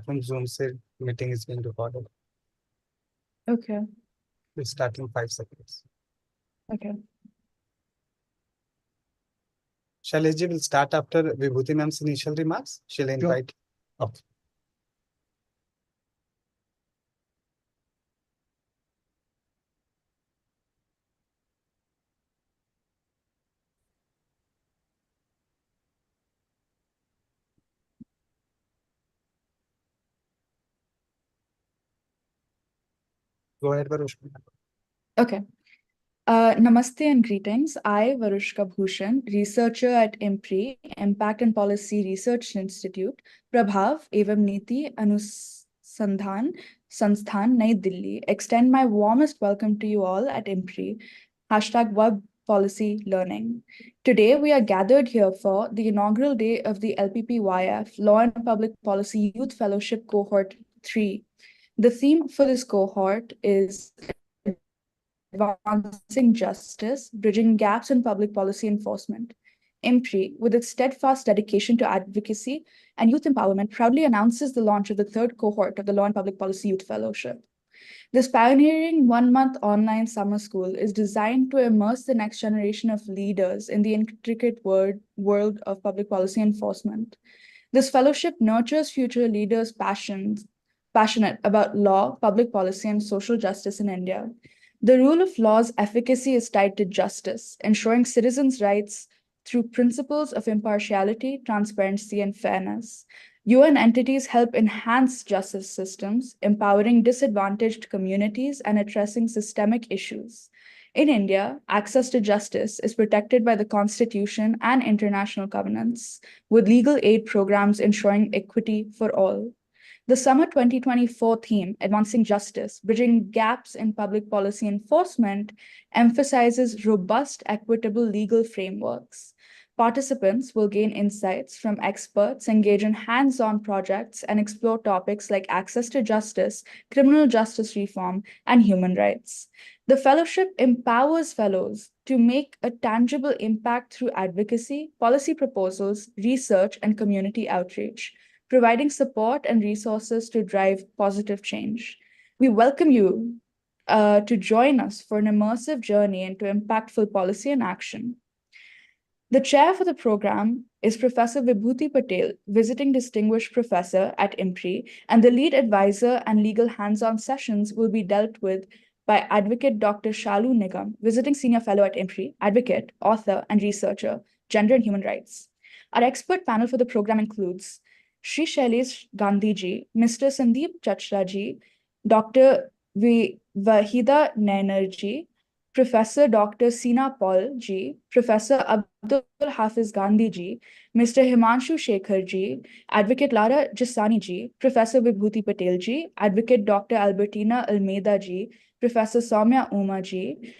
from Zoom से meeting is being recorded. Okay. We'll start in 5 seconds. Okay. Shailesh ji will start after Vibhuti ma'am's initial remarks. She'll invite up. Go ahead, Varushka. Okay. Namaste and greetings. I, Varushka Bhushan, researcher at IMPRI, Impact and Policy Research Institute, Prabhav Evam Niti Anusandhan Sansthan, Nai Delhi, extend my warmest welcome to you all at IMPRI, #Web Policy Learning. Today, we are gathered here for the inaugural day of the LPPYF Law and Public Policy Youth Fellowship Cohort 3. The theme for this cohort is Advancing Justice, Bridging Gaps in Public Policy Enforcement. IMPRI, with its steadfast dedication to advocacy and youth empowerment, proudly announces the launch of the third cohort of the Law and Public Policy Youth Fellowship. This pioneering one-month online summer school is designed to immerse the next generation of leaders in the intricate world of public policy enforcement. This fellowship nurtures future leaders' passionate about law, public policy, and social justice in India. The rule of law's efficacy is tied to justice, ensuring citizens' rights through principles of impartiality, transparency, and fairness. UN entities help enhance justice systems, empowering disadvantaged communities and addressing systemic issues. In India, access to justice is protected by the Constitution and international covenants, with legal aid programs ensuring equity for all. The Summer 2024 theme, Advancing Justice, Bridging Gaps in Public Policy Enforcement, emphasizes robust, equitable legal frameworks. Participants will gain insights from experts, engage in hands-on projects, and explore topics like access to justice, criminal justice reform, and human rights. The fellowship empowers fellows to make a tangible impact through advocacy, policy proposals, research, and community outreach, providing support and resources to drive positive change. We welcome you to join us for an immersive journey into impactful policy and action. The chair for the program is Professor Vibhuti Patel, visiting distinguished professor at IMPRI, and the lead advisor and legal hands-on sessions will be dealt with by Advocate Dr. Shalu Nigam, visiting senior fellow at IMPRI, advocate, author, and researcher, gender and human rights. Our expert panel for the program includes Shri Shailesh Gandhi ji, Mr. Sandeep Chachra ji, Dr. Vahida Nainer ji, Professor Dr. Sina Paul ji, Professor Abdul Hafiz Gandhi ji, Mr. Himanshu Shekhar ji, Advocate Lara Jissani ji, Professor Vibhuti Patel ji, Advocate Dr. Albertina Almeida ji, Professor Soumya Uma ji,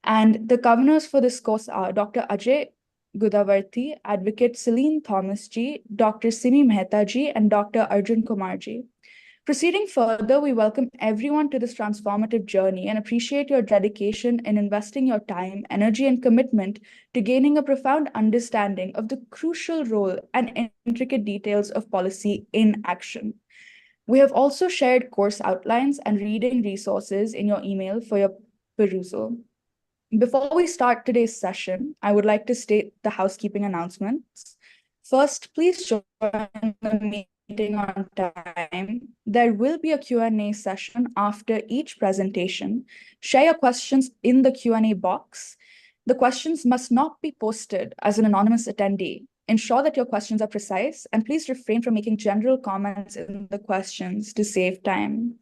and the governors for this course are Dr. Ajay Gudavarthi, Advocate Celine Thomas ji, Dr. Simi Mehta ji, and Dr. Arjun Kumar ji. Proceeding further, we welcome everyone to this transformative journey and appreciate your dedication in investing your time, energy, and commitment to gaining a profound understanding of the crucial role and intricate details of policy in action. We have also shared course outlines and reading resources in your email for your perusal. Before we start today's session, I would like to state the housekeeping announcements. First, please join the meeting on time. There will be a Q&A session after each presentation. Share your questions in the Q&A box. The questions must not be posted as an anonymous attendee. Ensure that your questions are precise, and please refrain from making general comments in the questions to save time.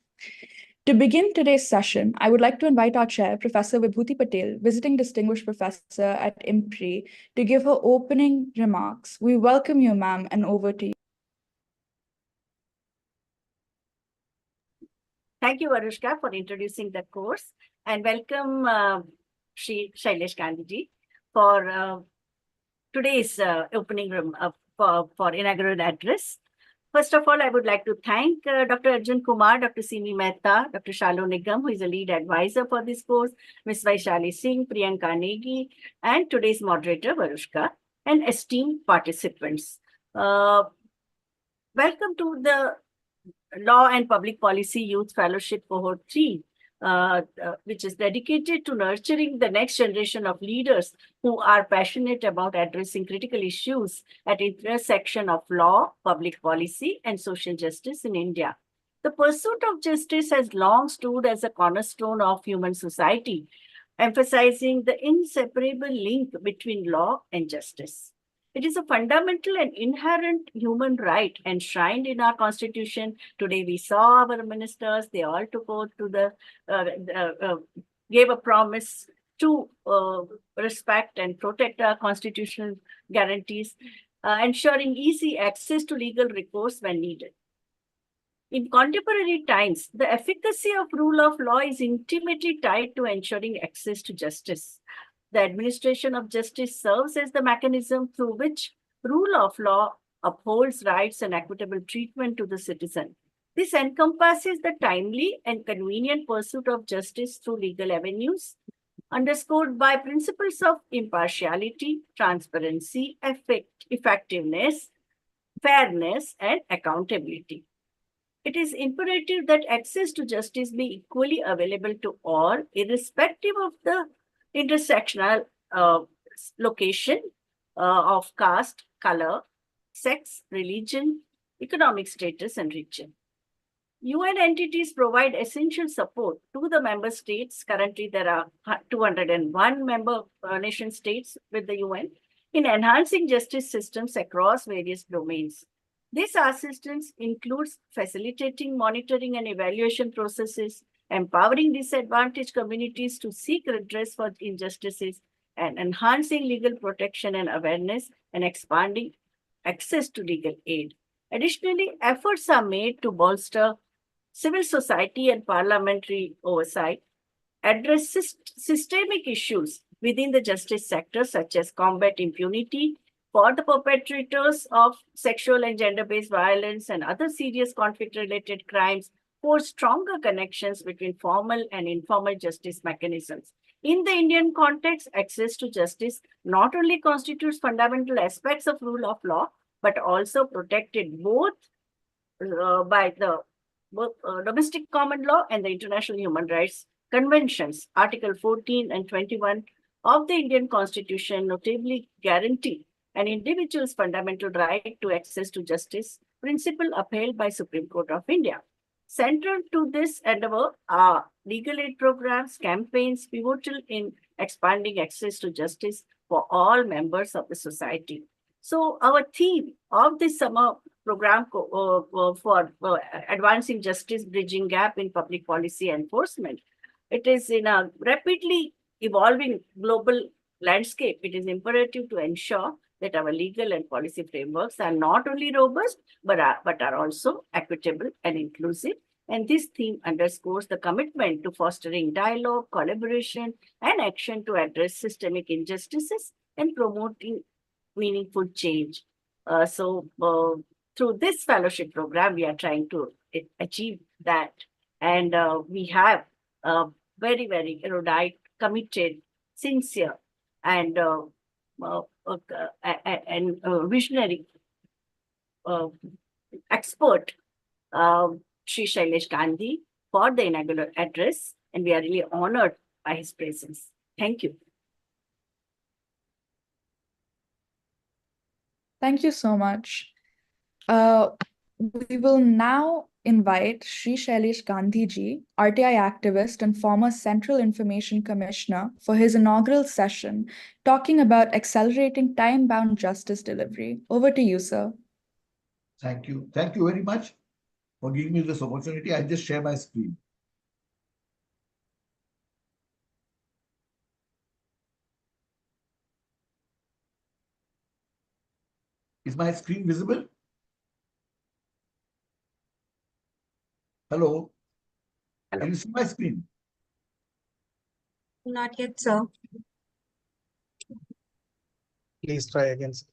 To begin today's session, I would like to invite our chair, Professor Vibhuti Patel, visiting distinguished professor at IMPRI, to give her opening remarks. We welcome you, ma'am, and over to you. Thank you, Varushka, for introducing the course, and welcome Shri Shailesh Gandhi ji for today's opening room for inaugural address. First of all, I would like to thank Dr. Arjun Kumar, Dr. Simi Mehta, Dr. Shalu Nigam, who is a lead advisor for this course, Ms. Vaishali Singh, Priyanka Negi, and today's moderator, Varushka, and esteemed participants. Welcome to the Law and Public Policy Youth Fellowship Cohort 3, which is dedicated to nurturing the next generation of leaders who are passionate about addressing critical issues at intersection of law, public policy, and social justice in India. The pursuit of justice has long stood as a cornerstone of human society, emphasizing the inseparable link between law and justice. It is a fundamental and inherent human right enshrined in our constitution. Today we saw our ministers, they all took oath to gave a promise to respect and protect our constitutional guarantees, ensuring easy access to legal recourse when needed. In contemporary times, the efficacy of rule of law is intimately tied to ensuring access to justice. The administration of justice serves as the mechanism through which rule of law upholds rights and equitable treatment to the citizen. This encompasses the timely and convenient pursuit of justice through legal avenues, underscored by principles of impartiality, transparency, effectiveness, fairness, and accountability. It is imperative that access to justice be equally available to all, irrespective of the intersectional location of caste, color, sex, religion, economic status, and region. UN entities provide essential support to the member states. Currently, there are 201 member nation states with the UN in enhancing justice systems across various domains. This assistance includes facilitating monitoring and evaluation processes, empowering disadvantaged communities to seek redress for injustices, and enhancing legal protection and awareness, and expanding access to legal aid. Additionally, efforts are made to bolster civil society and parliamentary oversight, address systemic issues within the justice sector, such as combat impunity for the perpetrators of sexual and gender-based violence and other serious conflict-related crimes, forge stronger connections between formal and informal justice mechanisms. In the Indian context, access to justice not only constitutes fundamental aspects of rule of law, but also protected both by the domestic common law and the international human rights conventions. Article 14 and 21 of the Indian Constitution notably guarantee an individual's fundamental right to access to justice, principle upheld by Supreme Court of India. Central to this endeavor are legal aid programs, campaigns pivotal in expanding access to justice for all members of the society. So our theme of this summer program for advancing justice, bridging gap in public policy enforcement, it is in a rapidly evolving global landscape. It is imperative to ensure that our legal and policy frameworks are not only robust, but are also equitable and inclusive. And this theme underscores the commitment to fostering dialogue, collaboration, and action to address systemic injustices and promoting meaningful change. Through this fellowship program, we are trying to achieve that. And we have very, very erudite, committed, sincere, and visionary expert, Shri Shailesh Gandhi, for the inaugural address, and we are really honored by his presence. Thank you. Thank you so much. We will now invite Shri Shailesh Gandhi ji, RTI activist and former Central Information Commissioner, for his inaugural session, talking about accelerating time-bound justice delivery. Over to you, sir. Thank you. Thank you very much for giving me this opportunity. I just share my screen. Is my screen visible? Hello? Can you see my screen? Not yet, sir. Please try again, sir.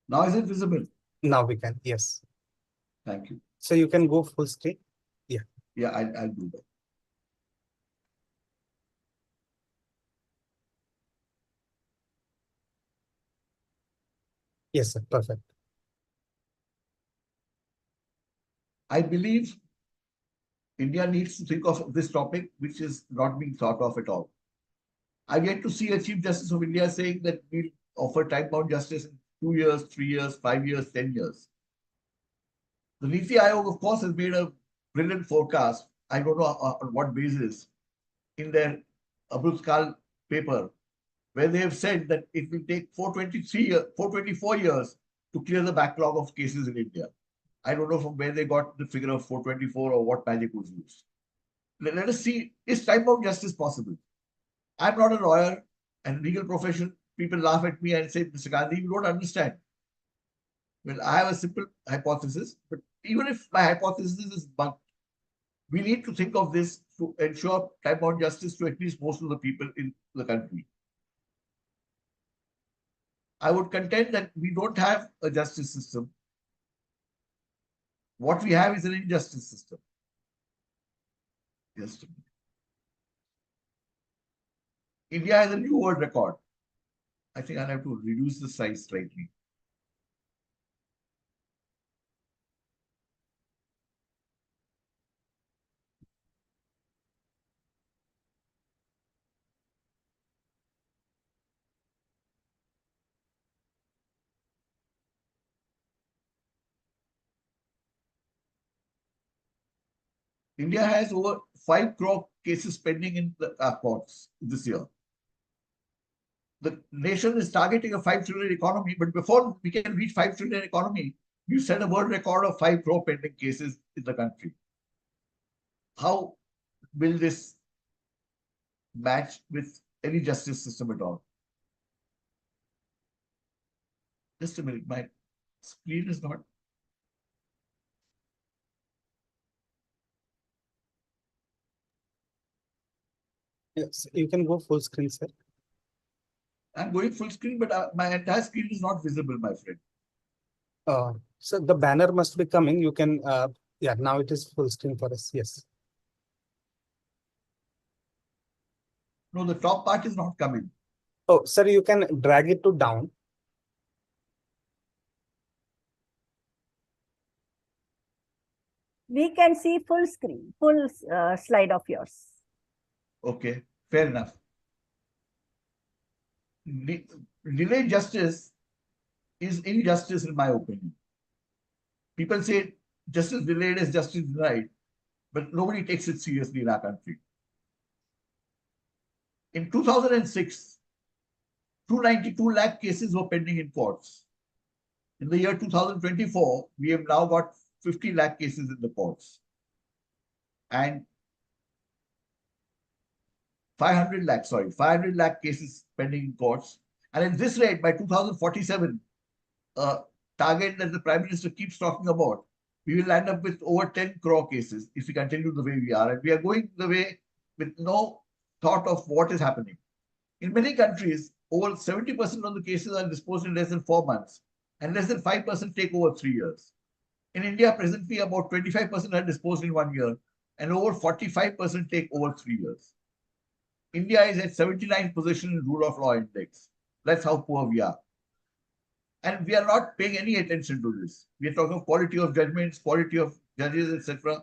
Now is it visible? Now we can, yes. Thank you. So you can go full screen. Yeah, I'll do that. Yes, sir. Perfect. I believe India needs to think of this topic, which is not being thought of at all. I've yet to see a Chief Justice of India saying that we'll offer time-bound justice in 2 years, 3 years, 5 years, 10 years. The Niti Aayog, of course, has made a brilliant forecast. I don't know on what basis in their Abruzcal paper, where they have said that it will take 424 years to clear the backlog of cases in India. I don't know from where they got the figure of 424 or what magic was used. Let us see, is time-bound justice possible? I'm not a lawyer and legal profession. People laugh at me and say, Mr. Gandhi, you don't understand. Well, I have a simple hypothesis, but even if my hypothesis is bugged, we need to think of this to ensure time-bound justice to at least most of the people in the country. I would contend that we don't have a justice system. What we have is an injustice system. Yes. India has a new world record. I think I'll have to reduce the size slightly. India has over 5 crore cases pending in the courts this year. The nation is targeting a 5 trillion economy, but before we can reach 5 trillion economy, you set a world record of 5 crore pending cases in the country. How will this match with any justice system at all? Just a minute, my screen is not. Yes, you can go full screen, sir. I'm going full screen, but my entire screen is not visible, my friend. So the banner must be coming. You can, yeah, now it is full screen for us. Yes. No, the top part is not coming. Oh, sir, you can drag it to down. We can see full screen, full slide of yours. Okay, fair enough. Delayed justice is injustice, in my opinion. People say justice delayed is justice denied, but nobody takes it seriously in our country. In 2006, 292 lakh cases were pending in courts. In the year 2024, we have now got 50 lakh cases in the courts. And 500 lakh cases pending in courts. And at this rate, by 2047, target that the Prime Minister keeps talking about, we will end up with over 10 crore cases if we continue the way we are. And we are going the way with no thought of what is happening. In many countries, over 70% of the cases are disposed in less than 4 months, and less than 5% take over 3 years. In India, presently, about 25% are disposed in 1 year, and over 45% take over 3 years. India is at 79th position in rule of law index. That's how poor we are. And we are not paying any attention to this. We are talking of quality of judgments, quality of judges, etc.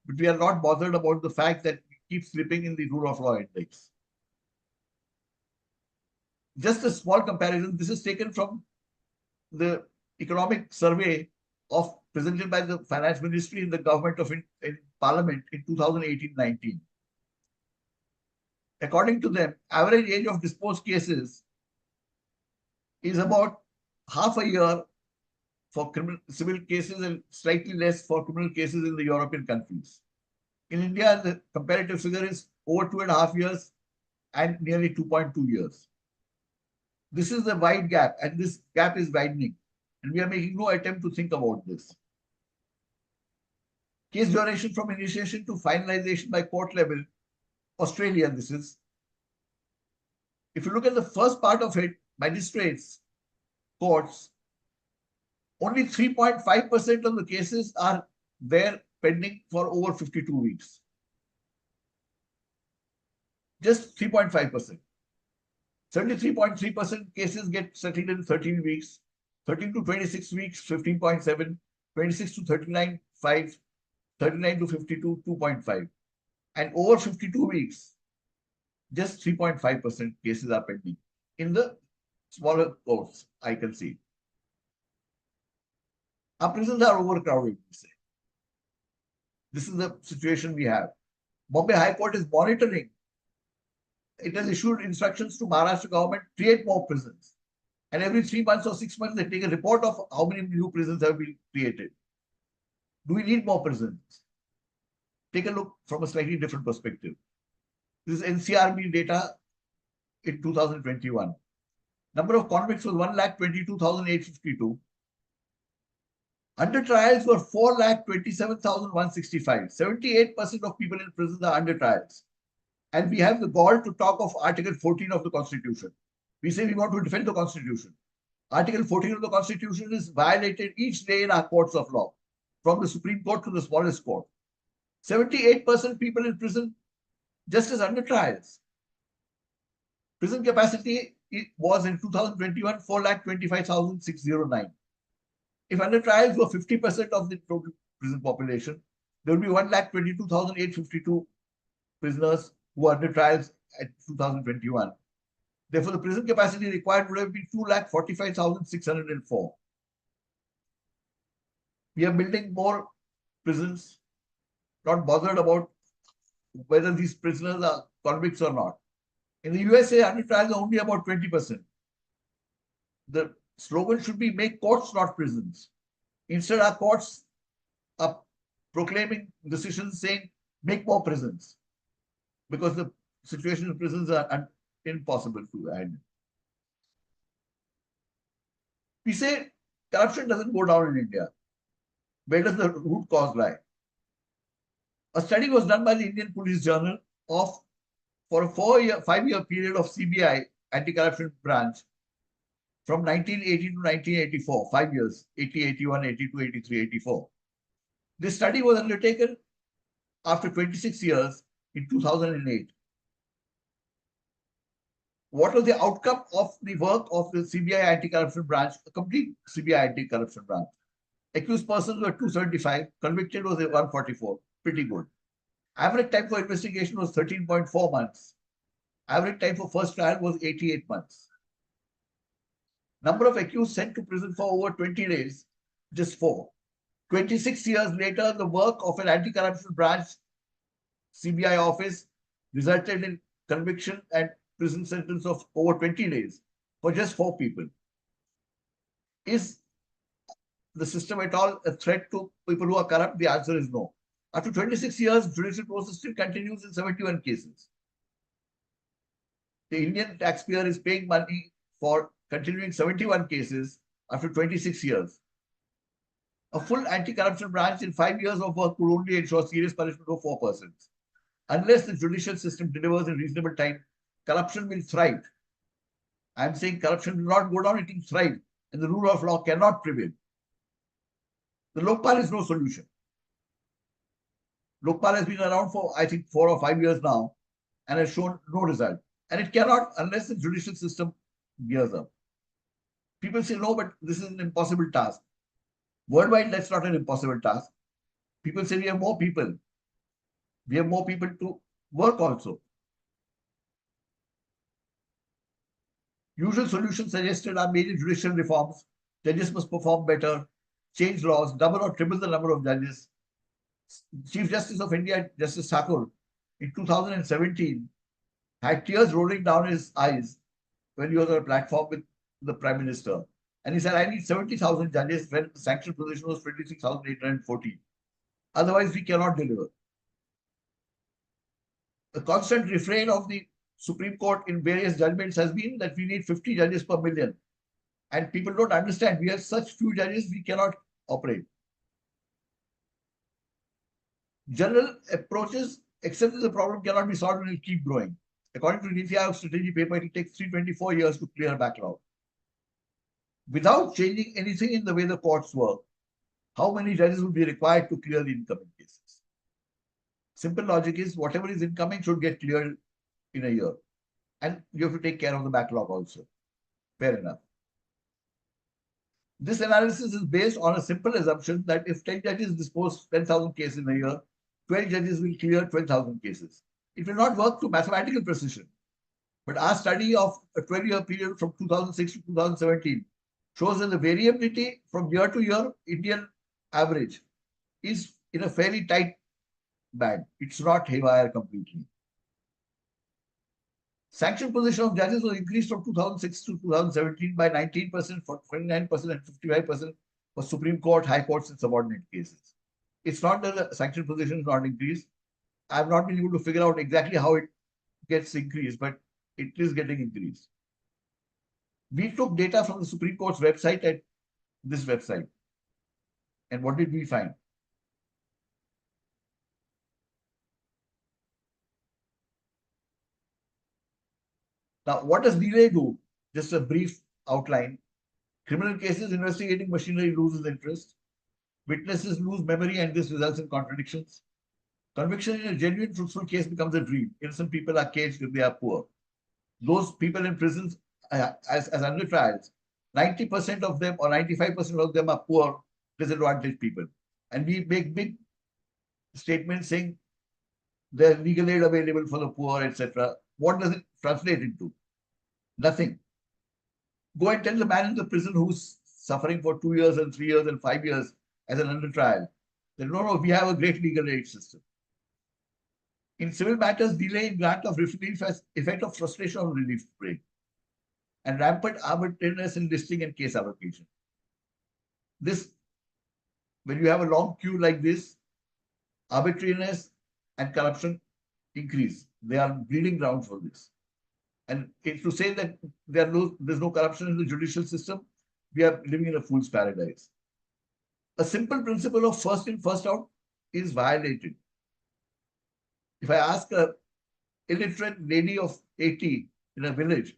But we are not bothered about the fact that we keep slipping in the rule of law index. Just a small comparison. This is taken from the economic survey presented by the Finance Ministry in the government of in Parliament in 2018-19. According to them, average age of disposed cases is about half a year for civil cases and slightly less for criminal cases in the European countries. In India, the comparative figure is over 2.5 years and nearly 2.2 years. This is the wide gap, and this gap is widening, and we are making no attempt to think about this. Case duration from initiation to finalization by court level, Australia, this is. If you look at the first part of it, magistrates, courts, Only 3.5% of the cases are there pending for over 52 weeks. Just 3.5%. 73.3% cases get settled in 13 weeks, 13 to 26 weeks, 15.7, 26 to 39, 5, 39 to 52, 2.5. And over 52 weeks, just 3.5% cases are pending in the smaller courts, I can see. Our prisons are overcrowded, we say. This is the situation we have. Bombay High Court is monitoring. It has issued instructions to Maharashtra government, create more prisons. And every 3 months or 6 months, they take a report of how many new prisons have been created. Do we need more prisons? Take a look from a slightly different perspective. This is NCRB data in 2021. Number of convicts was 1,22,852. Under trials were 4,27,165. 78% of people in prison are under trials. And we have the gall to talk of Article 14 of the Constitution. We say we want to defend the Constitution. Article 14 of the Constitution is violated each day in our courts of law, from the Supreme Court to the smallest court. 78% people in prison just as under trials. Prison capacity was in 2021 4,25,609. If under trials were 50% of the total prison population, there would be 1,22,852 prisoners who are under trials at 2021. Therefore, the prison capacity required would have been 2,45,604. We are building more prisons, not bothered about whether these prisoners are convicts or not. In the USA, under trials are only about 20%. The slogan should be make courts, not prisons. Instead, our courts are proclaiming decisions saying make more prisons, because the situation in prisons are impossible to handle. We say corruption doesn't go down in India. Where does the root cause lie? A study was done by the Indian Police Journal for a 5-year period of CBI anti-corruption branch from 1980 to 1984, 5 years, 80, 81, 82, 83, 84. This study was undertaken after 26 years in 2008. What was the outcome of the work of the CBI anti-corruption branch, a complete CBI anti-corruption branch? Accused persons were 275, convicted was 144, pretty good. Average time for investigation was 13.4 months. Average time for first trial was 88 months. Number of accused sent to prison for over 20 days, just 4. 26 years later, the work of an anti-corruption branch CBI office resulted in conviction and prison sentence of over 20 days for just 4 people. Is the system at all a threat to people who are corrupt? The answer is no. After 26 years, judicial process still continues in 71 cases. The Indian taxpayer is paying money for continuing 71 cases after 26 years. A full anti-corruption branch in 5 years of work could only ensure serious punishment of 4 persons. Unless the judicial system delivers in reasonable time, corruption will thrive. I am saying corruption will not go down, it will thrive, and the rule of law cannot prevail. The Lokpal is no solution. Lokpal has been around for, I think, 4 or 5 years now and has shown no result. And it cannot unless the judicial system gears up. People say, no, but this is an impossible task. Worldwide, that's not an impossible task. People say we have more people. We have more people to work also. Usual solutions suggested are major judicial reforms. Judges must perform better, change laws, double or triple the number of judges. Chief Justice of India, Justice Chachra, in 2017, had tears rolling down his eyes when he was on a platform with the Prime Minister. And he said, I need 70,000 judges when the sanctioned position was 26,840. Otherwise, we cannot deliver. The constant refrain of the Supreme Court in various judgments has been that we need 50 judges per million. And people don't understand. We have such few judges, we cannot operate. General approaches, except that the problem cannot be solved and will keep growing. According to Niti Aayog strategy paper, it will take 324 years to clear a backlog. without changing anything in the way the courts work, how many judges would be required to clear the incoming cases? Simple logic is whatever is incoming should get cleared in a year. And you have to take care of the backlog also. Fair enough. This analysis is based on a simple assumption that if 10 judges dispose 10,000 cases in a year, 12 judges will clear 12,000 cases. It will not work to mathematical precision. But our study of a 12-year period from 2006 to 2017 shows that the variability from year to year, Indian average, is in a fairly tight band. It's not haywire completely. Sanction position of judges was increased from 2006 to 2017 by 19%, 29%, and 55% for Supreme Court, High Courts, and subordinate cases. It's not that the sanction position is not increased. I've not been able to figure out exactly how it gets increased, but it is getting increased. We took data from the Supreme Court's website at this website. And what did we find? Now, what does delay do? Just a brief outline. Criminal cases, investigating machinery loses interest. Witnesses lose memory, and this results in contradictions. Conviction in a genuine, truthful case becomes a dream. Innocent people are caged if they are poor. Those people in prisons, as under trials, 90% of them or 95% of them are poor, disadvantaged people. And we make big statements saying there's legal aid available for the poor, etc. What does it translate into? Nothing. Go and tell the man in the prison who's suffering for 2 years and 3 years and 5 years as an under trial that no, we have a great legal aid system. In civil matters, delay in grant of relief has effect of frustration of relief break and rampant arbitrariness in listing and case allocation. This, when you have a long queue like this, arbitrariness and corruption increase. They are breeding grounds for this. And if to say that there's no corruption in the judicial system, we are living in a fool's paradise. A simple principle of first in, first out is violated. If I ask a illiterate lady of 80 in a village,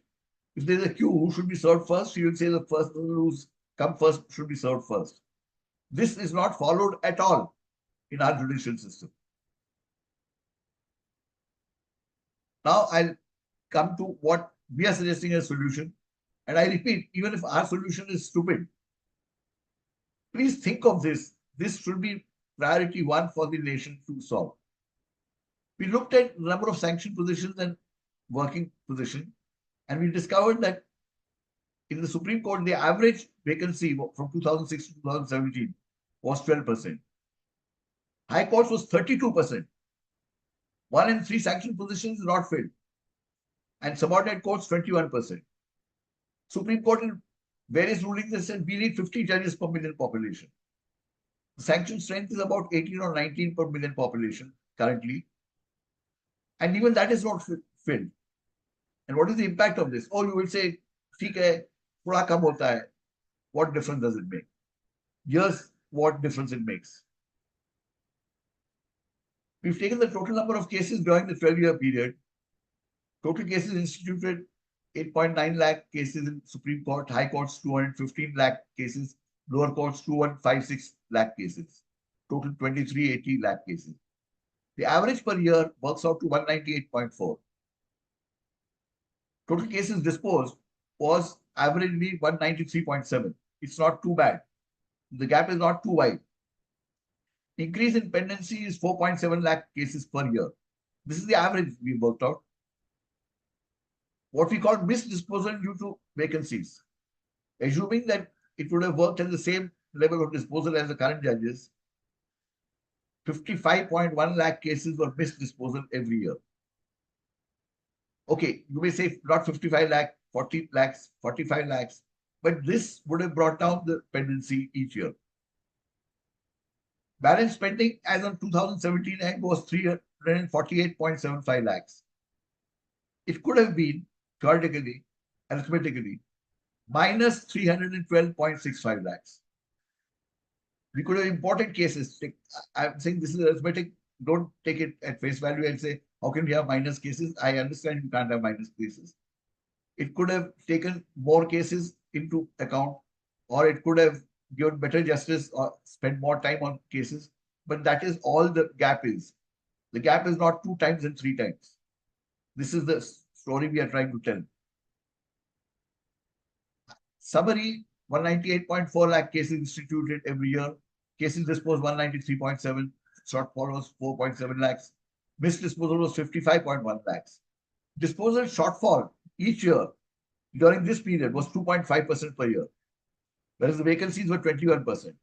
if there's a queue, who should be served first? She will say the person who's come first should be served first. This is not followed at all in our judicial system. Now I'll come to what we are suggesting as a solution. And I repeat, even if our solution is stupid, please think of this. This should be priority one for the nation to solve. We looked at the number of sanction positions and working position, and we discovered that in the Supreme Court, the average vacancy from 2006 to 2017 was 12%. High Courts was 32%. 1 in 3 sanction positions not filled. And subordinate courts, 21%. Supreme Court in various rulings has said we need 50 judges per million population. The sanction strength is about 18 or 19 per million population currently. And even that is not filled. And what is the impact of this? Oh, you will say, theek hai, thoda kam hota hai. What difference does it make? Here's what difference it makes. We've taken the total number of cases during the 12-year period. Total cases instituted 8.9 lakh cases in Supreme Court, High Courts 215 lakh cases, lower courts 2156 lakh cases, total 2380 lakh cases. The average per year works out to 198.4. Total cases disposed was averagely 193.7. It's not too bad. The gap is not too wide. Increase in pendency is 4.7 lakh cases per year. This is the average we worked out. What we call misdisposal due to vacancies. Assuming that it would have worked at the same level of disposal as the current judges, 55.1 lakh cases were misdisposal every year. Okay, you may say not 55 lakh, 40 lakhs, 45 lakhs, but this would have brought down the pendency each year. Balance spending as on 2017 end was 348.75 lakhs. It could have been theoretically, arithmetically, minus 312.65 lakhs. We could have imported cases. I'm saying this is arithmetic. Don't take it at face value and say, how can we have minus cases? I understand you can't have minus cases. It could have taken more cases into account or it could have given better justice or spent more time on cases. But that is all the gap is. The gap is not 2 times and 3 times. This is the story we are trying to tell. Summary, 198.4 lakh cases instituted every year. Cases disposed 193.7, shortfall was 4.7 lakhs. Missed disposal was 55.1 lakhs. Disposal shortfall each year during this period was 2.5% per year, whereas the vacancies were 21%.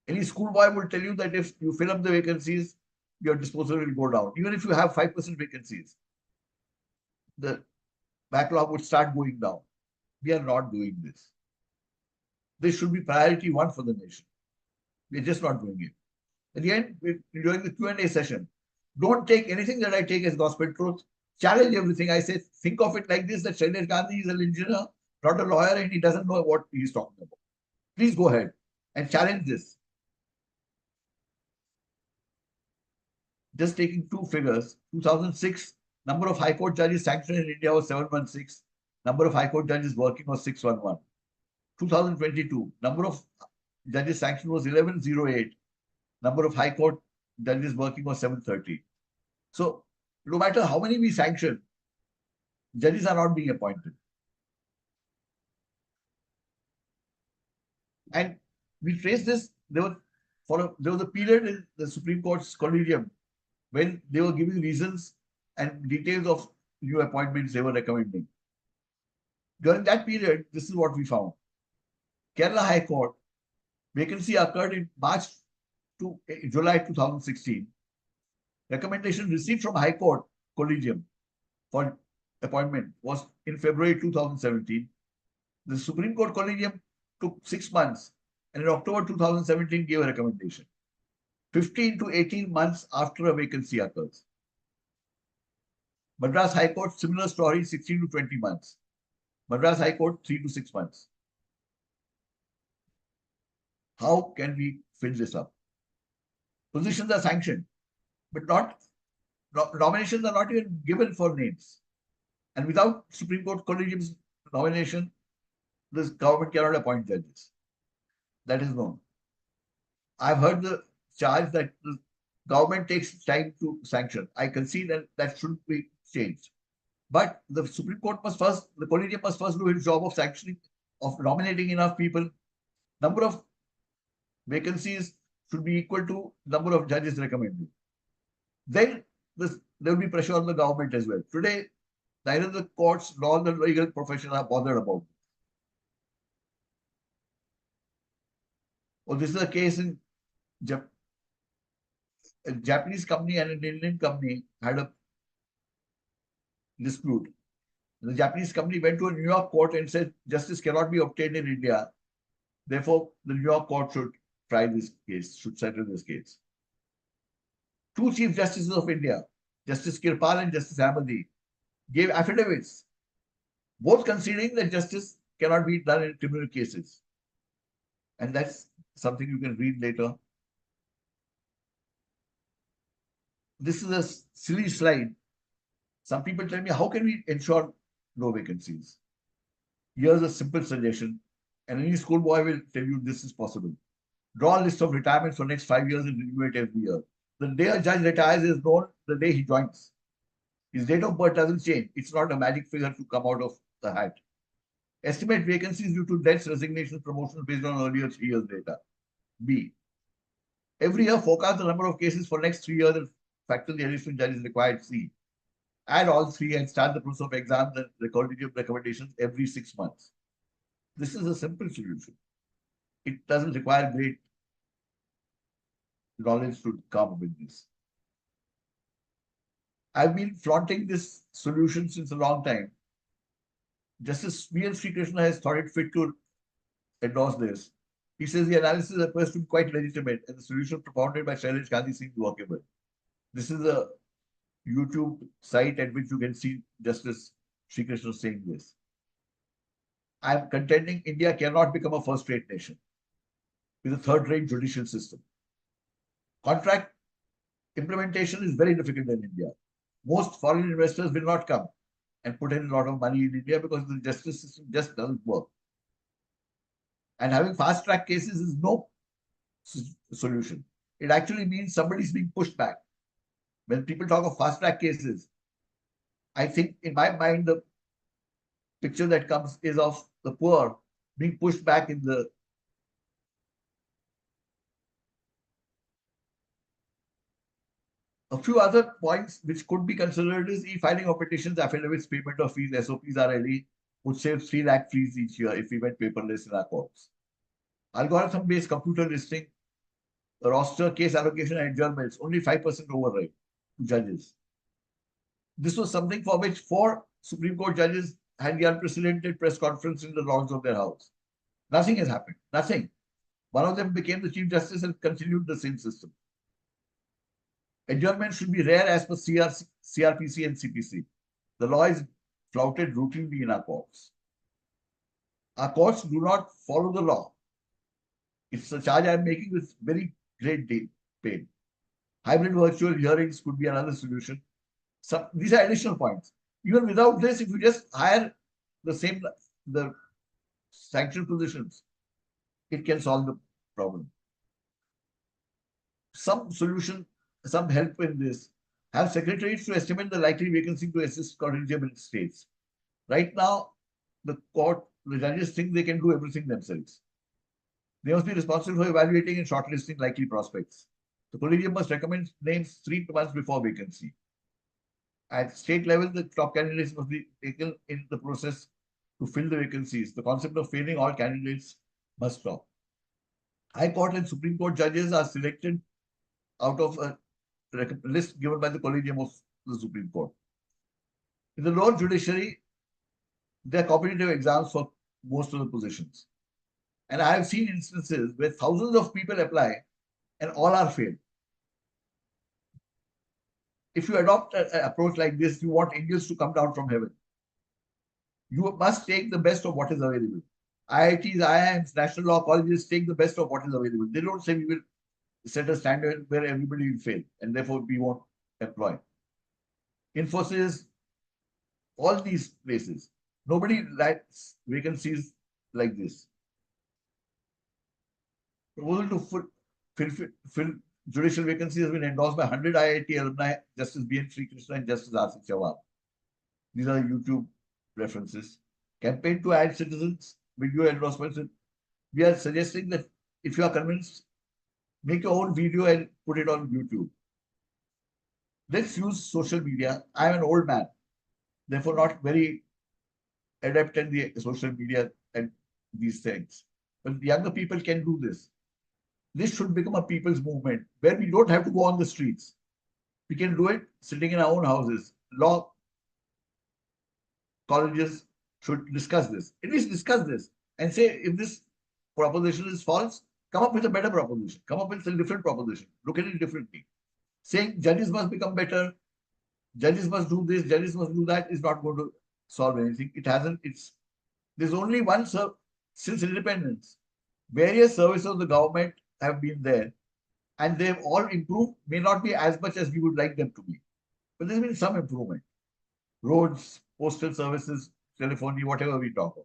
Any schoolboy will tell you that if you fill up the vacancies, your disposal will go down. Even if you have 5% vacancies, the backlog would start going down. We are not doing this. This should be priority 1 for the nation. We're just not doing it. At the end, during the Q&A session, don't take anything that I take as gospel truth. Challenge everything. I say, think of it like this, that Shailesh Gandhi is an engineer, not a lawyer, and he doesn't know what he's talking about. Please go ahead and challenge this. Just taking 2 figures, 2006, number of High Court judges sanctioned in India was 716. Number of High Court judges working was 611. 2022, number of judges sanctioned was 1108. Number of High Court judges working was 730. So, no matter how many we sanction, judges are not being appointed. And we trace this, there was a period in the Supreme Court's collegium when they were giving reasons and details of new appointments they were recommending. During that period, this is what we found. Kerala High Court, vacancy occurred in March to July 2016. Recommendation received from High Court Collegium for appointment was in February 2017. The Supreme Court Collegium took 6 months and in October 2017 gave a recommendation. 15 to 18 months after a vacancy occurs. Madras High Court, similar story, 16 to 20 months. Madras High Court, 3 to 6 months. How can we fill this up? Positions are sanctioned, but nominations are not even given for names. And without Supreme Court Collegium's nomination, this government cannot appoint judges. That is known. I've heard the charge that the government takes time to sanction. I concede that should be changed. But the Supreme Court must first, the Collegium must first do its job of sanctioning, of nominating enough people. Number of vacancies should be equal to number of judges recommended. Then there will be pressure on the government as well. Today, neither the courts nor the legal profession are bothered about it. Well, this is a case in a Japanese company and an Indian company had a dispute. The Japanese company went to a New York court and said justice cannot be obtained in India. Therefore, the New York court should try this case, should settle this case. 2 Chief Justices of India, Justice Kirpal and Justice Hamadi, gave affidavits, both conceding that justice cannot be done in criminal cases. And that's something you can read later. This is a silly slide. Some people tell me, how can we ensure no vacancies? Here's a simple suggestion, and any schoolboy will tell you this is possible. Draw a list of retirements for next 5 years and review it every year. The day a judge retires is known the day he joins. His date of birth doesn't change. It's not a magic figure to come out of the hat. Estimate vacancies due to deaths, resignations, promotions based on earlier 3 years data. B. Every year, forecast the number of cases for next 3 years and factor the additional judges required. C. Add all 3 and start the process of exams and recommendations every 6 months. This is a simple solution. It doesn't require great knowledge to come with this. I've been flaunting this solution since a long time. Justice V.N. Sri Krishna has thought it fit to endorse this. He says the analysis appears to be quite legitimate and the solution propounded by Shailesh Gandhi seems workable. This is a YouTube site at which you can see Justice Sri Krishna saying this. I am contending India cannot become a first-rate nation with a third-rate judicial system. Contract implementation is very difficult in India. Most foreign investors will not come and put in a lot of money in India because the justice system just doesn't work. And having fast track cases is no solution. It actually means somebody is being pushed back. When people talk of fast track cases, I think in my mind, the picture that comes is of the poor being pushed back in the A few other points which could be considered is e-filing of petitions, affidavits, payment of fees, SOPs, RLE would save 3 lakh fees each year if we went paperless in our courts. Algorithm-based computer listing, roster, case allocation, and adjournments, only 5% override to judges. This was something for which 4 Supreme Court judges had the unprecedented press conference in the lodge of their house. Nothing has happened. Nothing. One of them became the Chief Justice and continued the same system. Adjournment should be rare as per CRPC and CPC. The law is flouted routinely in our courts. Our courts do not follow the law. It's a charge I'm making with very great pain. Hybrid virtual hearings could be another solution. These are additional points. Even without this, if you just hire the sanctioned positions, it can solve the problem. Some solution, some help in this. Have secretaries to estimate the likely vacancy to assist collegiate states. Right now, the judges think they can do everything themselves. They must be responsible for evaluating and shortlisting likely prospects. The collegium must recommend names 3 months before vacancy. At state level, the top candidates must be taken in the process to fill the vacancies. The concept of failing all candidates must stop. High Court and Supreme Court judges are selected out of a list given by the Collegium of the Supreme Court. In the lower judiciary, there are competitive exams for most of the positions. And I have seen instances where thousands of people apply and all are failed. If you adopt an approach like this, you want angels to come down from heaven. You must take the best of what is available. IITs, IIMs, national law colleges take the best of what is available. They don't say we will set a standard where everybody will fail and therefore we won't employ. Infosys, all these places, nobody likes vacancies like this. Proposal to fill judicial vacancies has been endorsed by 100 IIT alumni, Justice B.N. Sri Krishna and Justice R.C. Chawhan. These are YouTube references. Campaign to add citizens, video endorsements. We are suggesting that if you are convinced, make your own video and put it on YouTube. Let's use social media. I'm an old man, therefore not very adept in the social media and these things. But the younger people can do this. This should become a people's movement where we don't have to go on the streets. We can do it sitting in our own houses. Law colleges should discuss this. At least discuss this and say if this proposition is false, come up with a better proposition. Come up with a different proposition. Look at it differently. Saying judges must become better, judges must do this, judges must do that is not going to solve anything. It hasn't. There's only one since independence. Various services of the government have been there and they've all improved, may not be as much as we would like them to be. But there's been some improvement. Roads, postal services, telephony, whatever we talk of.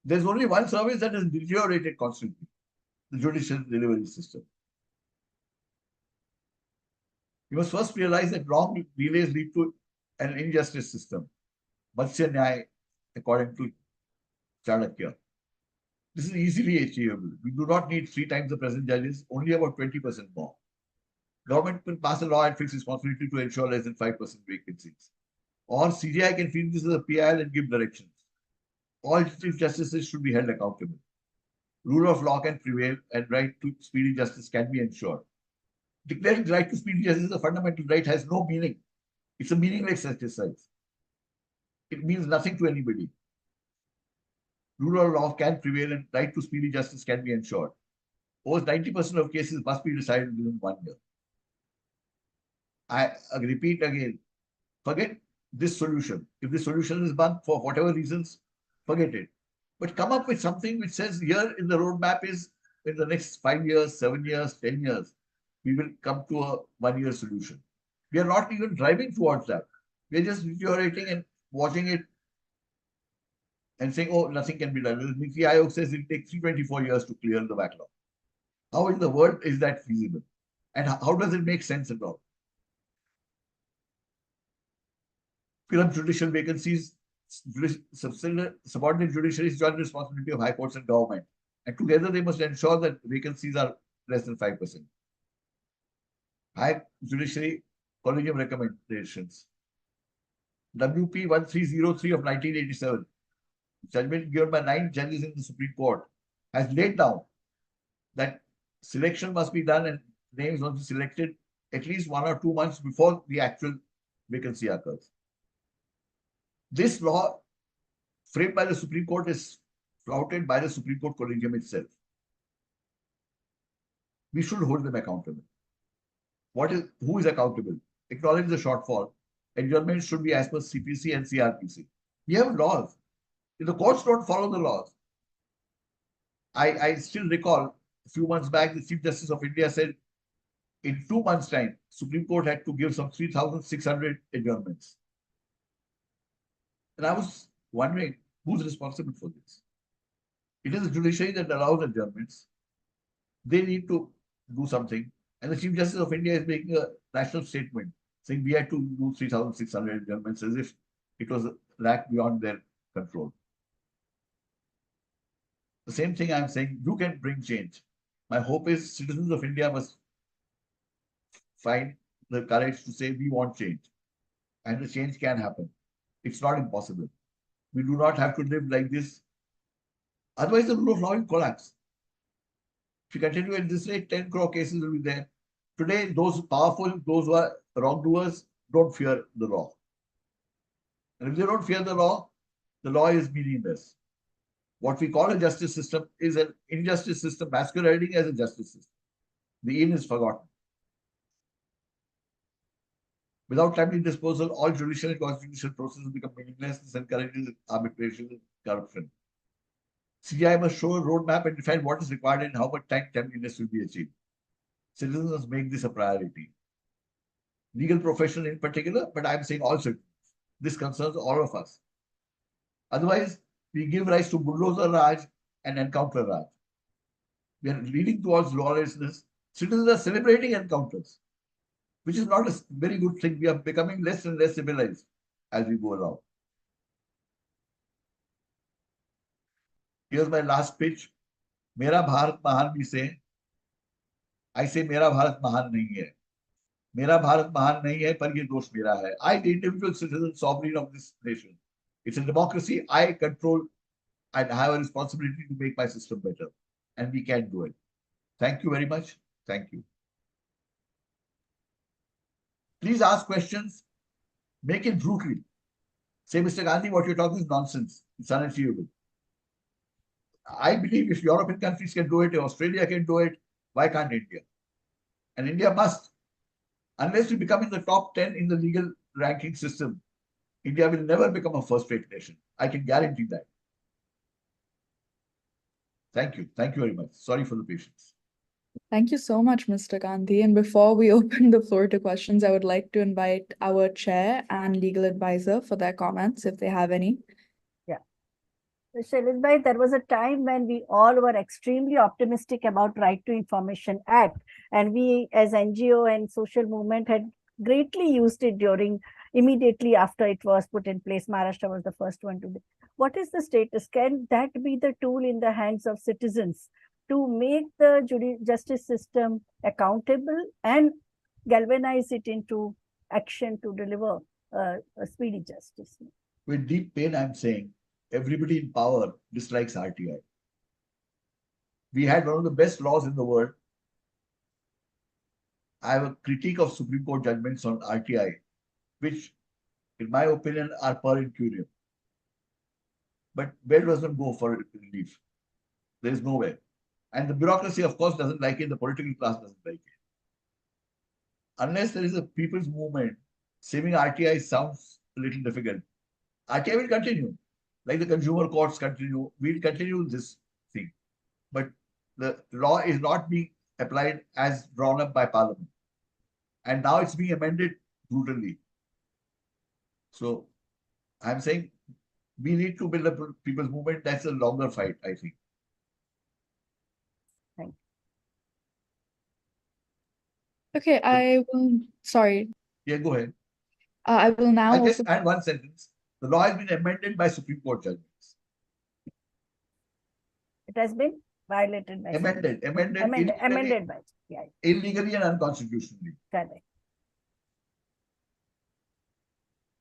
There's only one service that has deteriorated constantly, the judicial delivery system. You must first realize that long delays lead to an injustice system. Matsya Nyaya, according to Chanakya. This is easily achievable. We do not need 3 times the present judges, only about 20% more. Government will pass a law and fix responsibility to ensure less than 5% vacancies. Or CJI can feel this as a PIL and give directions. All chief justices should be held accountable. Rule of law can prevail and right to speedy justice can be ensured. Declaring right to speedy justice as a fundamental right has no meaning. It's a meaningless exercise. It means nothing to anybody. Rule of law can prevail and right to speedy justice can be ensured. Over 90% of cases must be decided within 1 year. I repeat again, forget this solution. If the solution is bunk for whatever reasons, forget it. But come up with something which says here in the roadmap is in the next 5 years, 7 years, 10 years, we will come to a 1-year solution. We are not even driving towards that. We are just deteriorating and watching it and saying, oh, nothing can be done. Niti Aayog says it takes 324 years to clear the backlog. How in the world is that feasible? And how does it make sense at all? Film judicial vacancies, subordinate judiciary is joint responsibility of high courts and government. And together they must ensure that vacancies are less than 5%. High Judiciary Collegium recommendations. WP 1303 of 1987, judgment given by 9 judges in the Supreme Court, has laid down that selection must be done and names must be selected at least 1 or 2 months before the actual vacancy occurs. This law, framed by the Supreme Court, is flouted by the Supreme Court Collegium itself. We should hold them accountable. Who is accountable? Acknowledge the shortfall. Adjournment should be as per CPC and CRPC. We have laws. If the courts don't follow the laws, I still recall a few months back, the Chief Justice of India said in 2 months' time, Supreme Court had to give some 3,600 adjournments. And I was wondering, who's responsible for this? It is the judiciary that allows adjournments. They need to do something. And the Chief Justice of India is making a national statement saying we had to do 3,600 adjournments as if it was a lack beyond their control. The same thing I'm saying, you can bring change. My hope is citizens of India must find the courage to say we want change. And the change can happen. It's not impossible. We do not have to live like this. Otherwise, the rule of law will collapse. If you continue at this rate, 10 crore cases will be there. Today, those powerful, those who are wrongdoers, don't fear the law. And if they don't fear the law is meaningless. What we call a justice system is an injustice system masquerading as a justice system. The in is forgotten. Without timely disposal, all judicial and constitutional processes become meaningless. This encourages arbitration and corruption. CI must show a roadmap and define what is required and how much time timeliness will be achieved. Citizens must make this a priority. Legal profession in particular, but I'm saying all citizens. This concerns all of us. Otherwise, we give rise to bulldozer Raj and encounter Raj. We are leading towards lawlessness. Citizens are celebrating encounters, which is not a very good thing. We are becoming less and less civilized as we go along. Here's my last pitch. Mera Bharat Mahan we say. I say Mera Bharat Mahan nahi hai. Mera Bharat Mahan nahi hai, par ye dosh mera hai. I, the individual citizen, sovereign of this nation. It's a democracy. I control and have a responsibility to make my system better. And we can do it. Thank you very much. Thank you. Please ask questions. Make it brutally. Say, Mr. Gandhi, what you're talking is nonsense. It's unachievable. I believe if European countries can do it, if Australia can do it, why can't India? And India must. Unless we become in the top 10 in the legal ranking system, India will never become a first-rate nation. I can guarantee that. Thank you. Thank you very much. Sorry for the patience. Thank you so much, Mr. Gandhi. And before we open the floor to questions, I would like to invite our chair and legal advisor for their comments, if they have any. Shailesh, there was a time when we all were extremely optimistic about Right to Information Act, and we as NGO and social movement had greatly used it immediately after it was put in place. Maharashtra was the first one to do. What is the status? Can that be the tool in the hands of citizens to make the justice system accountable and galvanize it into action to deliver a speedy justice? With deep pain, I'm saying, everybody in power dislikes RTI. We had one of the best laws in the world. I have a critique of Supreme Court judgments on RTI, which, in my opinion, are per incurium. But where does one go for relief? There is nowhere. And the bureaucracy, of course, doesn't like it. The political class doesn't like it. Unless there is a people's movement, saving RTI sounds a little difficult. RTI will continue. Like the consumer courts continue, we'll continue this thing. But the law is not being applied as drawn up by Parliament. And now it's being amended brutally. So I'm saying we need to build a people's movement. That's a longer fight, I think. Okay, sorry. Yeah, go ahead. I will now I just also, add one sentence. The law has been amended by Supreme Court judgments. It has been violated by Amended amended by, yeah, illegally and unconstitutionally. correct.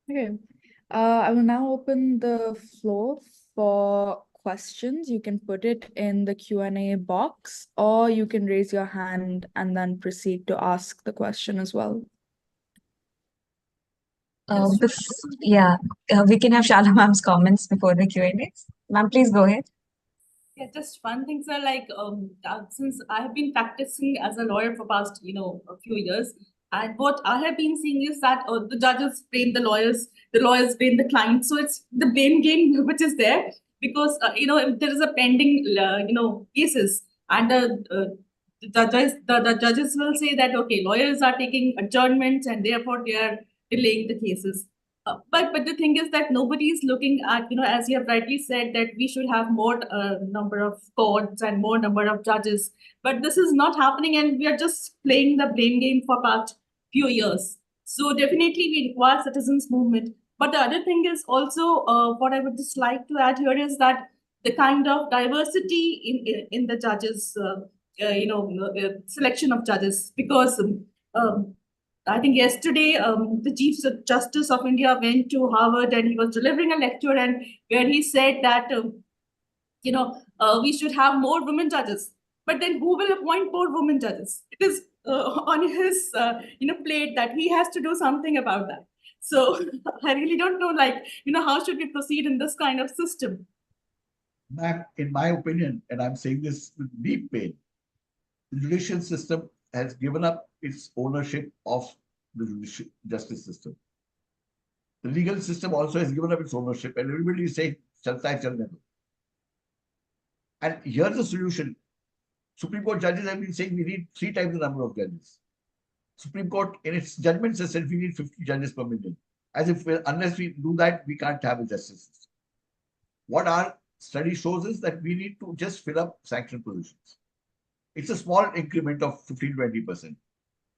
okay. I will now open the floor for questions. You can put it in the Q&A box, or you can raise your hand and then proceed to ask the question as well. We can have Shala ma'am's comments before the Q&A. Ma'am, please go ahead. Yeah, just one thing, sir, like since I have been practicing as a lawyer for past, a few years, and what I have been seeing is that the judges blame the lawyers blame the clients. So it's the blame game which is there, because, if there is a pending, cases, and the judges will say that, okay, lawyers are taking adjournments and therefore they are delaying the cases. But the thing is that nobody is looking at, as you have rightly said, that we should have more number of courts and more number of judges. But this is not happening, and we are just playing the blame game for past few years. So definitely we require citizens movement. But the other thing is also what I would just like to add here is that the kind of diversity in the judges, selection of judges, because I think yesterday, the Chief Justice of India went to Harvard and he was delivering a lecture, and where he said that, we should have more women judges. But then who will appoint more women judges? It is on his, plate that he has to do something about that. So I really don't know, how should we proceed in this kind of system? Ma'am, in my opinion, and I'm saying this with deep pain, the judicial system has given up its ownership of the judicial justice system. The legal system also has given up its ownership, and everybody is saying, "Chalta hai, chalne do." And here's the solution. Supreme Court judges have been saying we need 3 times the number of judges. Supreme Court, in its judgments, has said we need 50 judges per million. As if unless we do that, we can't have a justice system. What our study shows is that we need to just fill up sanctioned positions. It's a small increment of 15-20%.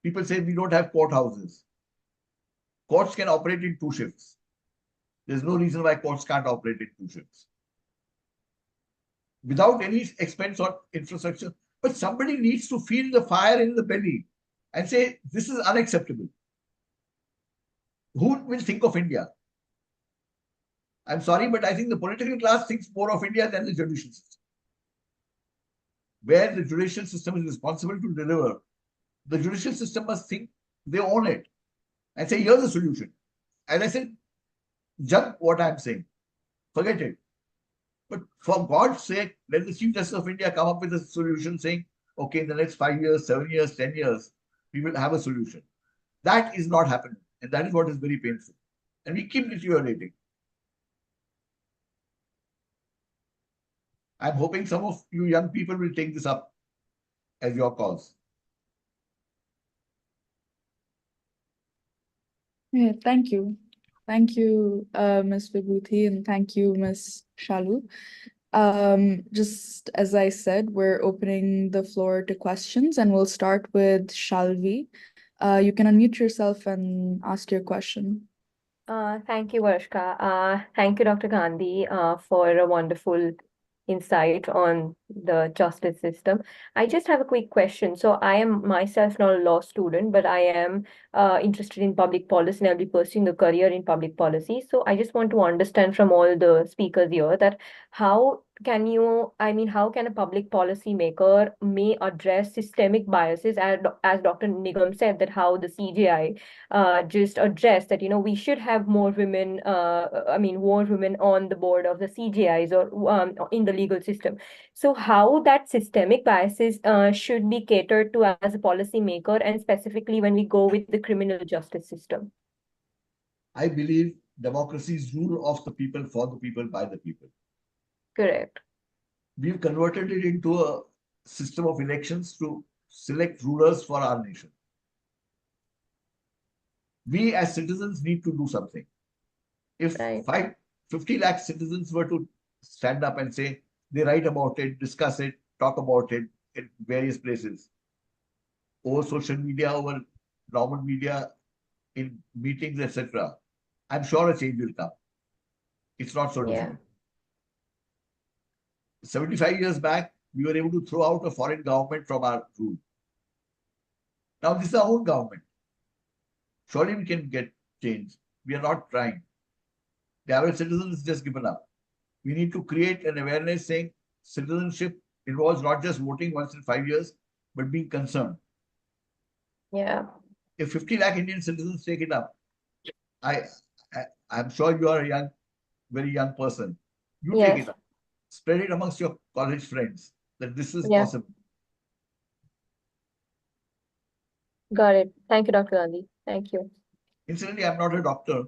People say we don't have courthouses. Courts can operate in 2 shifts. There's no reason why courts can't operate in 2 shifts. Without any expense on infrastructure. But somebody needs to feel the fire in the belly and say, this is unacceptable. Who will think of India? I'm sorry, but I think the political class thinks more of India than the judicial system. Where the judicial system is responsible to deliver, the judicial system must think they own it and say, here's the solution. As I said, jump what I'm saying. Forget it. But for God's sake, let the Chief Justice of India come up with a solution saying, okay, in the next 5 years, 7 years, 10 years, we will have a solution. That is not happening. And that is what is very painful. And we keep deteriorating. I'm hoping some of you young people will take this up as your cause. Yeah, thank you. Thank you, Ms. Vibhuti, and thank you, Ms. Shalu. Just as I said, we're opening the floor to questions, and we'll start with Shalvi. You can unmute yourself and ask your question. Thank you, Varshka. Thank you, Dr. Gandhi, for a wonderful insight on the justice system. I just have a quick question. So I am myself not a law student, but I am interested in public policy, and I'll be pursuing a career in public policy. So I just want to understand from all the speakers here that how can a public policy maker may address systemic biases, as Dr. Nigam said, that how the CJI just addressed that, we should have more women, more women on the board of the CJIs or in the legal system. So how that systemic biases should be catered to as a policy maker, and specifically when we go with the criminal justice system? I believe democracy is rule of the people, for the people, by the people. Correct. We've converted it into a system of elections to select rulers for our nation. We as citizens need to do something. If Right. 50 lakh citizens were to stand up and say, they write about it, discuss it, talk about it in various places, over social media, over normal media, in meetings, etc., I'm sure a change will come. It's not so Yeah. difficult. 75 years back, we were able to throw out a foreign government from our rule. Now this is our own government. Surely we can get change. We are not trying. The average citizen is just given up. We need to create an awareness saying citizenship involves not just voting once in 5 years, but being concerned. Yeah. If 50 lakh Indian citizens take it up, I'm sure you are a young, very young person. You take Yes. it up. Spread it amongst your college friends that this is Yeah. possible. Got it. Thank you, Dr. Gandhi. Thank you. Incidentally, I'm not a doctor.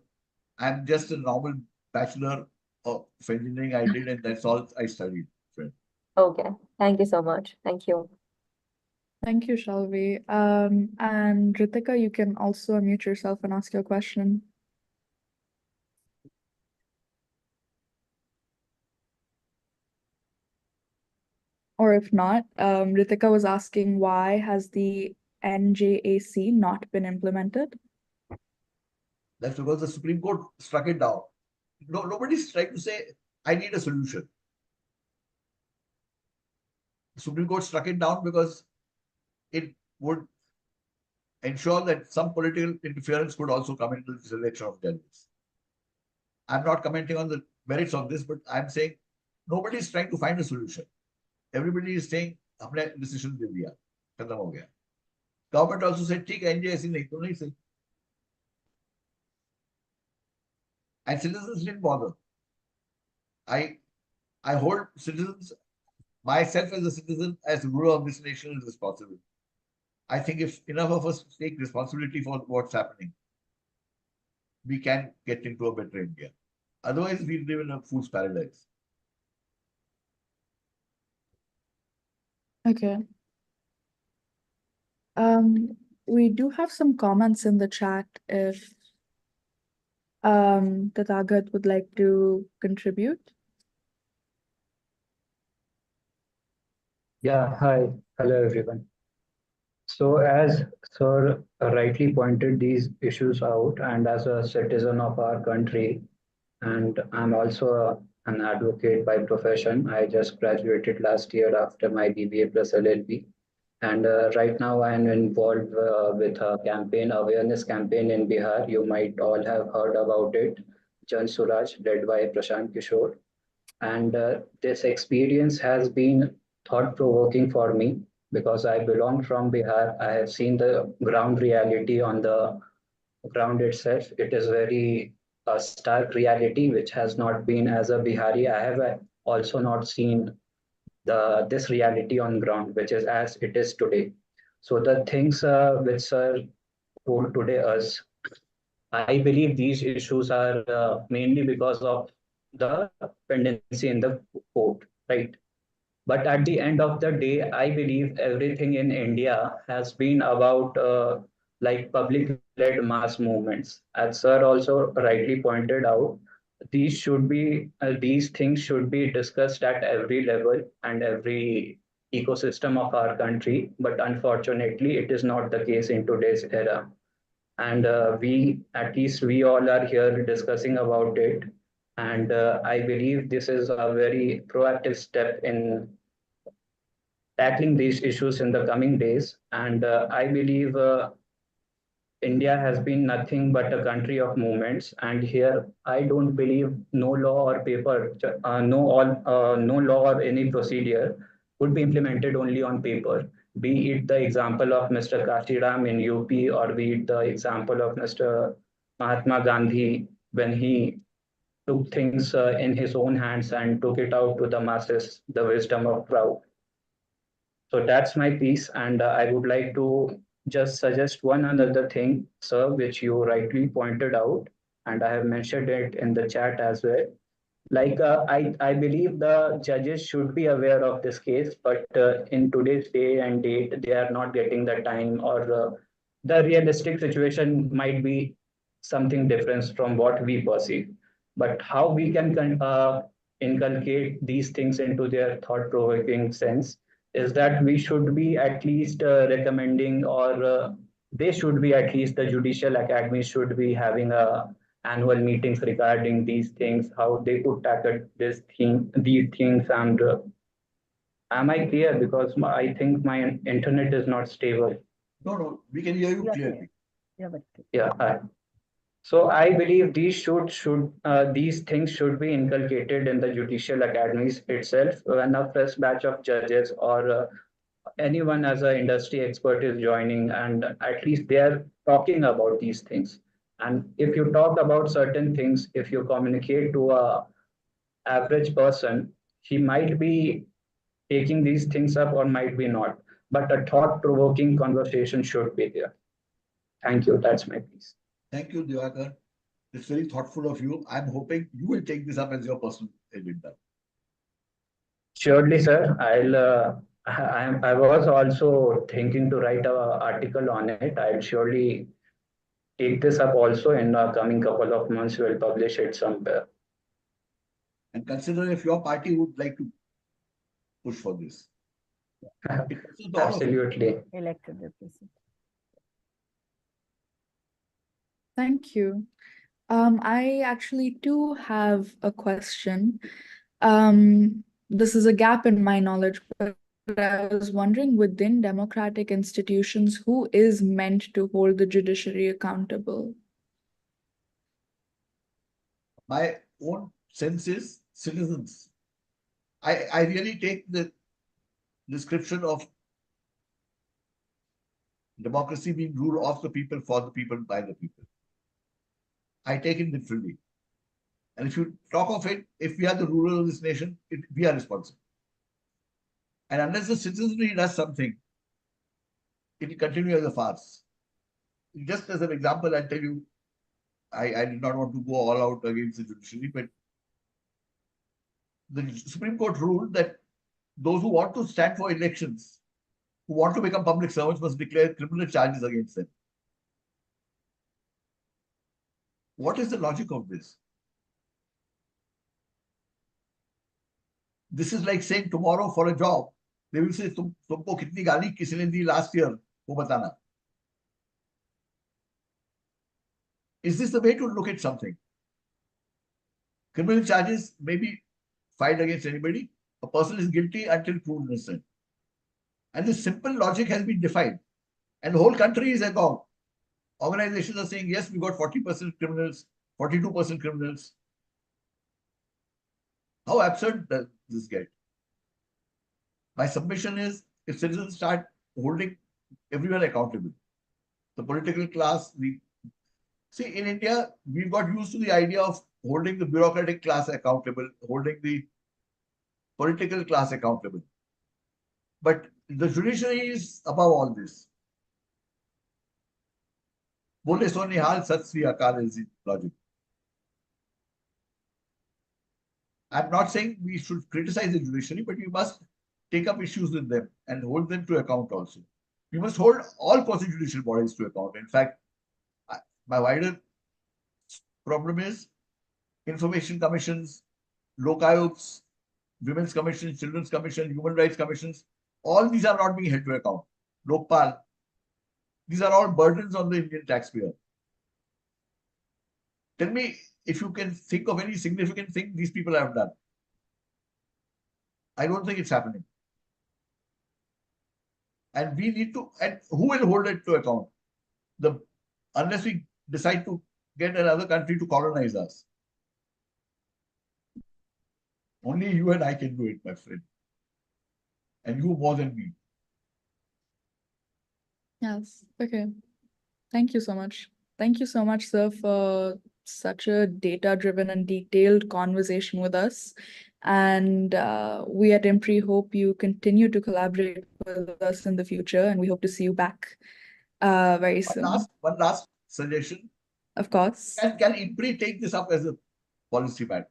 I'm just a normal bachelor of engineering I did, and that's all I studied. Friend. Okay. Thank you so much. Thank you. Thank you, Shalvi. And Ritika, you can also unmute yourself and ask your question. Or if not, Ritika was asking, why has the NJAC not been implemented? That's because the Supreme Court struck it down. No, nobody's trying to say, I need a solution. The Supreme Court struck it down because it would ensure that some political interference could also come into the selection of delegates. I'm not commenting on the merits of this, but I'm saying nobody is trying to find a solution. Everybody is saying, हमने decision दे दिया, खत्म हो गया. Government also said, ठीक है, NJSC नहीं तो नहीं सही. And citizens didn't bother. I hold citizens, myself as a citizen, as the ruler of this nation is responsible. I think if enough of us take responsibility for what's happening, we can get into a better India. Otherwise, we live in a fool's paradise. Okay. We do have some comments in the chat if Tathagat would like to contribute. Yeah, hi. Hello, everyone. So as Sir rightly pointed these issues out, and as a citizen of our country, and I'm also an advocate by profession. I just graduated last year after my BBA plus LLB. And right now I'm involved with a campaign, awareness campaign in Bihar. You might all have heard about it, Jan Suraj, led by Prashant Kishore. And this experience has been thought-provoking for me because I belong from Bihar. I have seen the ground reality on the ground itself. It is very stark reality, which has not been as a Bihari. I have also not seen this reality on ground, which is as it is today. So the things which Sir told today us, I believe these issues are mainly because of the pendency in the court, right? But at the end of the day, I believe everything in India has been about like public-led mass movements. As Sir also rightly pointed out, these things should be discussed at every level and every ecosystem of our country. But unfortunately, it is not the case in today's era. And at least we all are here discussing about it. And I believe this is a very proactive step in tackling these issues in the coming days. And I believe India has been nothing but a country of movements. And here, I don't believe no law or paper, no law or any procedure would be implemented only on paper. Be it the example of Mr. Kashiram in UP, or be it the example of Mr. Mahatma Gandhi when he took things in his own hands and took it out to the masses, the wisdom of crowd. So that's my piece, and I would like to just suggest one another thing, sir, which you rightly pointed out, and I have mentioned it in the chat as well. Like I believe the judges should be aware of this case, but in today's day and date, they are not getting the time, or the realistic situation might be something different from what we perceive. But how we can inculcate these things into their thought-provoking sense is that we should be at least recommending, or they should be at least, the judicial academy should be having annual meetings regarding these things, how they could tackle these things. And am I clear? Because I think my internet is not stable. No, we can hear you You are clearly. clear. Yeah. So I believe these things should be inculcated in the judicial academies itself. When a fresh batch of judges or anyone as an industry expert is joining, and at least they are talking about these things. And if you talk about certain things, if you communicate to a average person, he might be taking these things up or might be not. But a thought-provoking conversation should be there. Thank you. That's my piece. Thank you, Diwakar. It's very thoughtful of you. I'm hoping you will take this up as your personal agenda. Surely, sir. I was also thinking to write an article on it. I'll surely take this up also in the coming couple of months. We'll publish it somewhere. And consider if your party would like to push for this. Absolutely. Elected representative. Thank you. I actually do have a question. This is a gap in my knowledge, but I was wondering, within democratic institutions, who is meant to hold the judiciary accountable? My own sense is citizens. I really take the description of democracy being rule of the people, for the people, by the people. I take it literally. And if you talk of it, if we are the ruler of this nation, we are responsible. And unless the citizenry does something, it will continue as a farce. Just as an example, I'll tell you, I did not want to go all out against the judiciary, but the Supreme Court ruled that those who want to stand for elections, who want to become public servants, must declare criminal charges against them. What is the logic of this? This is like saying tomorrow for a job, they will say, तुमको कितनी गाली किसी ने दी last year, वो बताना. Is this the way to look at something? Criminal charges may be filed against anybody. A person is guilty until proven innocent. And this simple logic has been defined. And the whole country is agog. Organizations are saying, yes, we got 40% criminals, 42% criminals. How absurd does this get? My submission is, if citizens start holding everyone accountable, the political class, see, in India, we've got used to the idea of holding the bureaucratic class accountable, holding the political class accountable. But the judiciary is above all this. Bole so nihal sat sri akal is the logic. I'm not saying we should criticize the judiciary, but we must take up issues with them and hold them to account also. We must hold all quasi-judicial bodies to account. In fact, my wider problem is information commissions, lokayogs, women's commissions, children's commission, human rights commissions. All these are not being held to account. Lokpal. These are all burdens on the Indian taxpayer. Tell me if you can think of any significant thing these people have done. I don't think it's happening. And we need to, and who will hold it to account? Unless we decide to get another country to colonize us. Only you and I can do it, my friend. And you more than me. Yes, okay. Thank you so much. Thank you so much, sir, for such a data-driven and detailed conversation with us. And we at IMPRI hope you continue to collaborate with us in the future, and we hope to see you back very soon. One last suggestion. Of course. Can IMPRI take this up as a policy matter?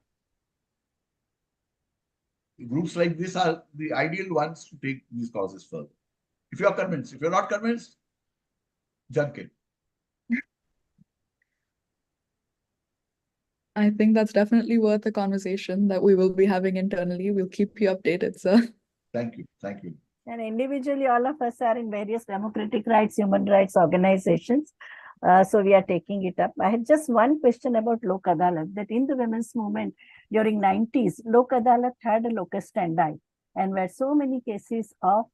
Groups like this are the ideal ones to take these causes further. If you are convinced, if you're not convinced, junk it. I think that's definitely worth a conversation that we will be having internally. We'll keep you updated, sir. Thank you. Thank you. And individually, all of us are in various democratic rights, human rights organizations. So we are taking it up. I had just one question about Lok Adalat, that in the women's movement during 90s, Lok Adalat had a locus standi, and where so many cases of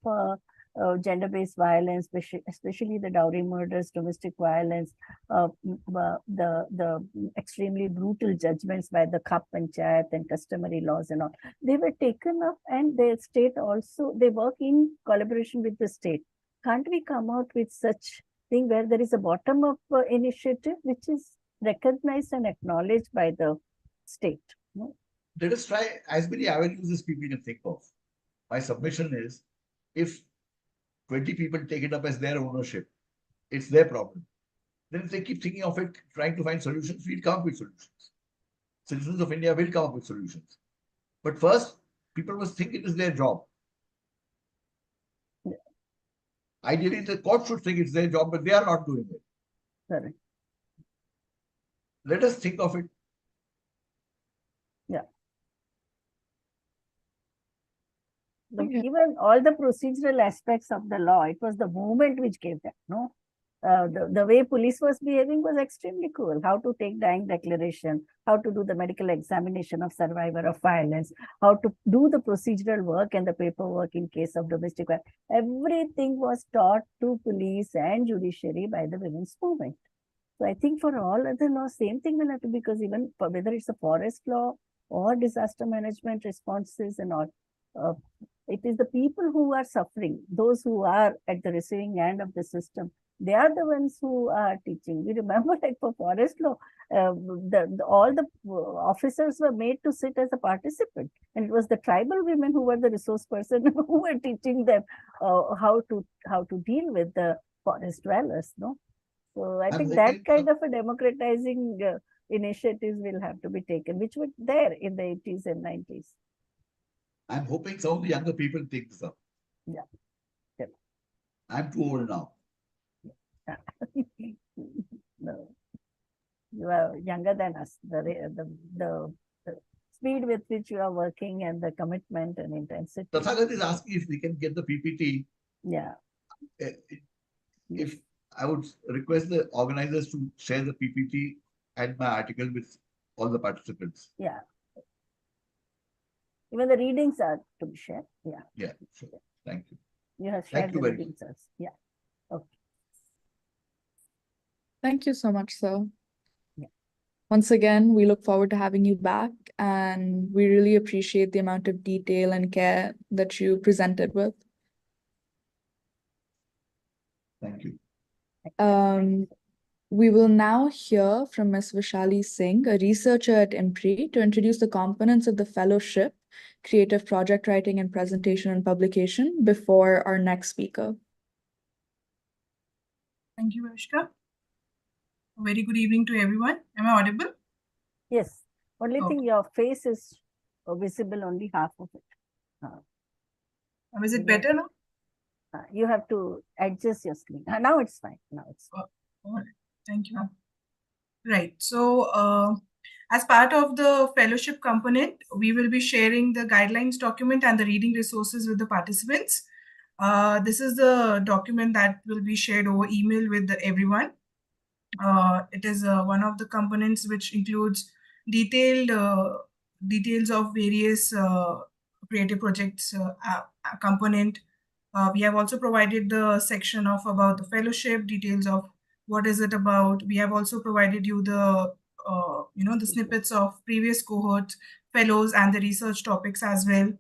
gender-based violence, especially the dowry murders, domestic violence, the extremely brutal judgments by the Khap Panchayat and customary laws and all, they were taken up, and the state also, they work in collaboration with the state. Can't we come out with such thing where there is a bottom-up initiative which is recognized and acknowledged by the state? No? Let us try as many avenues as people can think of. My submission is, if 20 people take it up as their ownership, it's their problem. Then if they keep thinking of it, trying to find solutions, we'll come up with solutions. Citizens of India will come up with solutions. But first, people must think it is their job. Yeah. Ideally, the court should think it's their job, but they are not doing it. Correct. Let us think of it. Yeah. Okay. Even all the procedural aspects of the law, it was the movement which gave that, no? The way police was behaving was extremely cruel. How to take dying declaration, how to do the medical examination of survivor of violence, how to do the procedural work and the paperwork in case of domestic violence. Everything was taught to police and judiciary by the women's movement. So I think for all other laws, same thing will have to be, because even for whether it's a forest law or disaster management responses and all, it is the people who are suffering, those who are at the receiving end of the system. They are the ones who are teaching. We remember, like for forest law, all the officers were made to sit as a participant, and it was the tribal women who were the resource person who were teaching them how to deal with the forest dwellers. No, so I think that kind of a democratizing initiatives will have to be taken, which were there in the 80s and 90s. I'm hoping some of the younger people take this up. Yeah. Yeah. I'm too old now. No, you are younger than us. The speed with which you are working and the commitment and intensity. Tathagat is asking if we can get the PPT. Yeah. If I would request the organizers to share the PPT and my article with all the participants. Yeah. Even the readings are to be shared. Yeah. Yeah. Sure. Thank you. You have shared Thank you the very readings also. Yeah. Okay. Thank you so much, sir. Yeah. Once again, we look forward to having you back, and we really appreciate the amount of detail and care that you presented with. Thank you. We will now hear from Ms. Vishali Singh, a researcher at IMPRI, to introduce the components of the fellowship, creative project writing and presentation and publication, before our next speaker. Thank you, Ashka. A very good evening to everyone. Am I audible? Yes. Only Okay. thing, your face is visible, only half of it. Is it Yeah. better now? You have to adjust your screen. Now it's fine. Now it's fine. All right. Thank you. Right. So, as part of the fellowship component, we will be sharing the guidelines document and the reading resources with the participants. This is the document that will be shared over email with everyone. It is one of the components which includes detailed details of various creative projects component. We have also provided the section of about the fellowship, details of what is it about. We have also provided you the the snippets of previous cohort fellows and the research topics as well.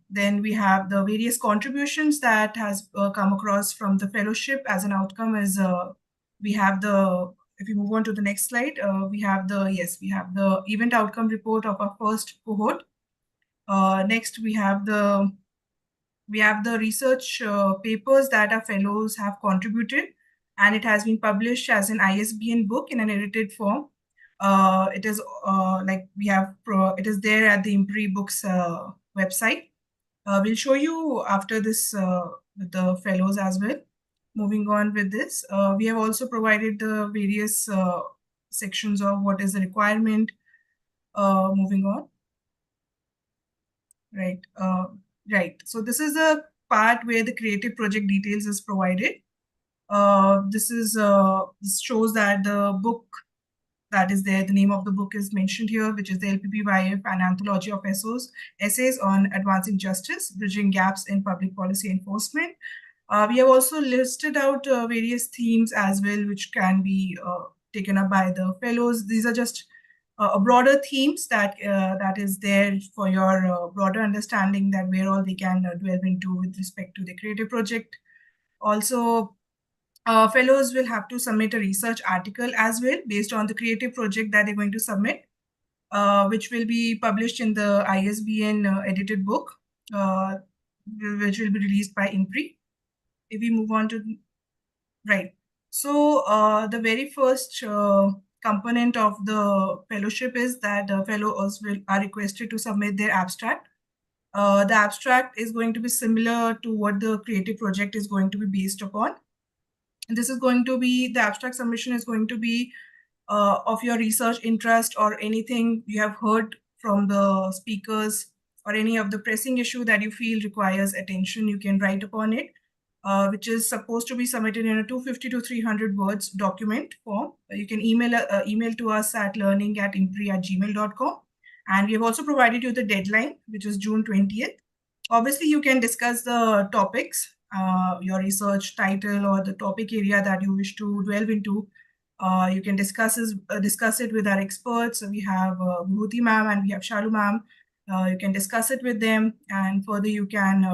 Then we have the various contributions that has come across from the fellowship as an outcome is we have the, if you move on to the next slide, we have the event outcome report of our first cohort. Next, we have the research papers that our fellows have contributed, and it has been published as an ISBN book in an edited form. It is it is there at the IMPRI books website. We'll show you after this with the fellows as well. Moving on with this, we have also provided the various sections of what is the requirement. Moving on. Right. So this is the part where the creative project details is provided. This shows that the book that is there, the name of the book is mentioned here, which is the LPPYF, an anthology of essays on advancing justice, bridging gaps in public policy enforcement. We have also listed out various themes as well, which can be taken up by the fellows. These are just broader themes that is there for your broader understanding that where all they can delve into with respect to the creative project. Also, fellows will have to submit a research article as well based on the creative project that they're going to submit, which will be published in the ISBN edited book, which will be released by IMPRI. If we move on to, right. So the very first component of the fellowship is that fellows are requested to submit their abstract. The abstract is going to be similar to what the creative project is going to be based upon. And this is going to be, the abstract submission is going to be of your research interest or anything you have heard from the speakers or any of the pressing issue that you feel requires attention, you can write upon it, which is supposed to be submitted in a 250 to 300 words document form. You can email to us at learning@impri@gmail.com. And we have also provided you the deadline, which is June 20th. Obviously, you can discuss the topics, your research title or the topic area that you wish to delve into. You can discuss it with our experts. We have Vibhuti ma'am and we have Shalu ma'am. You can discuss it with them, and further you can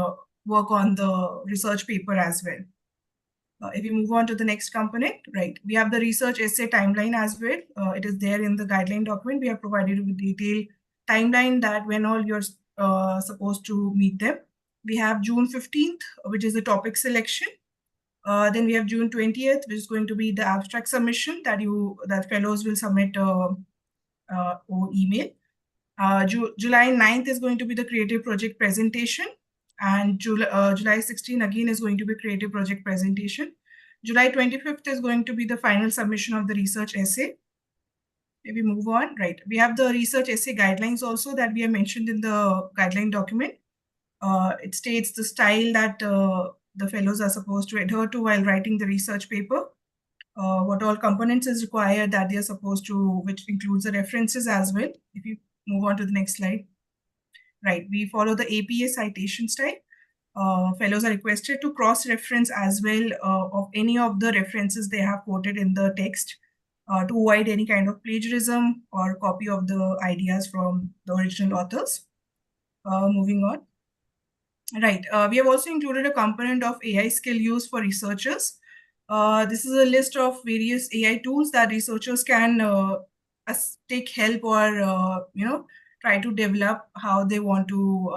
work on the research paper as well. If you move on to the next component, right, we have the research essay timeline as well. It is there in the guideline document. We have provided with detailed timeline that when all you're supposed to meet them. We have June 15th, which is the topic selection. Then we have June 20th, which is going to be the abstract submission that fellows will submit over email. July 9th is going to be the creative project presentation. And July 16 again is going to be creative project presentation. July 25th is going to be the final submission of the research essay. If we move on, right, we have the research essay guidelines also that we have mentioned in the guideline document. It states the style that the fellows are supposed to adhere to while writing the research paper. What all components is required that they are supposed to, which includes the references as well. If you move on to the next slide. Right, we follow the APA citation style. Fellows are requested to cross-reference as well of any of the references they have quoted in the text to avoid any kind of plagiarism or copy of the ideas from the original authors. Moving on. Right, we have also included a component of AI skill use for researchers. This is a list of various AI tools that researchers can take help or, try to develop how they want to,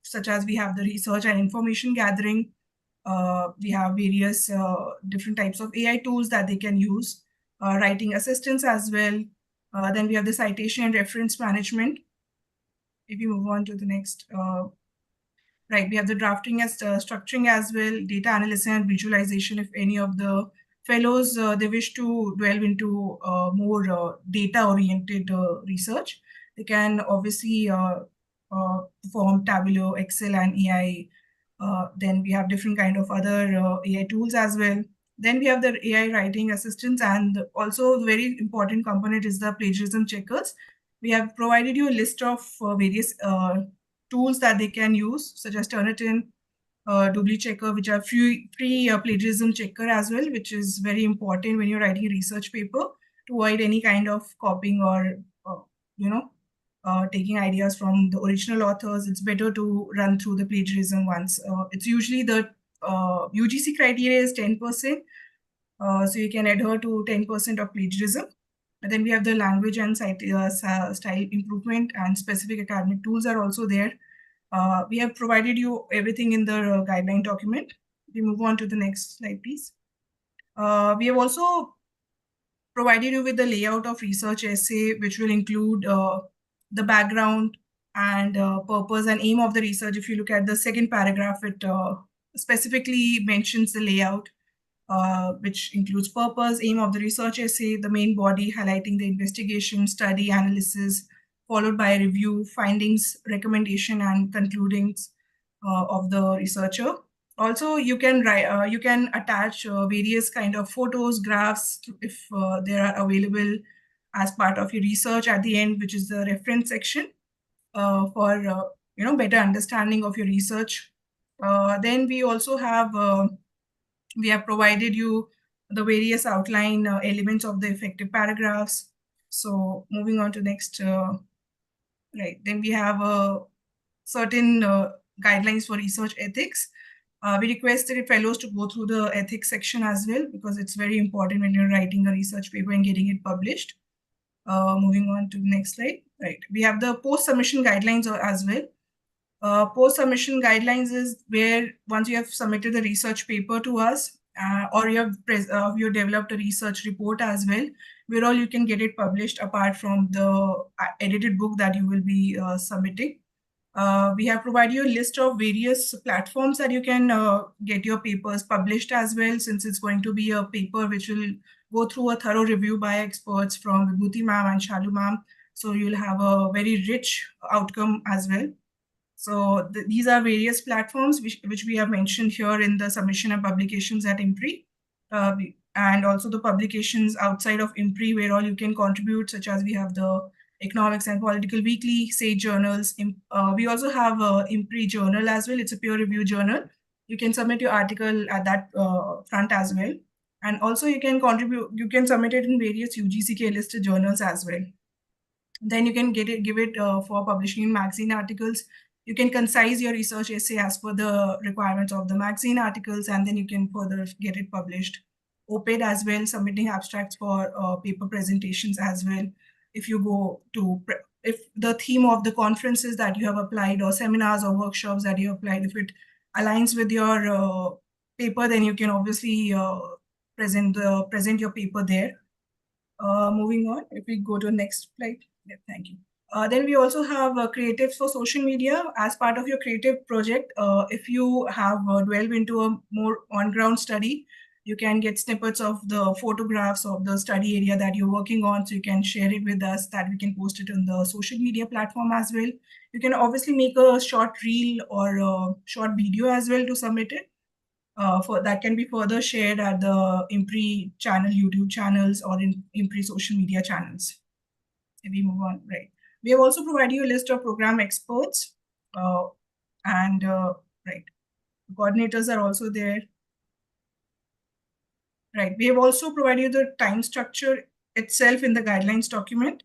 such as we have the research and information gathering. We have various different types of AI tools that they can use, writing assistance as well. Then we have the citation and reference management. If you move on to the next, right, we have the drafting as structuring as well, data analysis and visualization. If any of the fellows, they wish to delve into more data-oriented research, they can obviously perform Tableau, Excel, and AI. Then we have different kind of other AI tools as well. Then we have the AI writing assistants, and also very important component is the plagiarism checkers. We have provided you a list of various tools that they can use, such as Turnitin, Doubly Checker, which are free plagiarism checker as well, which is very important when you're writing a research paper to avoid any kind of copying or, taking ideas from the original authors. It's better to run through the plagiarism once. It's usually the UGC criteria is 10%. So you can adhere to 10% of plagiarism. And then we have the language and style improvement, and specific academic tools are also there. We have provided you everything in the guideline document. We move on to the next slide, please. We have also provided you with the layout of research essay, which will include the background and purpose and aim of the research. If you look at the second paragraph, it specifically mentions the layout. which includes purpose, aim of the research essay, the main body highlighting the investigation, study, analysis, followed by a review, findings, recommendation, and concludings of the researcher. Also, you can write, you can attach various kind of photos, graphs, if they are available as part of your research at the end, which is the reference section for better understanding of your research. Then we also have we have provided you the various outline elements of the effective paragraphs. So moving on to next, right. Then we have certain guidelines for research ethics. We requested fellows to go through the ethics section as well, because it's very important when you're writing a research paper and getting it published. Moving on to the next slide. Right. We have the post-submission guidelines as well. Post-submission guidelines is where once you have submitted the research paper to us, or you have developed a research report as well, where all you can get it published apart from the edited book that you will be submitting. We have provided you a list of various platforms that you can get your papers published as well, since it's going to be a paper which will go through a thorough review by experts from Vibhuti ma'am and Shalu ma'am. So you'll have a very rich outcome as well. So these are various platforms which we have mentioned here in the submission and publications at IMPRI, and also the publications outside of IMPRI where all you can contribute, such as we have the Economics and Political Weekly, SAGE journals. We also have a IMPRI journal as well. It's a peer review journal. You can submit your article at that front as well. And also you can contribute, you can submit it in various UGCK listed journals as well. Then you can give it for publishing in magazine articles. You can concise your research essay as per the requirements of the magazine articles, and then you can further get it published. OPED as well, submitting abstracts for paper presentations as well. If you go to, if the theme of the conferences that you have applied or seminars or workshops that you applied, if it aligns with your paper, then you can obviously present your paper there. Moving on, if we go to the next slide. Yeah, thank you. Then we also have creatives for social media as part of your creative project. If you have delved into a more on-ground study, you can get snippets of the photographs of the study area that you're working on. So you can share it with us, that we can post it on the social media platform as well. You can obviously make a short reel or a short video as well to submit it. For that can be further shared at the IMPRI channel, YouTube channels, or in IMPRI social media channels. If we move on, right. We have also provided you a list of program experts, and right, coordinators are also there. Right, we have also provided you the time structure itself in the guidelines document,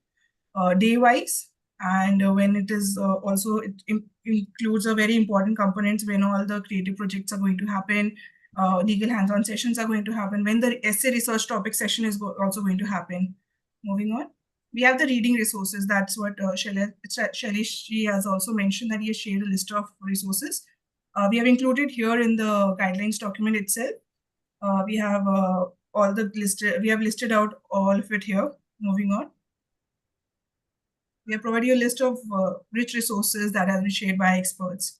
day-wise, and when it is also, it includes a very important components when all the creative projects are going to happen, legal hands-on sessions are going to happen, when the essay research topic session is also going to happen. Moving on. We have the reading resources. That's what Shailesh has also mentioned, that he has shared a list of resources. We have included here in the guidelines document itself. We have all the listed. We have listed out all of it here. Moving on. We have provided you a list of rich resources that have been shared by experts.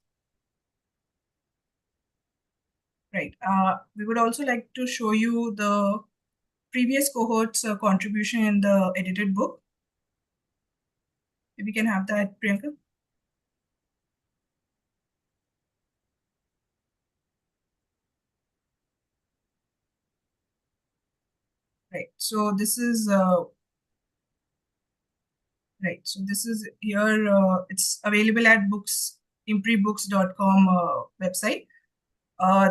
Right. We would also like to show you the previous cohort's contribution in the edited book. If we can have that, Priyanka. Right. So this is right. So this is here. It's available at impribooks.com website.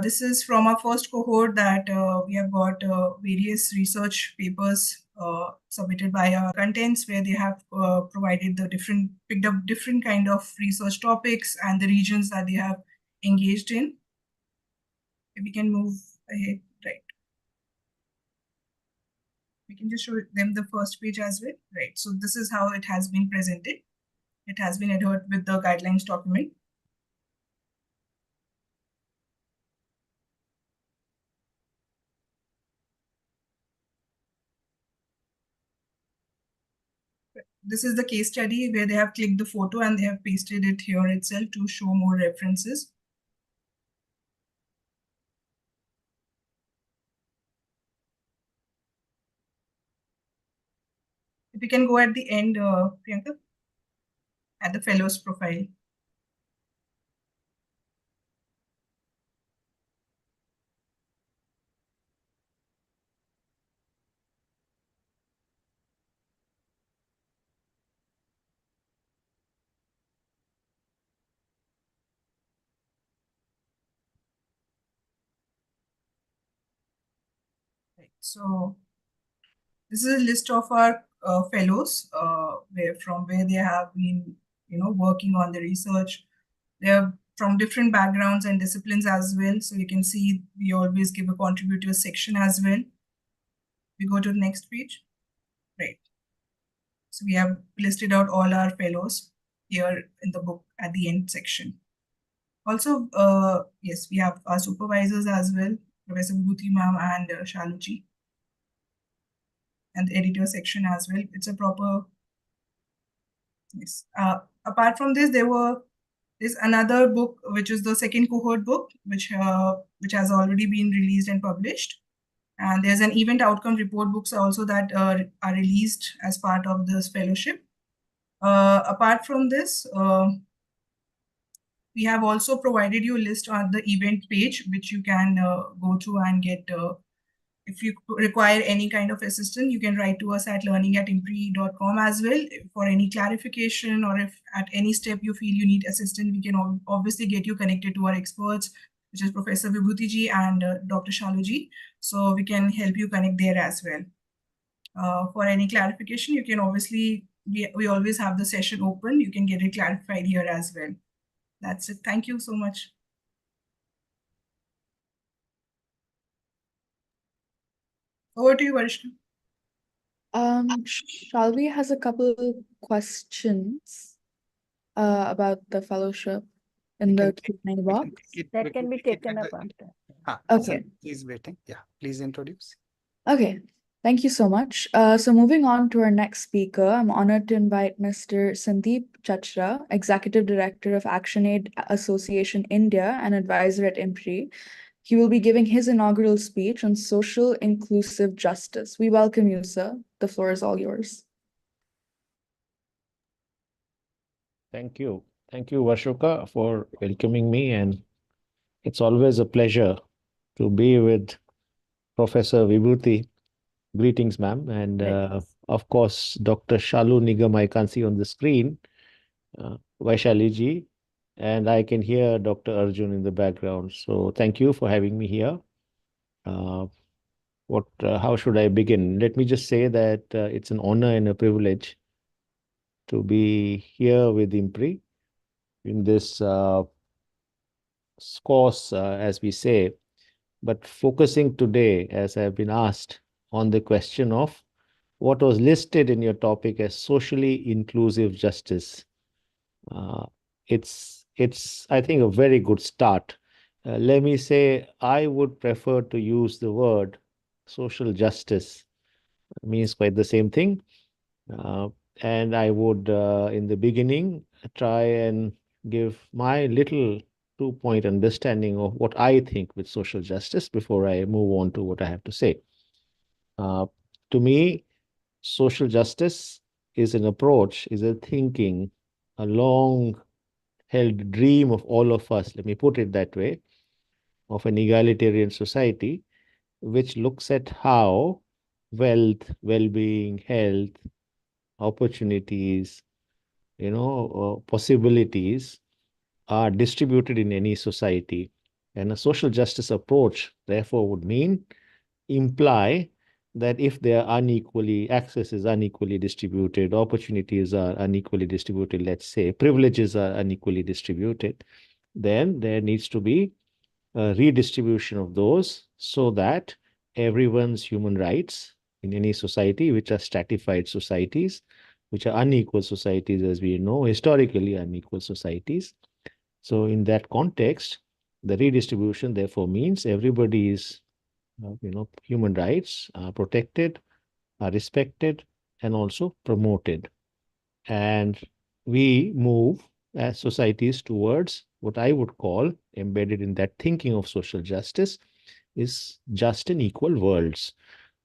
This is from our first cohort that we have got various research papers submitted by our contents, where they have provided the picked up different kind of research topics and the regions that they have engaged in. If we can move ahead, right. We can just show them the first page as well, right. So this is how it has been presented. It has been adhered with the guidelines document. This is the case study where they have clicked the photo and they have pasted it here itself to show more references. If you can go at the end, Priyanka, at the fellows profile. Right. So this is a list of our fellows, from where they have been, working on the research. They're from different backgrounds and disciplines as well. So you can see we always give a contributor section as well. We go to the next page. Right. So we have listed out all our fellows here in the book at the end section. Also, yes, we have our supervisors as well, Professor Vibhuti ma'am and Shaluji. And the editor section as well. It's a proper, yes. Apart from this, there's another book, which is the second cohort book, which has already been released and published. And there's an event outcome report books also that are released as part of this fellowship. Apart from this, we have also provided you a list on the event page, which you can go to and get. If you require any kind of assistance, you can write to us at learning@impri.com as well for any clarification, or if at any step you feel you need assistance, we can obviously get you connected to our experts, which is Professor Vibhuti ji and Dr. Shaluji. So we can help you connect there as well. For any clarification, you can obviously, we always have the session open. You can get it clarified here as well. That's it. Thank you so much. Over to you, Varishna. Shalvi has a couple questions about the fellowship in the Q&A box. That can be taken up after. Okay. He's waiting. Yeah, please introduce. Okay, thank you so much. So moving on to our next speaker, I'm honored to invite Mr. Sandeep Chachra, Executive Director of ActionAid Association India and advisor at IMPRI. He will be giving his inaugural speech on social inclusive justice. We welcome you, sir. The floor is all yours. Thank you. Thank you, Vashoka, for welcoming me. And it's always a pleasure to be with Professor Vibhuti. Greetings, ma'am. And of course, Dr. Shalu Nigam, I can't see on the screen, Vaishali ji, and I can hear Dr. Arjun in the background. So thank you for having me here. How should I begin? Let me just say that it's an honor and a privilege to be here with IMPRI in this course, as we say, but focusing today, as I've been asked, on the question of what was listed in your topic as socially inclusive justice. It's I think, a very good start. Let me say, I would prefer to use the word social justice. It means quite the same thing. And I would, in the beginning, try and give my little two-point understanding of what I think with social justice before I move on to what I have to say. To me, social justice is an approach, is a thinking, a long-held dream of all of us, let me put it that way, of an egalitarian society, which looks at how wealth, well-being, health, opportunities, possibilities are distributed in any society. And a social justice approach, therefore, would imply that if access is unequally distributed, opportunities are unequally distributed, let's say, privileges are unequally distributed, then there needs to be a redistribution of those so that everyone's human rights in any society, which are stratified societies, which are unequal societies, as we know, historically unequal societies. So in that context, the redistribution therefore means everybody's human rights are protected, are respected, and also promoted. And we move as societies towards what I would call, embedded in that thinking of social justice, is just and equal worlds.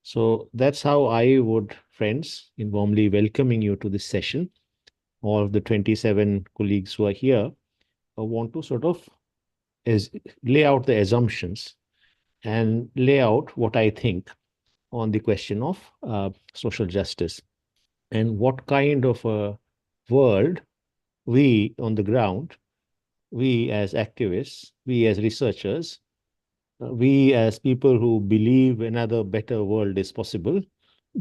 So that's how I would, friends, in warmly welcoming you to this session. All of the 27 colleagues who are here, I want to sort of lay out the assumptions and lay out what I think on the question of social justice and what kind of a world we on the ground, we as activists, we as researchers, we as people who believe another better world is possible,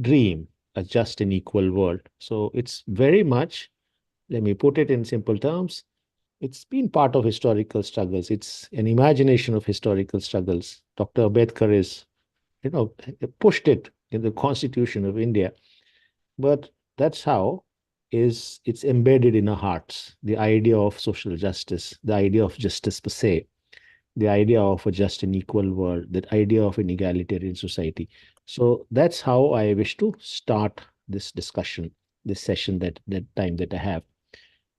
dream a just and equal world. So it's very much, let me put it in simple terms, it's been part of historical struggles. It's an imagination of historical struggles. Dr. Ambedkar is, pushed it in the Constitution of India. But that's how it's embedded in our hearts, the idea of social justice, the idea of justice per se, the idea of a just and equal world, that idea of an egalitarian society. So that's how I wish to start this discussion, this session, that time that I have.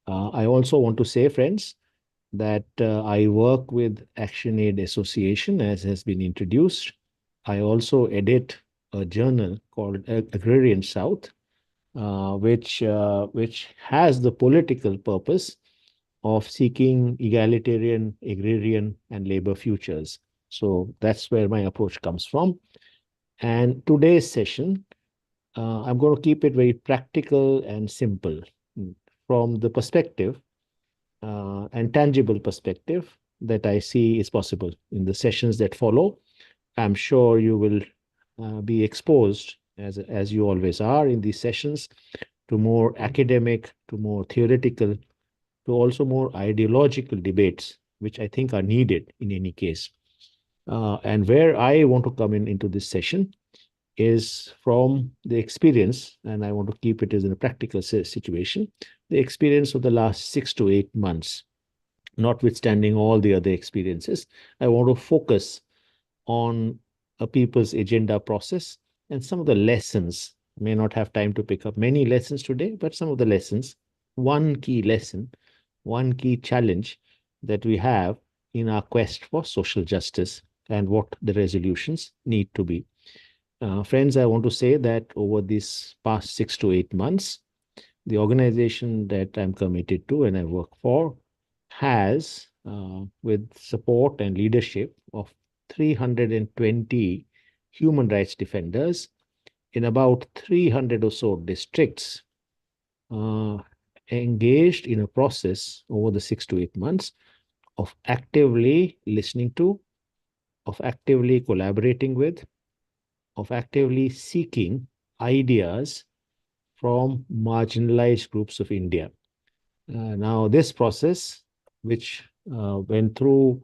I also want to say, friends, that I work with ActionAid Association, as has been introduced. I also edit a journal called Agrarian South, which has the political purpose of seeking egalitarian, agrarian, and labor futures. So that's where my approach comes from. And today's session, I'm going to keep it very practical and simple from the perspective and tangible perspective that I see is possible. In the sessions that follow, I'm sure you will be exposed, as you always are in these sessions, to more academic, to more theoretical, to also more ideological debates, which I think are needed in any case. And where I want to come into this session is from the experience, and I want to keep it as in a practical situation, the experience of the last 6 to 8 months, notwithstanding all the other experiences. I want to focus on a people's agenda process and some of the lessons. May not have time to pick up many lessons today, but some of the lessons, one key lesson, one key challenge that we have in our quest for social justice and what the resolutions need to be. Friends, I want to say that over these past 6 to 8 months, the organization that I'm committed to and I work for has, with support and leadership of 320 human rights defenders in about 300 or so districts, engaged in a process over the 6 to 8 months of actively listening to, of actively collaborating with, of actively seeking ideas from marginalized groups of India. Now, this process, which went through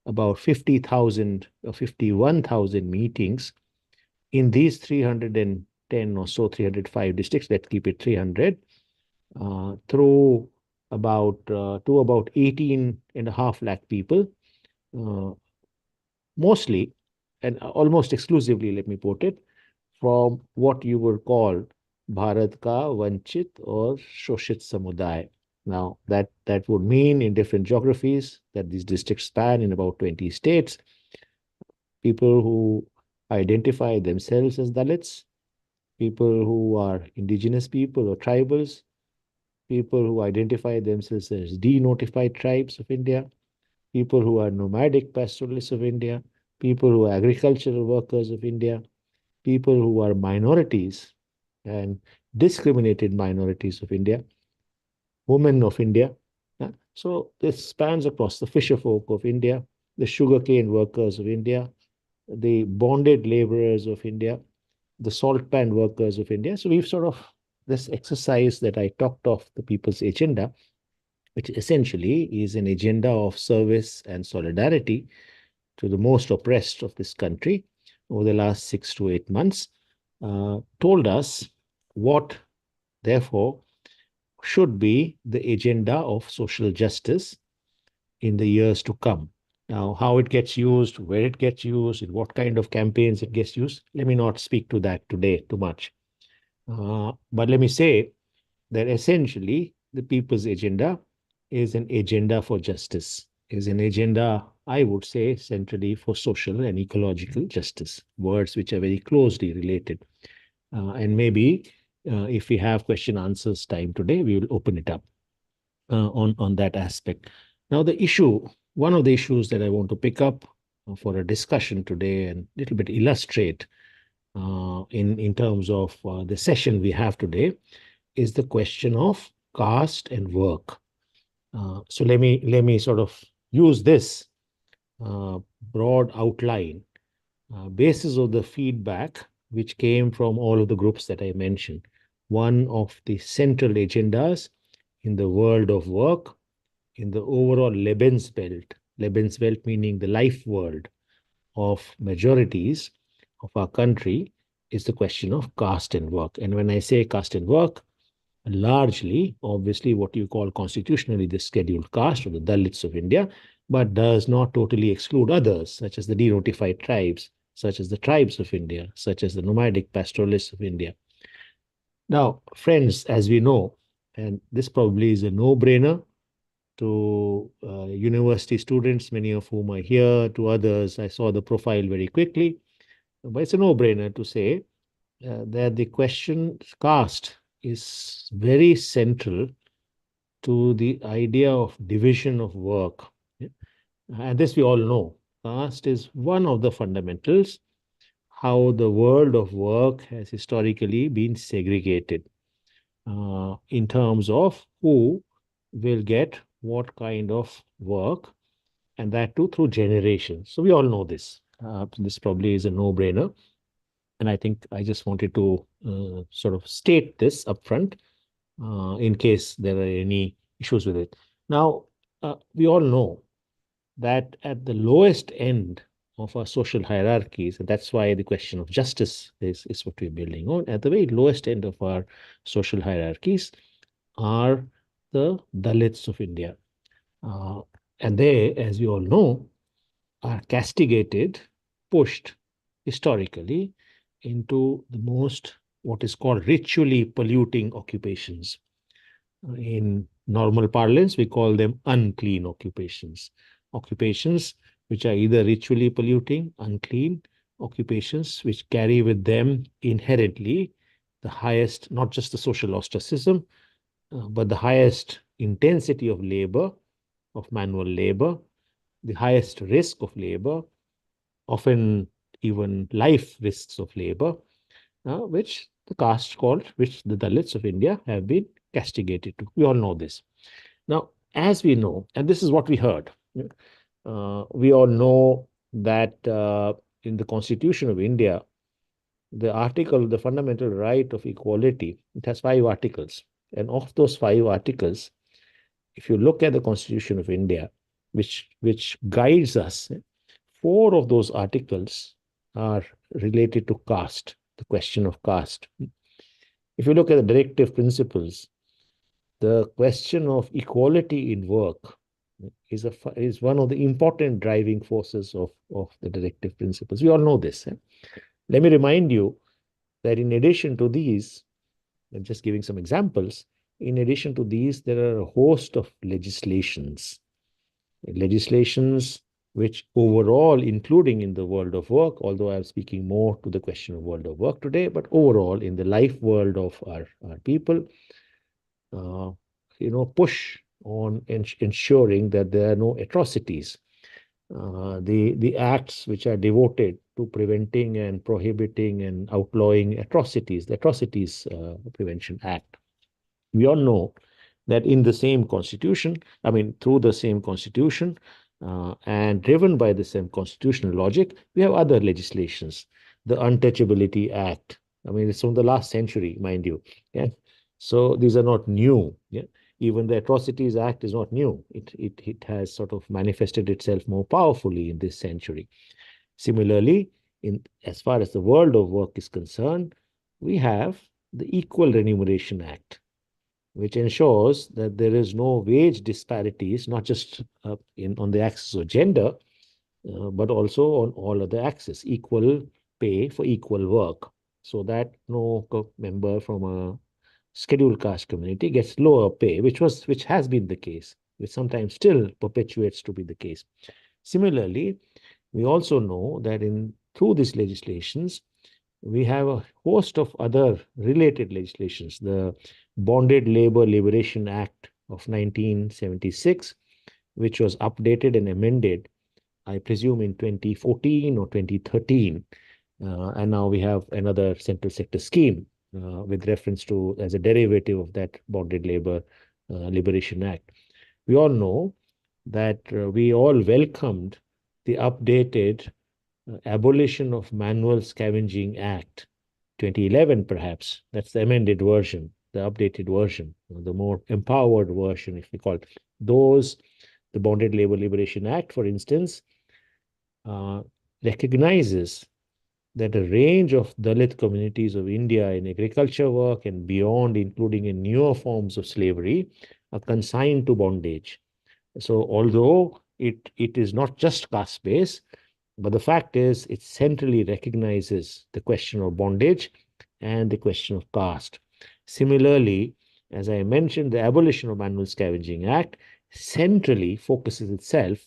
about 50,000 or 51,000 meetings in these 310 or so, 305 districts, let's keep it 300, through about to about 18.5 lakh people, mostly and almost exclusively, let me put it, from what you would call Bharat ka Vanchit or Shoshit Samuday. Now, that would mean in different geographies that these districts span in about 20 states, people who identify themselves as Dalits, people who are indigenous people or tribals, people who identify themselves as denotified tribes of India, people who are nomadic pastoralists of India, people who are agricultural workers of India, people who are minorities and discriminated minorities of India, women of India. So this spans across the fisher folk of India, the sugarcane workers of India, the bonded laborers of India, the salt pan workers of India. So we've sort of, this exercise that I talked of, the people's agenda, which essentially is an agenda of service and solidarity to the most oppressed of this country over the last 6 to 8 months, told us what, therefore, should be the agenda of social justice in the years to come. Now, how it gets used, where it gets used, in what kind of campaigns it gets used, let me not speak to that today too much. But let me say that essentially the people's agenda is an agenda for justice, is an agenda, I would say, centrally for social and ecological justice, words which are very closely related. And maybe if we have question answers time today, we will open it up on that aspect. Now, one of the issues that I want to pick up for a discussion today and a little bit illustrate in terms of the session we have today is the question of caste and work. So let me sort of use this broad outline basis of the feedback which came from all of the groups that I mentioned. One of the central agendas in the world of work, in the overall Lebenswelt meaning the life world of majorities of our country, is the question of caste and work. And when I say caste and work, largely, obviously, what you call constitutionally the scheduled caste or the Dalits of India, but does not totally exclude others, such as the denotified tribes, such as the tribes of India, such as the nomadic pastoralists of India. Now, friends, as we know, and this probably is a no-brainer to university students, many of whom are here, to others, I saw the profile very quickly, but it's a no-brainer to say that the question caste is very central to the idea of division of work. And this we all know. Caste is one of the fundamentals how the world of work has historically been segregated in terms of who will get what kind of work, and that too through generations. So we all know this. This probably is a no-brainer. And I think I just wanted to sort of state this upfront in case there are any issues with it. Now, we all know that at the lowest end of our social hierarchies, and that's why the question of justice is what we're building on, at the very lowest end of our social hierarchies are the Dalits of India. And they, as we all know, are castigated, pushed historically into the most what is called ritually polluting occupations. In normal parlance, we call them unclean occupations. Occupations which are either ritually polluting, unclean, occupations which carry with them inherently the highest, not just the social ostracism, but the highest intensity of labor, of manual labor, the highest risk of labor, often even life risks of labor, which the caste called, which the Dalits of India have been castigated to. We all know this. Now, as we know, and this is what we heard, we all know that in the Constitution of India, the article, the fundamental right of equality, it has 5 articles. And of those 5 articles, if you look at the Constitution of India, which guides us, 4 of those articles are related to caste, the question of caste. If you look at the directive principles, the question of equality in work is one of the important driving forces of the directive principles. We all know this. Let me remind you that in addition to these, I'm just giving some examples, in addition to these, there are a host of legislations which overall, including in the world of work, although I'm speaking more to the question of world of work today, but overall in the life world of our people, push on ensuring that there are no atrocities. The acts which are devoted to preventing and prohibiting and outlawing atrocities, the Atrocities Prevention Act. We all know that in the same constitution, through the same constitution and driven by the same constitutional logic, we have other legislations. The Untouchability Act, it's from the last century, mind you. Yeah. So these are not new. Yeah. Even the Atrocities Act is not new. It has sort of manifested itself more powerfully in this century. Similarly, as far as the world of work is concerned, we have the Equal Remuneration Act, which ensures that there is no wage disparities, not just on the axis of gender, but also on all other axes, equal pay for equal work, so that no member from a scheduled caste community gets lower pay, which has been the case. which sometimes still perpetuates to be the case. Similarly, we also know that through these legislations, we have a host of other related legislations. The Bonded Labor Liberation Act of 1976, which was updated and amended, I presume, in 2014 or 2013. And now we have another central sector scheme with reference to, as a derivative of that Bonded Labor Liberation Act. We all know that we all welcomed the updated Abolition of Manual Scavenging Act, 2011 perhaps. That's the amended version, the updated version, the more empowered version, if we call it. The Bonded Labor Liberation Act, for instance, recognizes that a range of Dalit communities of India in agriculture work and beyond, including in newer forms of slavery, are consigned to bondage. So although it is not just caste-based, but the fact is it centrally recognizes the question of bondage and the question of caste. Similarly, as I mentioned, the Abolition of Manual Scavenging Act centrally focuses itself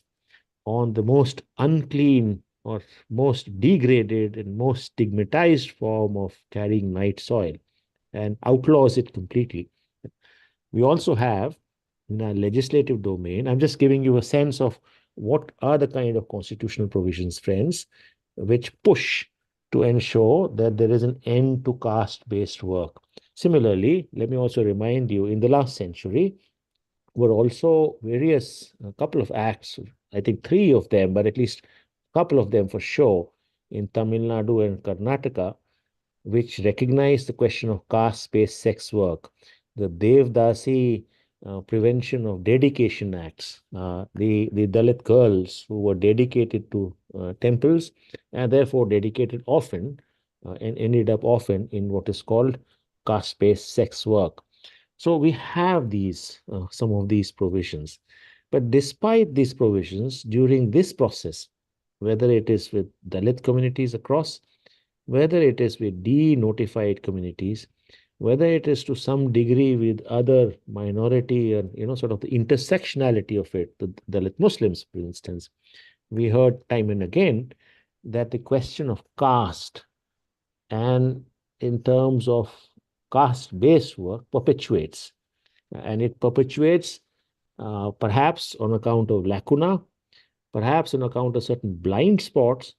on the most unclean or most degraded and most stigmatized form of carrying night soil and outlaws it completely. We also have in our legislative domain, I'm just giving you a sense of what are the kind of constitutional provisions, friends, which push to ensure that there is an end to caste-based work. Similarly, let me also remind you, in the last century, were also a couple of acts, I think 3 of them, but at least a couple of them for sure, in Tamil Nadu and Karnataka, which recognize the question of caste-based sex work. The Devdasi Prevention of Dedication Acts, the Dalit girls who were dedicated to temples and therefore dedicated often and ended up often in what is called caste-based sex work. So we have some of these provisions. But despite these provisions, during this process, whether it is with Dalit communities across, whether it is with de-notified communities, whether it is to some degree with other minority and, sort of the intersectionality of it, the Dalit Muslims, for instance, we heard time and again that the question of caste and in terms of caste-based work perpetuates. And it perpetuates perhaps on account of lacuna, perhaps on account of certain blind spots,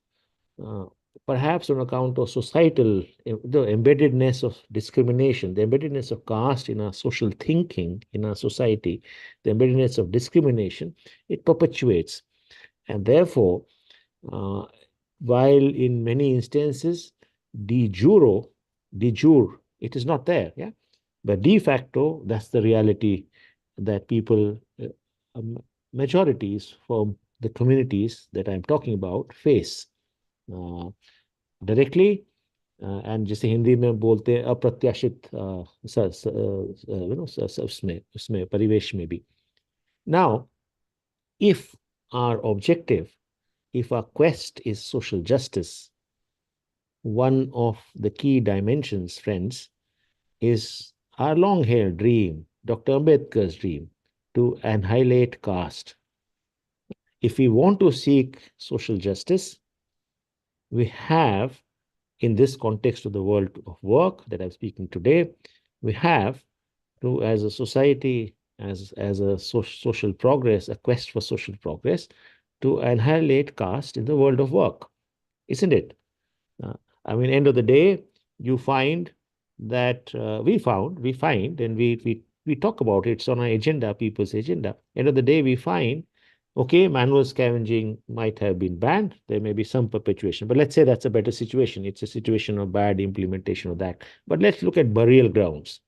perhaps on account of societal, the embeddedness of discrimination, the embeddedness of caste in our social thinking, in our society, the embeddedness of discrimination, it perpetuates. And therefore, while in many instances, de jure, it is not there, yeah? But de facto, that's the reality that people, majorities from the communities that I'm talking about face directly and जिसे हिंदी में बोलते हैं अप्रत्याशित उसमें परिवेश में भी. Now, if our objective, if our quest is social justice, one of the key dimensions, friends, is our long-held dream, Dr. Ambedkar's dream, to annihilate caste. If we want to seek social justice, we have, in this context of the world of work that I'm speaking today, we have to, as a society, as a social progress, a quest for social progress, to annihilate caste in the world of work, isn't it? End of the day, you find that we find, and we talk about it, it's on our agenda, people's agenda. End of the day, we find, okay, manual scavenging might have been banned. There may be some perpetuation, but let's say that's a better situation. It's a situation of bad implementation of that. But let's look at burial grounds.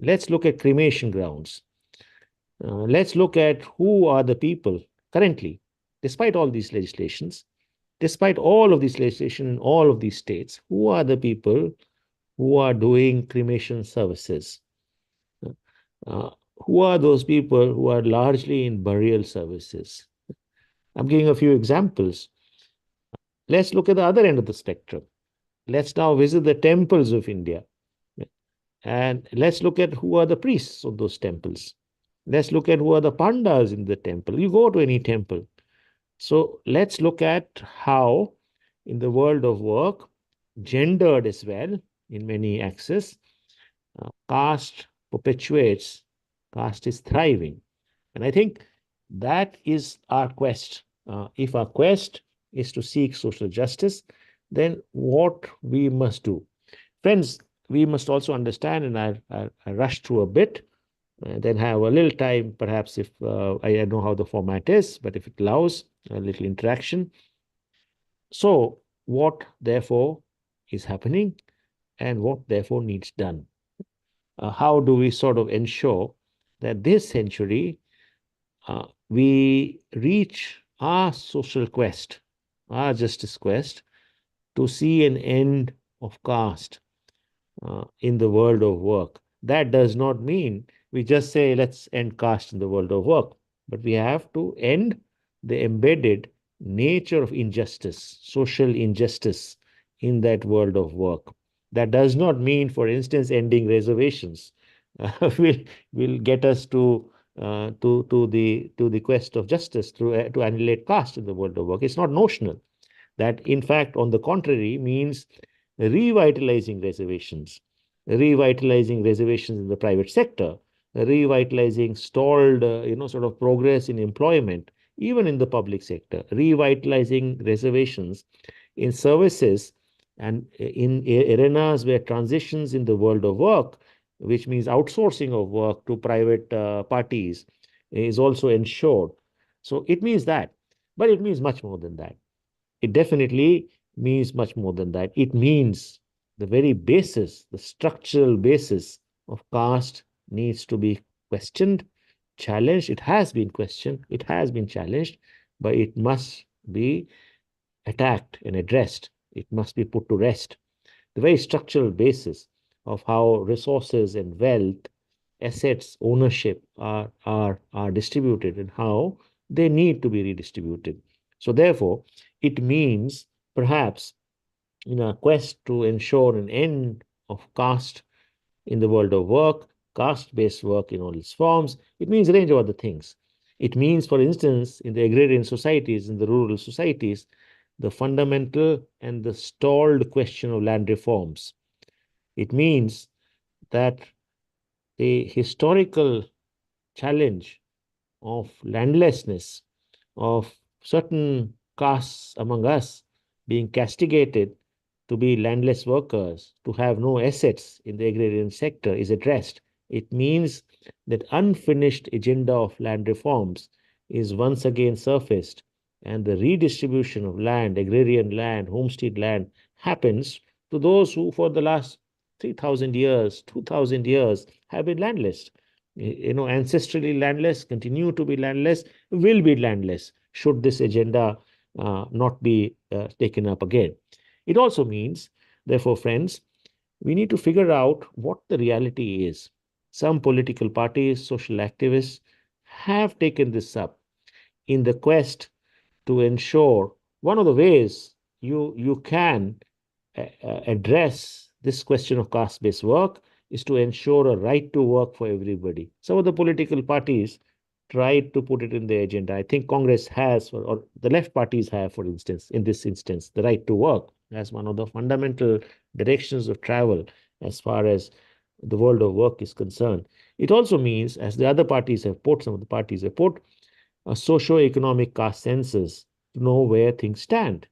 Let's look at cremation grounds. Let's look at who are the people currently, despite all these legislations, despite all of this legislation in all of these states, who are the people who are doing cremation services? Who are those people who are largely in burial services? I'm giving a few examples. Let's look at the other end of the spectrum. Let's now visit the temples of India. And let's look at who are the priests of those temples. Let's look at who are the pandas in the temple. You go to any temple. So let's look at how in the world of work, gendered as well in many axes, caste perpetuates, caste is thriving. And I think that is our quest. If our quest is to seek social justice, then what we must do. Friends, we must also understand, and I rush through a bit, then have a little time, perhaps if I know how the format is, but if it allows a little interaction. So what therefore is happening and what therefore needs done? How do we sort of ensure that this century we reach our social quest, our justice quest, to see an end of caste in the world of work? That does not mean we just say, let's end caste in the world of work, but we have to end the embedded nature of injustice, social injustice in that world of work. That does not mean, for instance, ending reservations will get us to the quest of justice to annihilate caste in the world of work. It's not notional. That, in fact, on the contrary, means revitalizing reservations, revitalizing reservations in the private sector, revitalizing stalled, sort of progress in employment, even in the public sector, revitalizing reservations in services and in arenas where transitions in the world of work, which means outsourcing of work to private parties, is also ensured. So it means that, but it means much more than that. It definitely means much more than that. It means the very basis, the structural basis of caste needs to be questioned, challenged. It has been questioned, it has been challenged, but it must be attacked and addressed. It must be put to rest. The very structural basis of how resources and wealth, assets, ownership are distributed and how they need to be redistributed. So therefore, it means perhaps in a quest to ensure an end of caste in the world of work, caste-based work in all its forms, it means a range of other things. It means, for instance, in the agrarian societies, in the rural societies, the fundamental and the stalled question of land reforms. It means that the historical challenge of landlessness, of certain castes among us being castigated to be landless workers, to have no assets in the agrarian sector is addressed. It means that unfinished agenda of land reforms is once again surfaced, and the redistribution of land, agrarian land, homestead land, happens to those who for the last 3,000 years, 2,000 years have been landless. Ancestrally landless, continue to be landless, will be landless should this agenda not be taken up again. It also means, therefore, friends, we need to figure out what the reality is. Some political parties, social activists have taken this up in the quest to ensure one of the ways you can address this question of caste-based work is to ensure a right to work for everybody. Some of the political parties tried to put it in the agenda. I think Congress has, or the left parties have, for instance, in this instance, the right to work as one of the fundamental directions of travel as far as the world of work is concerned. It also means, as the other parties have put, some of the parties have put, a socio-economic caste census to know where things stand.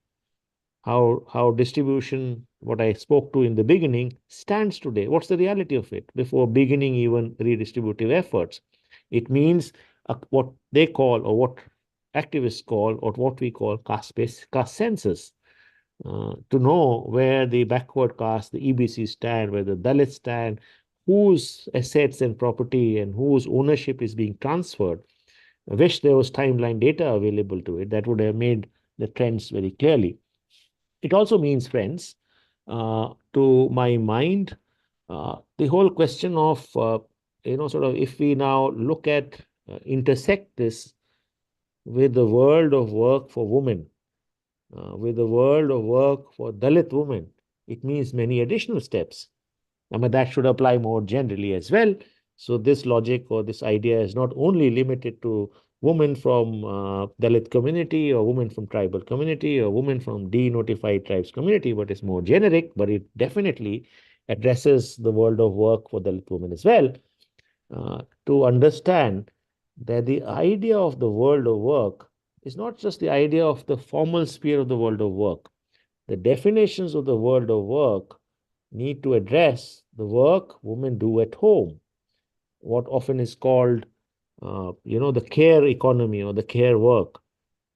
How distribution, what I spoke to in the beginning, stands today. What's the reality of it before beginning even redistributive efforts? It means what they call, or what activists call, or what we call caste census, to know where the backward caste, the EBC stand, where the Dalits stand, whose assets and property and whose ownership is being transferred. I wish there was timeline data available to it. That would have made the trends very clearly. It also means, friends, to my mind, the whole question of, sort of if we now look at, intersect this with the world of work for women, with the world of work for Dalit women, it means many additional steps. I mean, that should apply more generally as well. So this logic or this idea is not only limited to women from Dalit community or women from tribal community or women from denotified tribes community, but it's more generic, but it definitely addresses the world of work for Dalit women as well, to understand that the idea of the world of work is not just the idea of the formal sphere of the world of work. The definitions of the world of work need to address the work women do at home, what often is called, the care economy or the care work,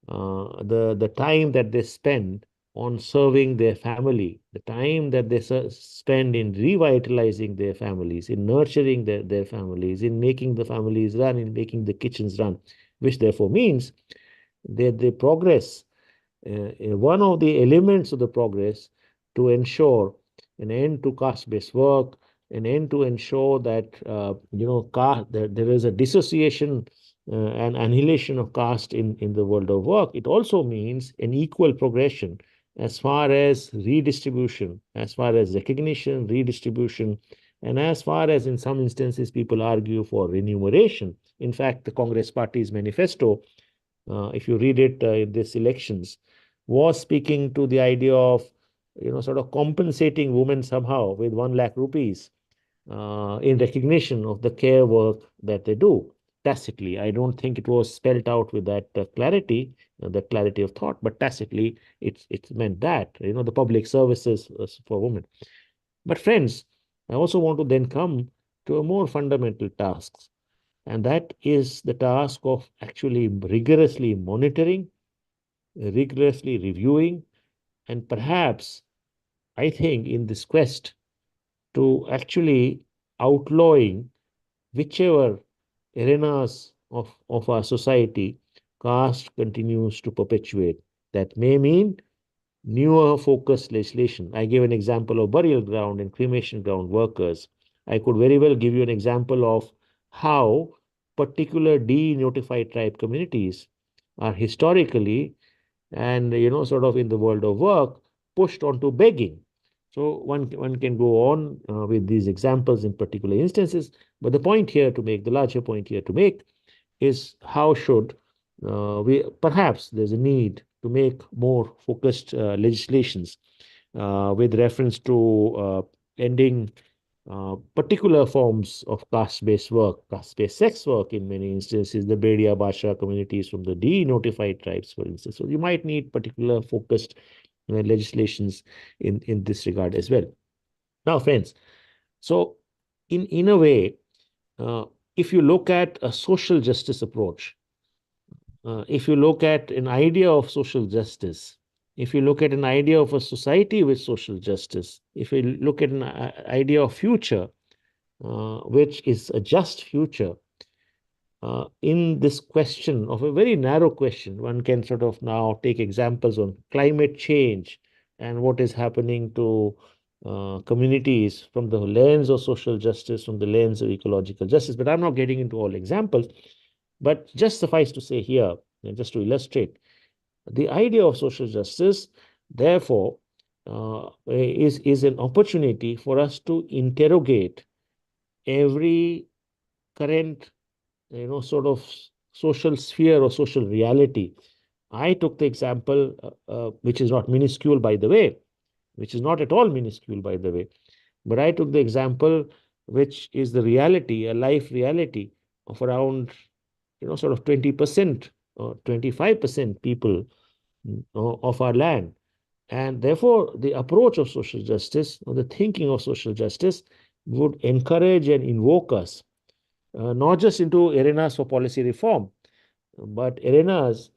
the time that they spend on serving their family, the time that they spend in revitalizing their families, in nurturing their families, in making the families run, in making the kitchens run, which therefore means that they progress. One of the elements of the progress to ensure an end to caste-based work, an end to ensure that that there is a dissociation and annihilation of caste in the world of work. It also means an equal progression as far as redistribution, as far as recognition, redistribution, and as far as in some instances people argue for remuneration. In fact, the Congress Party's manifesto, if you read it in these elections, was speaking to the idea of sort of compensating women somehow with 1 lakh rupees in recognition of the care work that they do tacitly. I don't think it was spelled out with that clarity, the clarity of thought, but tacitly it's meant that, the public services for women. But friends, I also want to then come to a more fundamental task, and that is the task of actually rigorously monitoring, rigorously reviewing, and perhaps, I think, in this quest to actually outlawing whichever arenas of our society caste continues to perpetuate. That may mean newer focused legislation. I gave an example of burial ground and cremation ground workers. I could very well give you an example of how particular denotified tribe communities are historically and sort of in the world of work pushed onto begging. So one can go on with these examples in particular instances, but the point here to make, the larger point here to make, is how should we, perhaps there's a need to make more focused legislations with reference to ending particular forms of caste-based work, caste-based sex work in many instances, the Bedia Basha communities from the denotified tribes, for instance. So you might need particular focused legislations in this regard as well. Now, friends, so in a way, if you look at a social justice approach, if you look at an idea of social justice, if you look at an idea of a society with social justice, if you look at an idea of future, which is a just future, in this question of a very narrow question, one can sort of now take examples on climate change and what is happening to communities from the lens of social justice, from the lens of ecological justice. But I'm not getting into all examples, but just suffice to say here, and just to illustrate, the idea of social justice, therefore, is an opportunity for us to interrogate every current, sort of social sphere or social reality. I took the example, which is not minuscule, by the way, which is not at all minuscule, by the way, but I took the example which is the reality, a life reality of around, sort of 20% or 25% people of our land. And therefore, the approach of social justice or the thinking of social justice would encourage and invoke us not just into arenas for policy reform, but arenas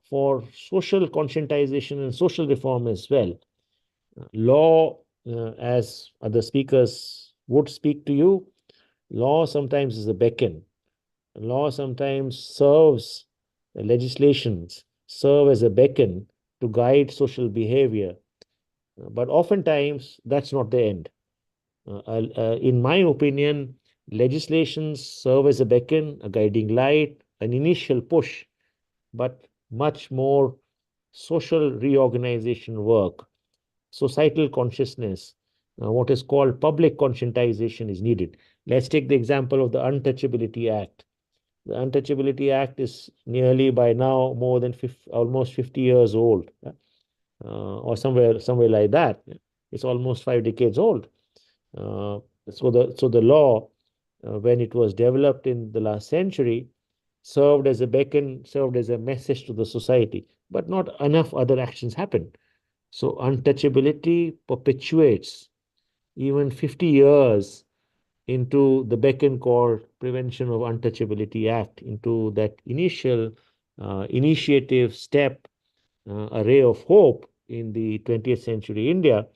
for social conscientization and social reform as well. Law, as other speakers would speak to you, law sometimes is a beacon. Law sometimes serves, legislations serve as a beacon to guide social behavior. But oftentimes, that's not the end. In my opinion, legislations serve as a beacon, a guiding light, an initial push, but much more social reorganization work, societal consciousness, what is called public conscientization is needed. Let's take the example of the Untouchability Act. The Untouchability Act is nearly by now more than almost 50 years old, or somewhere like that. It's almost 5 decades old. So the law, when it was developed in the last century, served as a beacon, served as a message to the society, but not enough other actions happened. So untouchability perpetuates even 50 years into the beacon called Prevention of Untouchability Act, into that initial initiative step, a ray of hope in the 20th century India,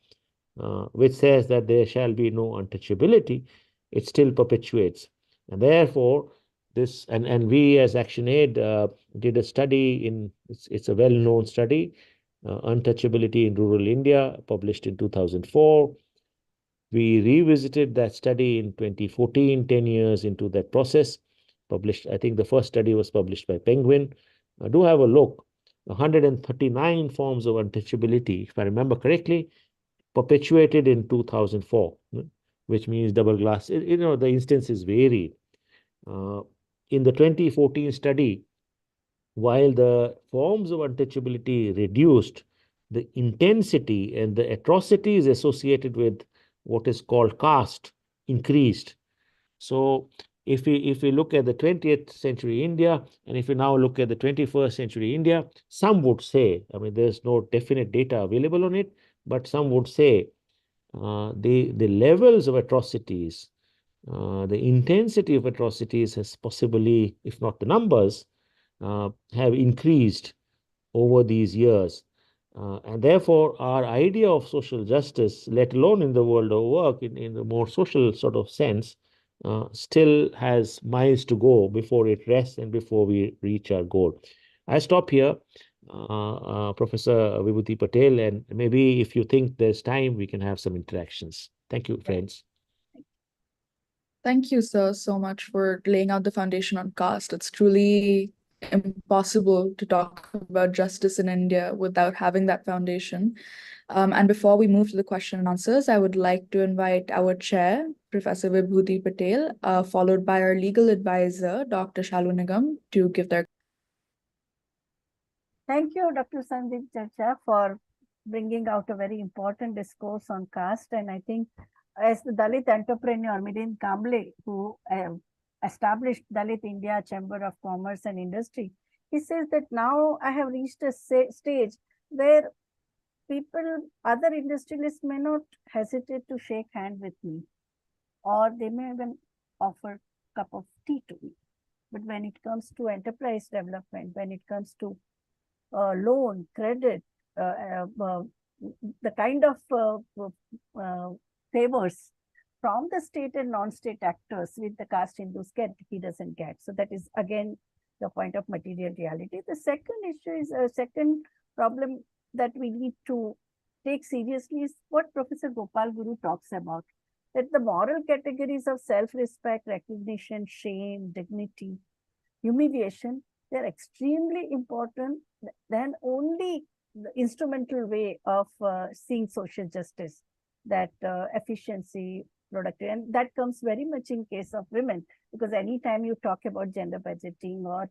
which says that there shall be no untouchability. It still perpetuates. And therefore, this, and we as ActionAid did a study it's a well-known study, Untouchability in Rural India, published in 2004. We revisited that study in 2014, 10 years into that process, published, I think the first study was published by Penguin. Do have a look. 139 forms of untouchability, if I remember correctly, perpetuated in 2004, which means double glass. The instances varied. In the 2014 study, while the forms of untouchability reduced, the intensity and the atrocities associated with what is called caste increased. So if we look at the 20th century India, and if we now look at the 21st century India, some would say, I mean, there's no definite data available on it, but some would say the levels of atrocities, the intensity of atrocities has possibly, if not the numbers, have increased over these years. And therefore, our idea of social justice, let alone in the world of work, in the more social sort of sense, still has miles to go before it rests and before we reach our goal. I stop here, Professor Vibhuti Patel, and maybe if you think there's time, we can have some interactions. Thank you, friends. Thank you, sir, so much for laying out the foundation on caste. It's truly impossible to talk about justice in India without having that foundation. And before we move to the question and answers, I would like to invite our chair, Professor Vibhuti Patel, followed by our legal advisor, Dr. Shalu Nigam, to give their. Thank you, Dr. Sandeep Chachra, for bringing out a very important discourse on caste. And I think as the Dalit entrepreneur, Milind Kamble, who established Dalit India Chamber of Commerce and Industry, he says that now I have reached a stage where people, other industrialists may not hesitate to shake hand with me, or they may even offer a cup of tea to me. But when it comes to enterprise development, when it comes to loan, credit, the kind of favors from the state and non-state actors with the caste Hindus get, he doesn't get. So that is again the point of material reality. The second issue is a second problem that we need to take seriously is what Professor Gopal Guru talks about, that the moral categories of self-respect, recognition, shame, dignity, humiliation, they're extremely important than only the instrumental way of seeing social justice, that efficiency, productivity, and that comes very much in case of women, because anytime you talk about gender budgeting or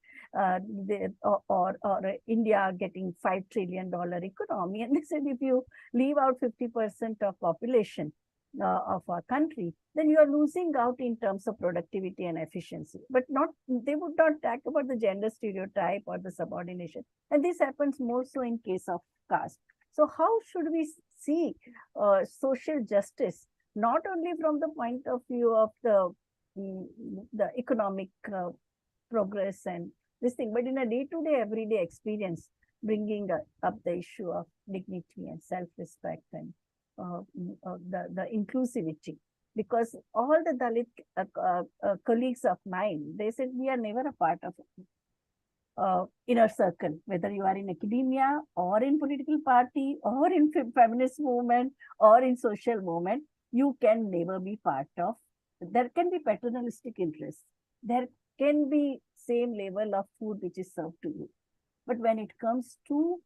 India getting $5 trillion economy, and they said if you leave out 50% of population of our country, then you are losing out in terms of productivity and efficiency. But they would not talk about the gender stereotype or the subordination. And this happens more so in case of caste. So how should we see social justice, not only from the point of view of the economic progress and this thing, but in a day-to-day, everyday experience, bringing up the issue of dignity and self-respect and the inclusivity. Because all the Dalit colleagues of mine, they said we are never a part of inner circle, whether you are in academia or in political party or in feminist movement or in social movement, you can never be part of. There can be paternalistic interests. There can be same level of food which is served to you. But when it comes to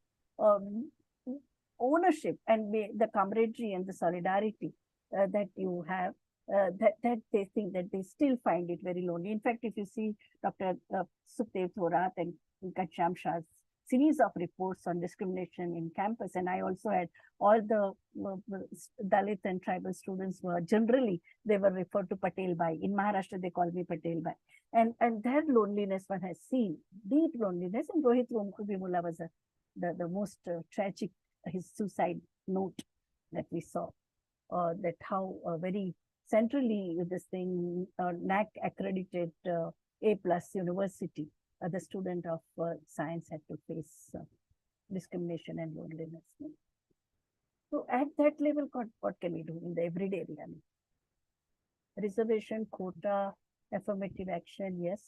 ownership and the camaraderie and the solidarity that you have, that they think that they still find it very lonely. In fact, if you see Dr. Sukhdev Thorat and Ghanshyam Shah's series of reports on discrimination in campus, and I also had all the Dalit and tribal students were generally, they were referred to Patel Bhai. In Maharashtra, they call me Patel Bhai. And their loneliness one has seen, deep loneliness. And Rohit Romku Bimula was the most tragic, his suicide note that we saw, that how very centrally this thing, NAC accredited A+ university, the student of science had to face discrimination and loneliness. So at that level, what can we do in the everyday reality? Reservation, quota, affirmative action, yes.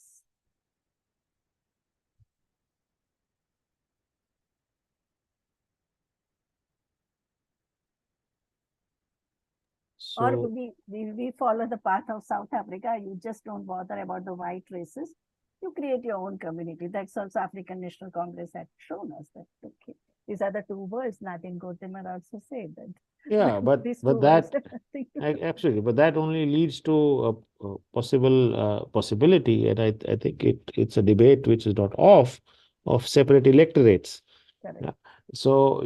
Or So, we follow the path of South Africa. You just don't bother about the white races. You create your own community. That's also African National Congress had shown us that. Okay, these are the two worlds. Nathan Gordimer also said that. yeah, These but two worlds that have nothing to do. absolutely, but that only leads to a possible possibility, and I think it's a debate which is not off, of separate electorates. Correct. Yeah. So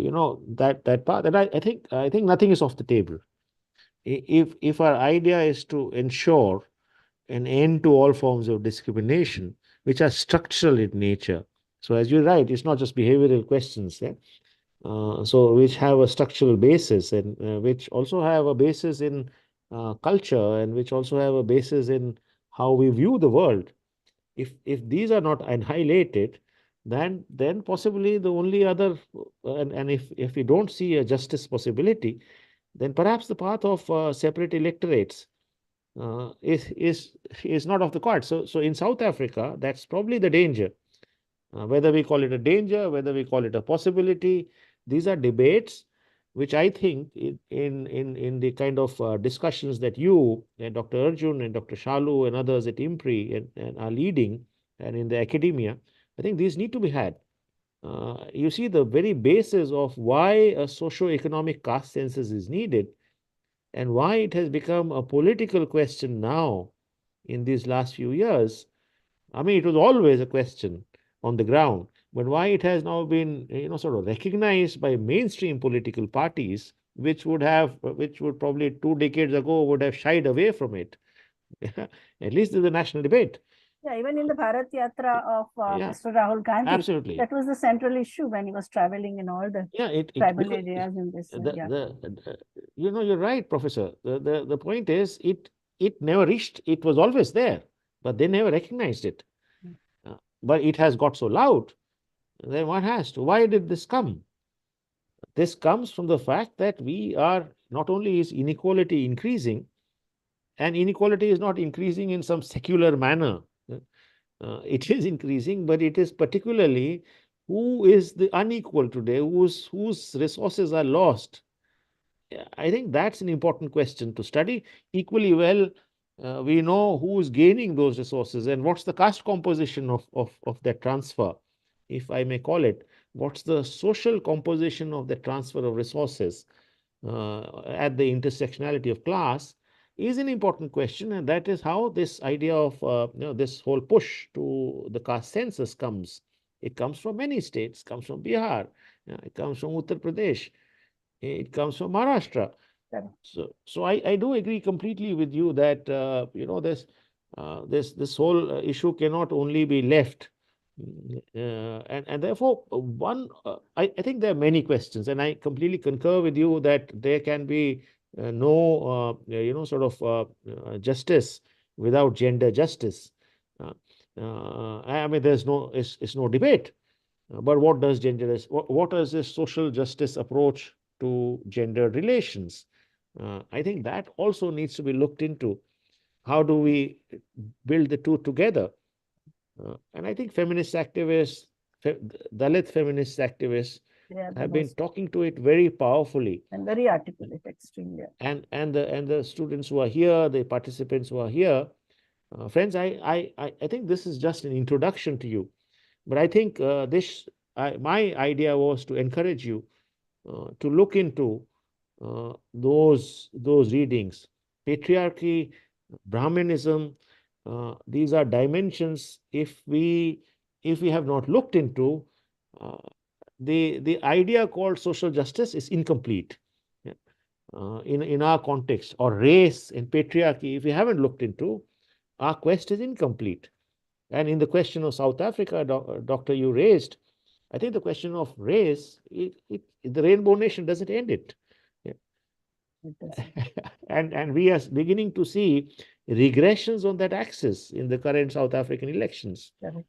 that part, and I think nothing is off the table. If our idea is to ensure an end to all forms of discrimination, which are structural in nature. So as you're right, it's not just behavioral questions, yeah? So which have a structural basis, and which also have a basis in culture, and which also have a basis in how we view the world. If these are not annihilated, then possibly the only other, and if we don't see a justice possibility, then perhaps the path of separate electorates is not off the cards. So in South Africa, that's probably the danger. Whether we call it a danger, whether we call it a possibility, these are debates which I think in the kind of discussions that you and Dr. Arjun and Dr. Shalu and others at IMPRI and are leading, and in the academia, I think these need to be had. You see, the very basis of why a socio-economic caste census is needed and why it has become a political question now in these last few years. I mean, it was always a question on the ground, but why it has now been, sort of recognized by mainstream political parties, which would probably 2 decades ago would have shied away from it. At least there's a national debate. Yeah, even in the Bharat Yatra of Yeah, Mr. Rahul Gandhi, absolutely. that was the central issue when he was traveling in all the tribal because areas in this. you're right, Professor. The point is, it never reached. It was always there, but they never recognized it. But it has got so loud. Then what has to? Why did this come? This comes from the fact that we are not only is inequality increasing, and inequality is not increasing in some secular manner. It is increasing, but it is particularly who is the unequal today, whose resources are lost. I think that's an important question to study. Equally well, we know who is gaining those resources and what's the caste composition of that transfer, if I may call it. What's the social composition of the transfer of resources at the intersectionality of class is an important question, and that is how this idea of this whole push to the caste census comes. It comes from many states, comes from Bihar, it comes from Uttar Pradesh, it comes from Maharashtra. So I do agree completely with you that this whole issue cannot only be left. And therefore, I think there are many questions, and I completely concur with you that there can be no sort of justice without gender justice. I mean, it's no debate. But what does gender is? What is this social justice approach to gender relations? I think that also needs to be looked into. How do we build the two together? And I think feminist activists, Dalit feminist activists have been talking to it very powerfully. And very articulate, extremely. And the students who are here, the participants who are here, friends, I think this is just an introduction to you. But I think my idea was to encourage you to look into those readings, patriarchy, Brahminism, these are dimensions if we have not looked into, the idea called social justice is incomplete. Yeah. In our context, or race and patriarchy, if we haven't looked into, our quest is incomplete. And in the question of South Africa, Doctor, you raised, I think the question of race, the Rainbow Nation doesn't end it. Yeah. And we are beginning to see regressions on that axis in the current South African elections. Correct.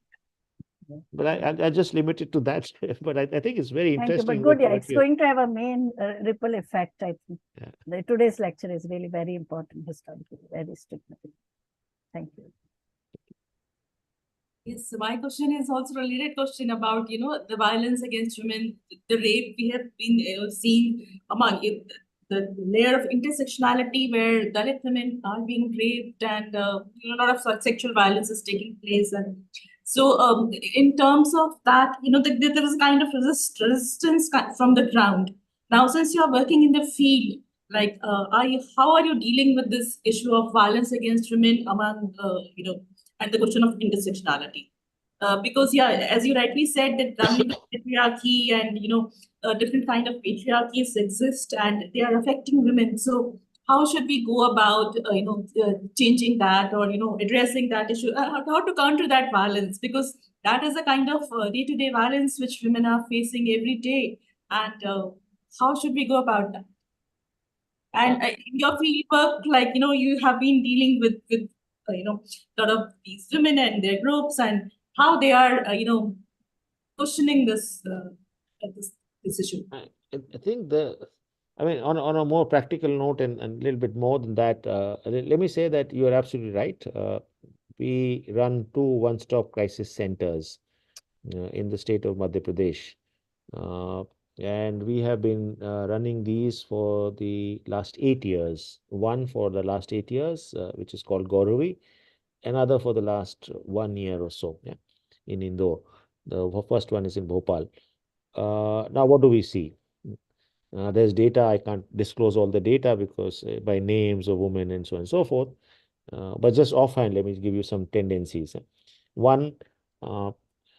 But I just limit it to that. But I think it's very Thank you. interesting. But good, yeah, what it's we have- going to have a main ripple effect, I think. Yeah. Today's lecture is really very important historically, very significant. Thank you. Yes, so my question is also a related question about, the violence against women, the rape we have been seeing among the layer of intersectionality where Dalit women are being raped and, a lot of such sexual violence is taking place. And so in terms of that, there is a kind of resistance from the ground. Now, since you are working in the field, like, how are you dealing with this issue of violence against women among, and the question of intersectionality? Because, yeah, as you rightly said, that Brahmin patriarchy and, different kind of patriarchies exist and they are affecting women. So how should we go about, changing that or, addressing that issue? How to counter that violence? Because that is a kind of day-to-day violence which women are facing every day. And how should we go about that? And in your field work, like, you have been dealing with a lot of these women and their groups and how they are, questioning this issue. I think on a more practical note and a little bit more than that, let me say that you are absolutely right. We run 2 one-stop crisis centers in the state of Madhya Pradesh. And we have been running these for the last 8 years. One for the last 8 years, which is called Gauravi, another for the last 1 year or so, yeah, in Indore. The first one is in Bhopal. Now, what do we see? There's data. I can't disclose all the data because by names of women and so on and so forth. But just offhand, let me give you some tendencies. One,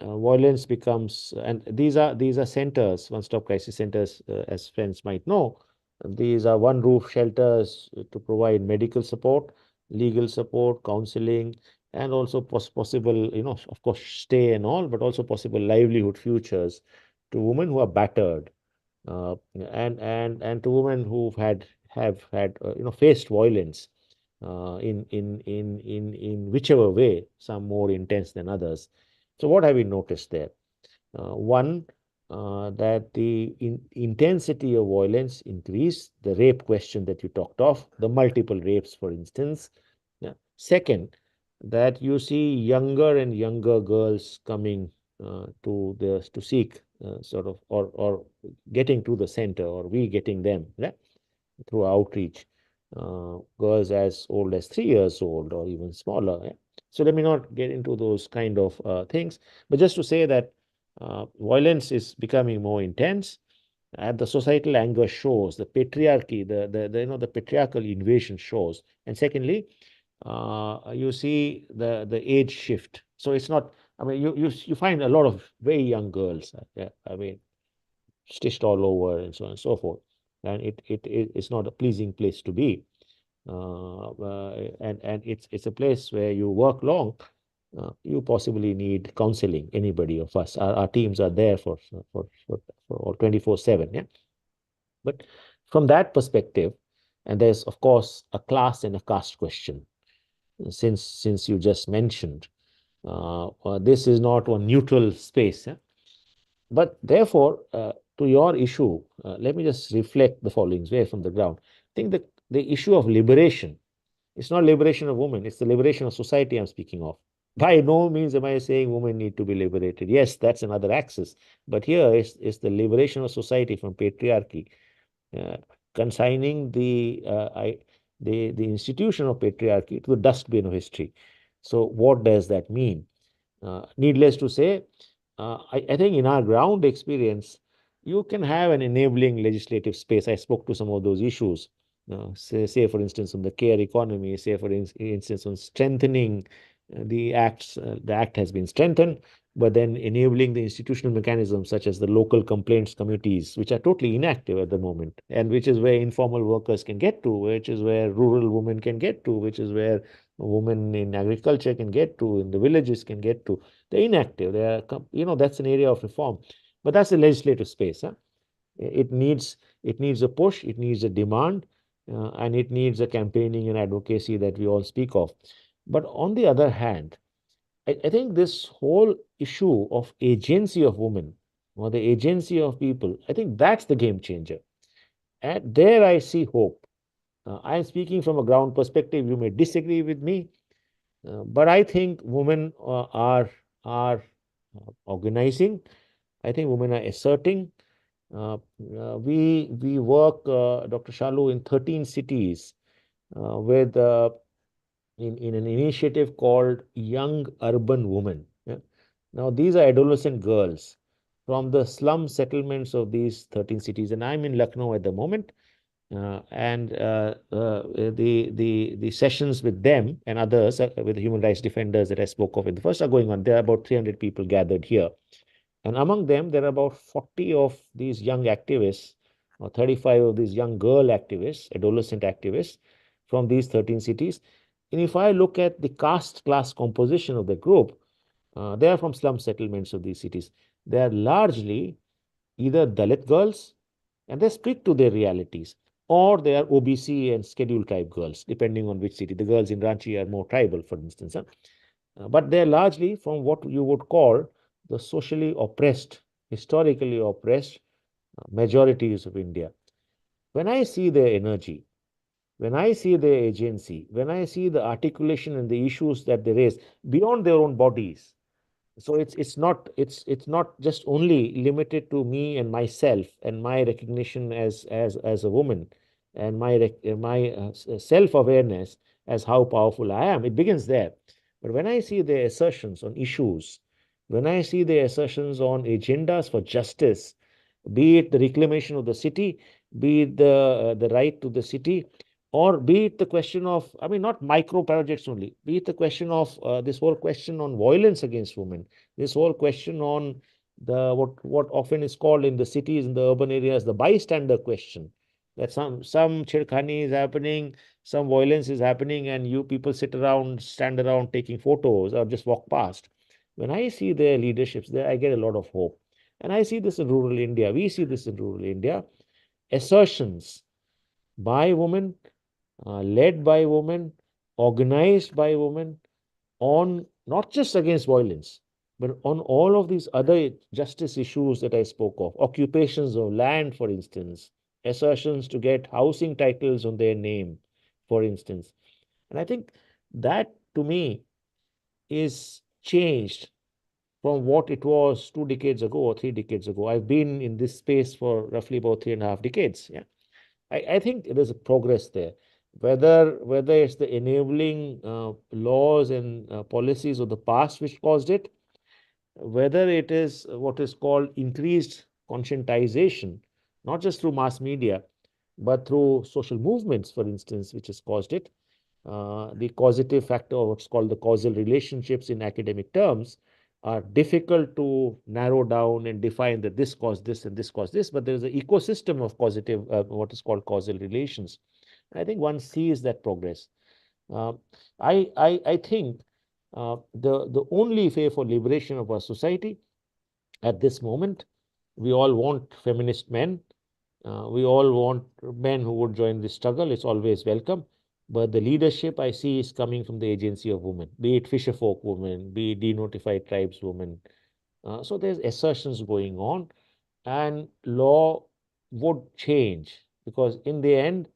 violence becomes, and these are centers, one-stop crisis centers, as friends might know. These are one-roof shelters to provide medical support, legal support, counseling, and also possible, of course, stay and all, but also possible livelihood futures to women who are battered, and to women who have had faced violence in whichever way, some more intense than others. So what have we noticed there? One, that the intensity of violence increased, the rape question that you talked of, the multiple rapes, for instance. Yeah. Second, that you see younger and younger girls coming to seek sort of, or getting to the center, or we getting them, yeah, through outreach. Girls as old as 3 years old or even smaller. Yeah? So let me not get into those kind of things, but just to say that violence is becoming more intense, and the societal anger shows, the patriarchy, the patriarchal invasion shows. And secondly, you see the age shift. So it's not, I mean, you find a lot of very young girls, yeah, I mean, stitched all over and so on and so forth. And it's not a pleasing place to be. And it's a place where you work long. You possibly need counseling. Anybody of us, our teams are there for 24/7. Yeah. But from that perspective, and there's of course a class and a caste question. Since you just mentioned, this is not one neutral space. Yeah? But therefore, to your issue, let me just reflect the following way from the ground. I think that the issue of liberation, it's not liberation of women, it's the liberation of society I'm speaking of. By no means am I saying women need to be liberated. Yes, that's another axis. But here is the liberation of society from patriarchy, consigning the institution of patriarchy to the dustbin of history. So what does that mean? Needless to say, I think in our ground experience, you can have an enabling legislative space. I spoke to some of those issues. say for instance, on the care economy, say for instance, on strengthening the acts. The act has been strengthened, but then enabling the institutional mechanisms such as the local complaints committees, which are totally inactive at the moment, and which is where informal workers can get to, which is where rural women can get to, which is where women in agriculture can get to, in the villages can get to. They're inactive. They are, that's an area of reform, but that's the legislative space. Huh? It needs a push, it needs a demand, and it needs a campaigning and advocacy that we all speak of. But on the other hand, I think this whole issue of agency of women or the agency of people, I think that's the game changer. And there I see hope. I am speaking from a ground perspective. You may disagree with me, but I think women are organizing. I think women are asserting. We work, Dr. Shalu, in 13 cities with in an initiative called Young Urban Women. Yeah? Now, these are adolescent girls from the slum settlements of these 13 cities, and I'm in Lucknow at the moment. The sessions with them and others, with the human rights defenders that I spoke of in the first, are going on. There are about 300 people gathered here. And among them, there are about 40 of these young activists, or 35 of these young girl activists, adolescent activists from these 13 cities. And if I look at the caste class composition of the group, they are from slum settlements of these cities. They are largely either Dalit girls, and they speak to their realities, or they are OBC and scheduled tribe girls, depending on which city. The girls in Ranchi are more tribal, for instance. But they're largely from what you would call the socially oppressed, historically oppressed majorities of India. When I see their energy, when I see their agency, when I see the articulation and the issues that they raise beyond their own bodies, so it's not just only limited to me and myself and my recognition as a woman and my self-awareness as how powerful I am. It begins there. But when I see their assertions on issues, when I see their assertions on agendas for justice, be it the reclamation of the city, be it the right to the city, or be it the question of, I mean, not micro projects only, be it the question of this whole question on violence against women, this whole question on the what often is called in the cities, in the urban areas, the bystander question, that some chirkhani is happening, some violence is happening, and you people sit around, stand around taking photos or just walk past. When I see their leaderships there, I get a lot of hope. And I see this in rural India. We see this in rural India. Assertions by women, led by women, organized by women, on not just against violence, but on all of these other justice issues that I spoke of, occupations of land, for instance, assertions to get housing titles on their name, for instance. And I think that, to me, is changed from what it was 2 decades ago or 3 decades ago. I've been in this space for roughly about 3.5 decades. Yeah, I think there's a progress there. Whether it's the enabling laws and policies of the past which caused it, whether it is what is called increased conscientization, not just through mass media, but through social movements, for instance, which has caused it. The causative factor, or what's called the causal relationships in academic terms, are difficult to narrow down and define that this caused this and this caused this, but there is an ecosystem of causative, what is called causal relations. And I think one sees that progress. I think the only way for liberation of our society at this moment, we all want feminist men. We all want men who would join the struggle. It's always welcome. But the leadership I see is coming from the agency of women, be it fisherfolk women, be it denotified tribes women. So there's assertions going on, and law would change, because in the end,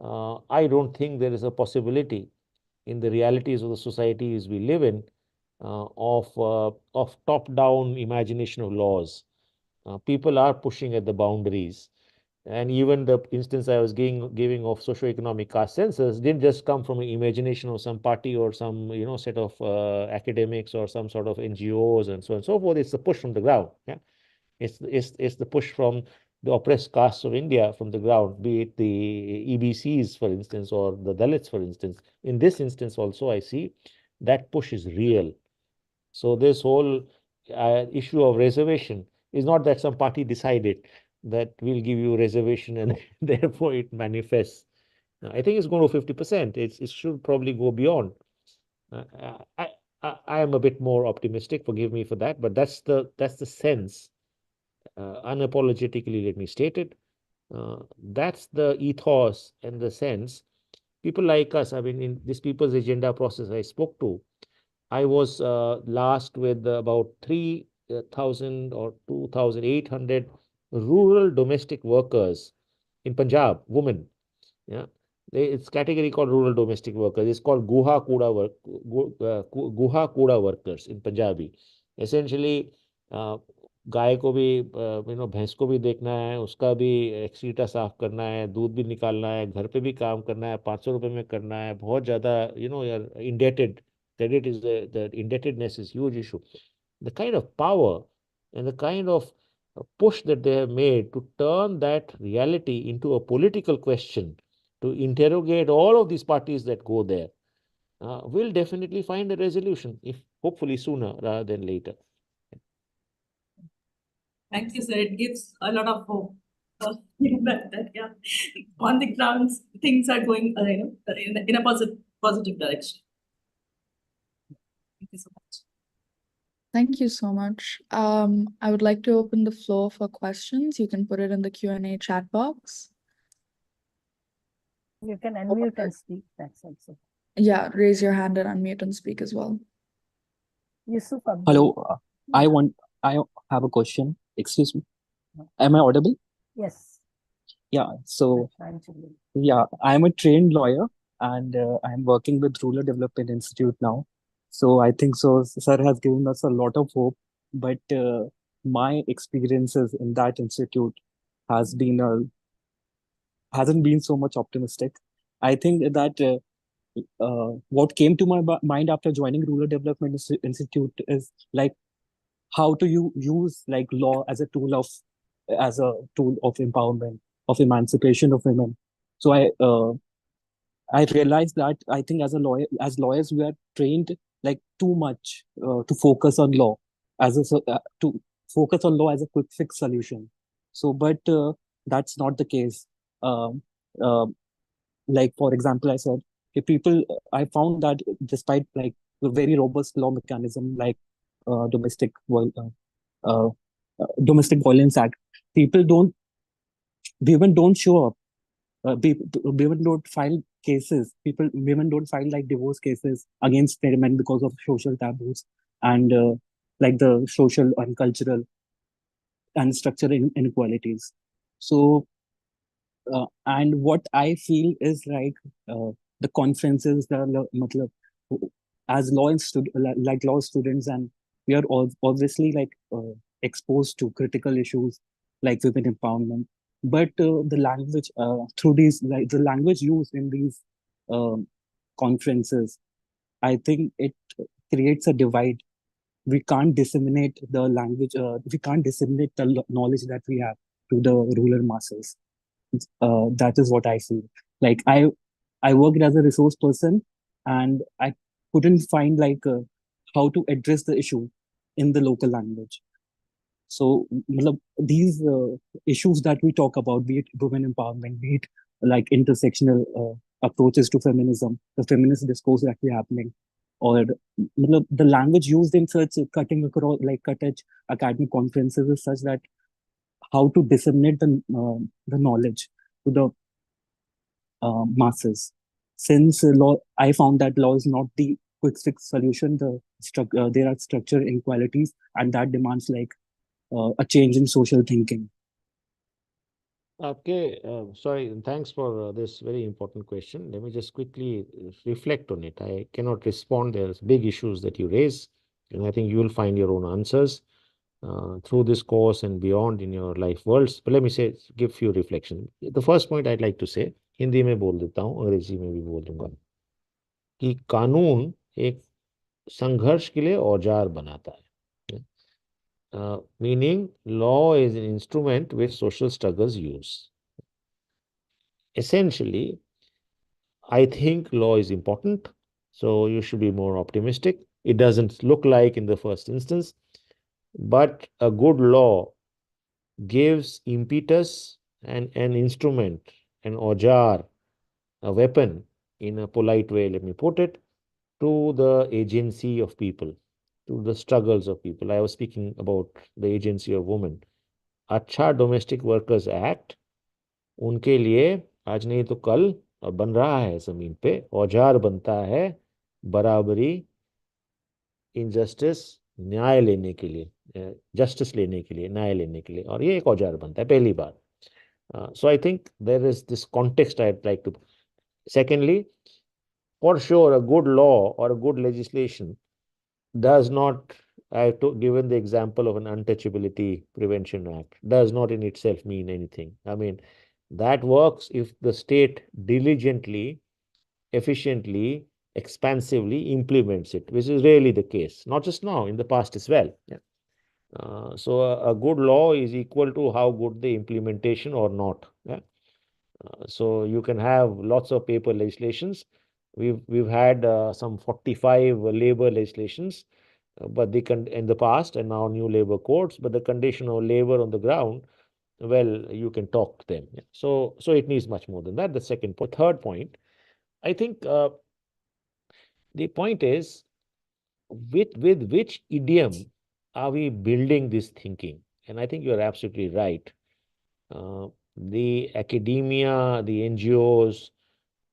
I don't think there is a possibility in the realities of the societies we live in of top-down imagination of laws. People are pushing at the boundaries. And even the instance I was giving of socioeconomic caste census didn't just come from an imagination of some party or some set of academics or some sort of NGOs and so on and so forth. It's the push from the ground. Yeah, it's the push from the oppressed castes of India from the ground, be it the EBCs, for instance, or the Dalits, for instance. In this instance also, I see that push is real. So this whole issue of reservation is not that some party decided that we'll give you reservation and therefore it manifests. I think it's going to 50%. It should probably go beyond. I am a bit more optimistic, forgive me for that, but that's the sense. Unapologetically, let me state it. That's the ethos and the sense. People like us, I mean, in this People's Agenda process I spoke to, I was last with about 3,000 or 2,800 rural domestic workers in Punjab, women. Yeah, it's category called rural domestic workers. It's called Guha Kuda workers in Punjabi. Essentially, गाय को भी भैंस को भी देखना है, उसका भी एक्सीटा साफ करना है, दूध भी निकालना है, घर पे भी काम करना है, 500 रुपए में करना है, बहुत ज़्यादा यार indebted, credit is the indebtedness is huge issue. The kind of power and the kind of push that they have made to turn that reality into a political question, to interrogate all of these parties that go there, will definitely find a resolution, if hopefully sooner rather than later. Thank you, sir. It gives a lot of hope. That yeah, on the grounds things are going in a positive direction. Thank you so much. Thank you so much. I would like to open the floor for questions. You can put it in the Q&A chat box. You can unmute and speak. That's also. Yeah, raise your hand and unmute and speak as well. Yusuf Abdul. Hello, I have a question. Excuse me. Am I audible? Yes. Yeah, so Trying to be. yeah, I'm a trained lawyer and I'm working with Rural Development Institute now. So I think so, sir has given us a lot of hope, but my experiences in that institute hasn't been so much optimistic. I think that what came to my mind after joining Rural Development Institute is like how to use like law as a tool of empowerment, of emancipation of women. So I realized that I think as lawyers we are trained like too much to focus on law as a quick fix solution. So, but that's not the case. Like for example, I found that despite like a very robust law mechanism like Domestic Violence Act, women don't show up. Women don't file cases. Women don't file like divorce cases against their men because of social taboos and like the social and cultural and structural inequalities. So, and what I feel is like the conferences, as law students, and we are obviously like exposed to critical issues like women empowerment. But the language the language used in these conferences, I think it creates a divide. We can't disseminate the language. We can't disseminate the knowledge that we have to the rural masses. That is what I feel. Like I worked as a resource person, and I couldn't find like how to address the issue in the local language. So these issues that we talk about, be it women empowerment, be it like intersectional approaches to feminism, the feminist discourse that we're happening, or the language used in such cutting across like cutting academic conferences is such that how to disseminate the knowledge to the masses. Since I found that law is not the quick fix solution. There are structural inequalities, and that demands like a change in social thinking. Okay, sorry, and thanks for this very important question. Let me just quickly reflect on it. I cannot respond. There's big issues that you raise, and I think you will find your own answers through this course and beyond in your life worlds. But let me say, give few reflection. The first point I'd like to say, Hindi में बोल देता हूँ, अंग्रेजी में भी बोल दूंगा, कि कानून एक संघर्ष के लिए औजार बनाता है. meaning law is an instrument which social struggles use. Essentially, I think law is important, so you should be more optimistic. It doesn't look like in the first instance, but a good law gives impetus and an instrument, an aujar, a weapon, in a polite way, let me put it, to the agency of people, to the struggles of people. I was speaking about the agency of women. अच्छा domestic workers act उनके लिए आज नहीं तो कल और बन रहा है जमीन पे, औजार बनता है बराबरी, इनजस्टिस, न्याय लेने के लिए, जस्टिस लेने के लिए, न्याय लेने के लिए, और ये एक औजार बनता है पहली बार. So I think there is this context I'd like to. Secondly, for sure, a good law or a good legislation does not, I've given the example of an Untouchability Prevention Act, does not in itself mean anything. I mean, that works if the state diligently, efficiently, expansively implements it, which is rarely the case, not just now, in the past as well. Yeah. So a good law is equal to how good the implementation or not. Yeah. So you can have lots of paper legislations. We've had some 45 labor legislations, but in the past, and now new labor codes, but the condition of labor on the ground, well, you can talk to them. Yeah. So it needs much more than that. The second point. Third point, I think the point is, with which idiom are we building this thinking? And I think you're absolutely right. The academia, the NGOs,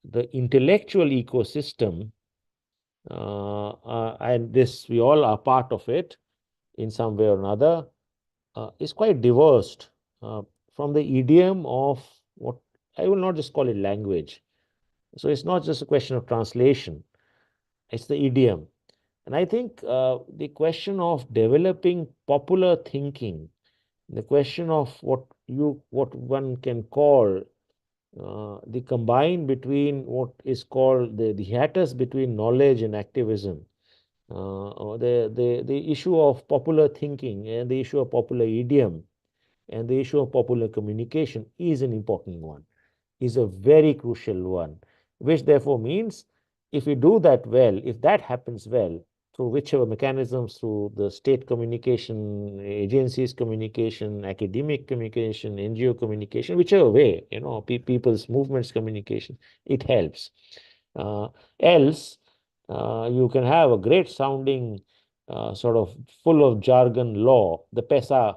the intellectual ecosystem, and this, we all are part of it in some way or another, is quite diverse from the idiom of what I will not just call it language. So it's not just a question of translation, it's the idiom. And I think the question of developing popular thinking, the question of what one can call the combine between what is called the hiatus between knowledge and activism, or the issue of popular thinking and the issue of popular idiom and the issue of popular communication is an important one, is a very crucial one, which therefore means if we do that well, if that happens well, through whichever mechanisms, through the state communication, agencies communication, academic communication, NGO communication, whichever way, people's movements communication, it helps. Else, you can have a great sounding sort of full of jargon law, the PESA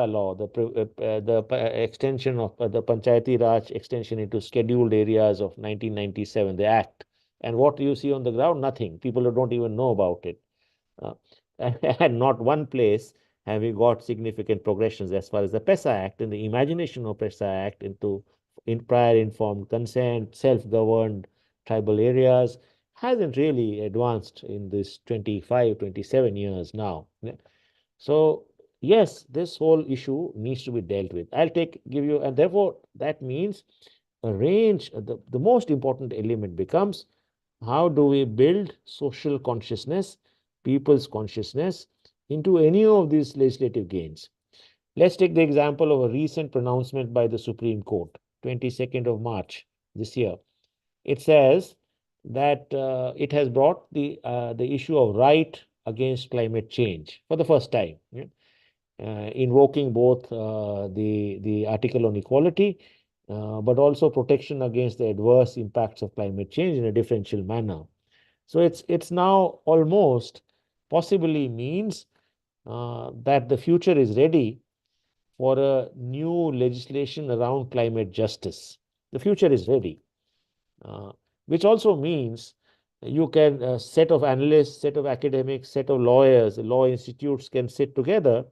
law, the extension of the Panchayati Raj extension into scheduled areas of 1997, the act. And what do you see on the ground? Nothing. People don't even know about it. And not one place have we got significant progressions as far as the PESA Act and the imagination of PESA Act into prior informed consent, self-governed tribal areas hasn't really advanced in this 25, 27 years now. So yes, this whole issue needs to be dealt with. Give you, and therefore that means a range, the most important element becomes how do we build social consciousness, people's consciousness into any of these legislative gains. Let's take the example of a recent pronouncement by the Supreme Court, 22nd of March this year. It says that it has brought the issue of right against climate change for the first time, invoking both the article on equality, but also protection against the adverse impacts of climate change in a differential manner. So it's now almost possibly means that the future is ready for a new legislation around climate justice. The future is ready, which also means you can, a set of analysts, set of academics, set of lawyers, law institutes can sit together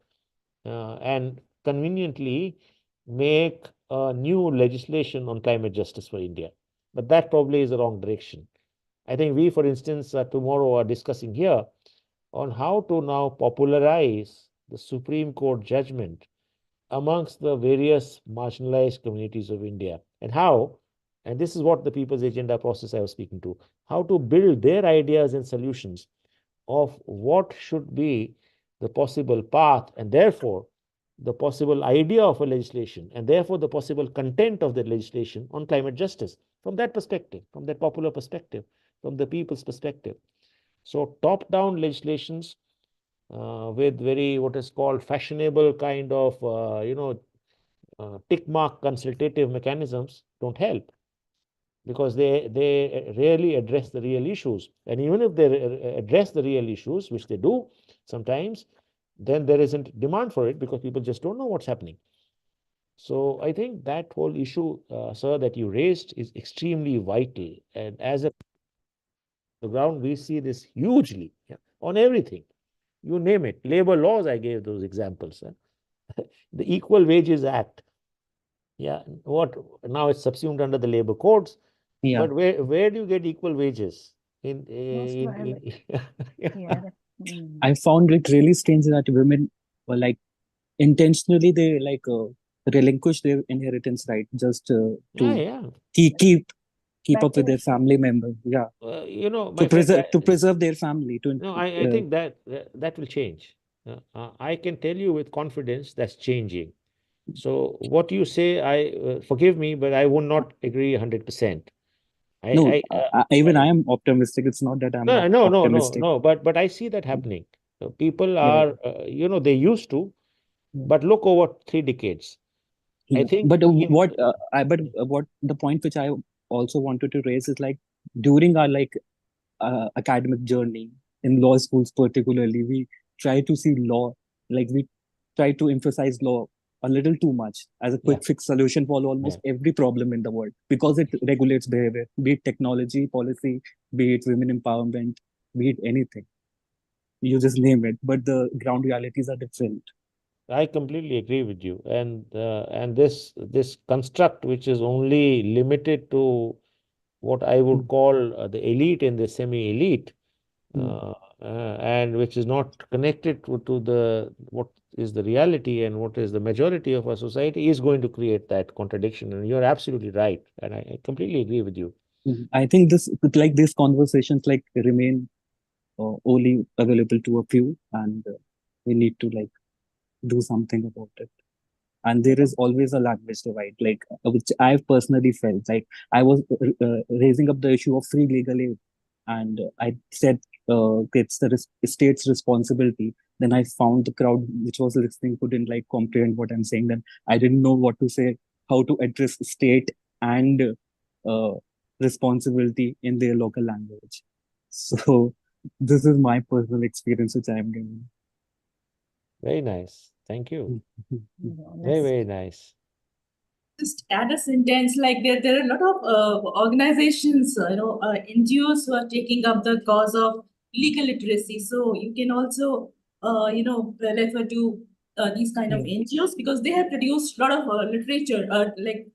and conveniently make a new legislation on climate justice for India. But that probably is the wrong direction. I think we, for instance, tomorrow are discussing here on how to now popularize the Supreme Court judgment amongst the various marginalized communities of India, and how, and this is what the People's Agenda process I was speaking to, how to build their ideas and solutions of what should be the possible path, and therefore the possible idea of a legislation, and therefore the possible content of the legislation on climate justice from that perspective, from that popular perspective, from the people's perspective. So top-down legislations with very what is called fashionable kind of tick mark consultative mechanisms don't help, because they rarely address the real issues. And even if they address the real issues, which they do sometimes, then there isn't demand for it because people just don't know what's happening. So I think that whole issue, sir, that you raised is extremely vital. And as a the ground, we see this hugely on everything. You name it. Labor laws, I gave those examples. The Equal Wages Act. Yeah, what now it's subsumed under the labor codes. Yeah. But where do you get equal wages? I found it really strange that women were like intentionally they like relinquish their inheritance right just to keep up with their family member. Yeah. To preserve their family. No, I think that will change. I can tell you with confidence that's changing. So what you say, I forgive me, but I would not agree 100%. Even I am optimistic. It's not that I'm not optimistic. No. But I see that happening. So people are, they used to, but look over 3 decades. I think. But what the point which I also wanted to raise is like during our academic journey in law schools particularly, we try to see law, like we try to emphasize law a little too much as a quick fix solution for almost every problem in the world, because it regulates behavior, be it technology, policy, be it women empowerment, be it anything. You just name it, but the ground realities are different. I completely agree with you. And this construct, which is only limited to what I would call the elite and the semi-elite, and which is not connected to the what is the reality and what is the majority of our society, is going to create that contradiction. And you're absolutely right. And I completely agree with you. I think these conversations remain only available to a few, and we need to do something about it. And there is always a language divide, which I've personally felt. I was raising up the issue of free legal aid, and I said it's the state's responsibility. Then I found the crowd which was listening couldn't comprehend what I'm saying. Then I didn't know what to say, how to address state and responsibility in their local language. So this is my personal experience which I'm giving. Very nice. Thank you. Very, very nice. Just add a sentence, there are a lot of organizations, NGOs who are taking up the cause of legal literacy. So you can also, refer to these kind of NGOs, because they have produced a lot of literature, like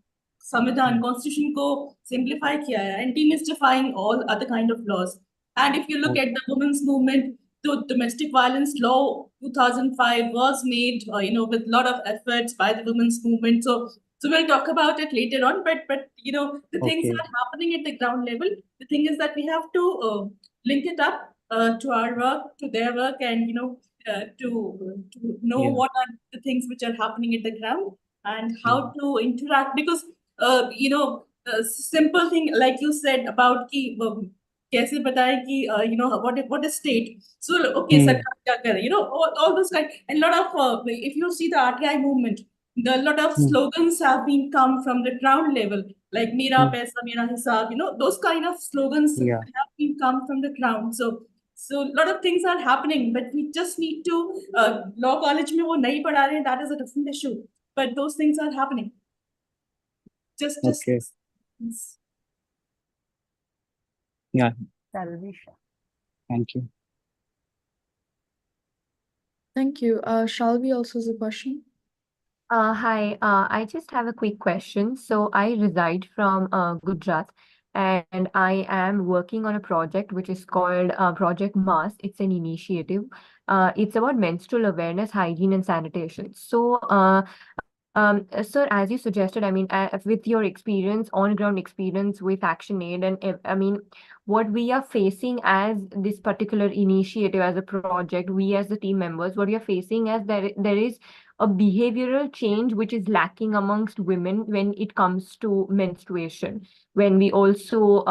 Samvidhan, Constitution को simplify किया है and demystifying all other kind of laws. And if you look at the women's movement, the domestic violence law 2005 was made, with a lot of efforts by the women's movement. So we'll talk about it later on. But the things are happening at the ground level. The thing is that we have to link it up to our work, to their work, and to know what are the things which are happening at the ground and how to interact. Because simple thing like you said about ki कैसे बताएं कि what is state. So okay, सरकार क्या करे, all those kind, and lot of if you see the RTI movement, a lot of slogans have been come from the ground level, like "Mera paisa, mera hisab," those kind of slogans have been come from the ground. So a lot of things are happening, but we just need to law college में वो नहीं पढ़ा रहे हैं, that is a different issue. But those things are happening. Just yeah. Salvation. Thank you. Thank you. Shalvi also has a question. Hi, I just have a quick question. So I reside from Gujarat, and I am working on a project which is called Project Mass. It's an initiative. It's about menstrual awareness, hygiene, and sanitation. So Sir, as you suggested, I mean, with your experience, on-ground experience with ActionAid, and I mean, what we are facing as this particular initiative, as a project, we as the team members, what we are facing as there is a behavioral change which is lacking amongst women when it comes to menstruation. When we also,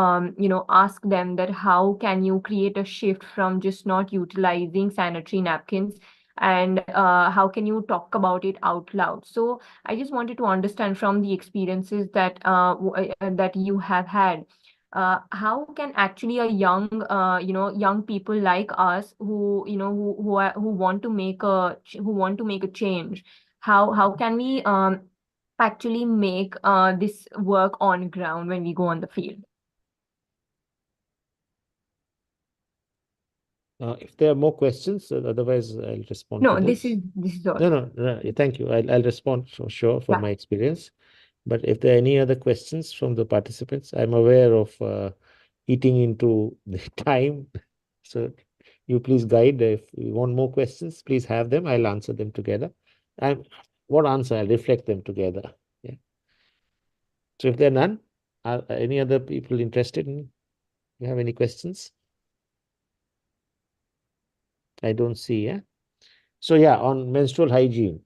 ask them that how can you create a shift from just not utilizing sanitary napkins, and how can you talk about it out loud? So I just wanted to understand from the experiences that that you have had, how can actually a young, young people like us who, who want to make a change, how can we actually make this work on ground when we go on the field? If there are more questions, otherwise I'll respond No, to this those. is all. No, thank you. I'll respond for sure from Yeah. my experience. But if there are any other questions from the participants, I'm aware of eating into the time. So you please guide. If you want more questions, please have them. I'll answer them together. And what answer? I'll reflect them together. Yeah. So if there are none, are any other people interested in? You have any questions? I don't see. Yeah. So yeah, on menstrual hygiene.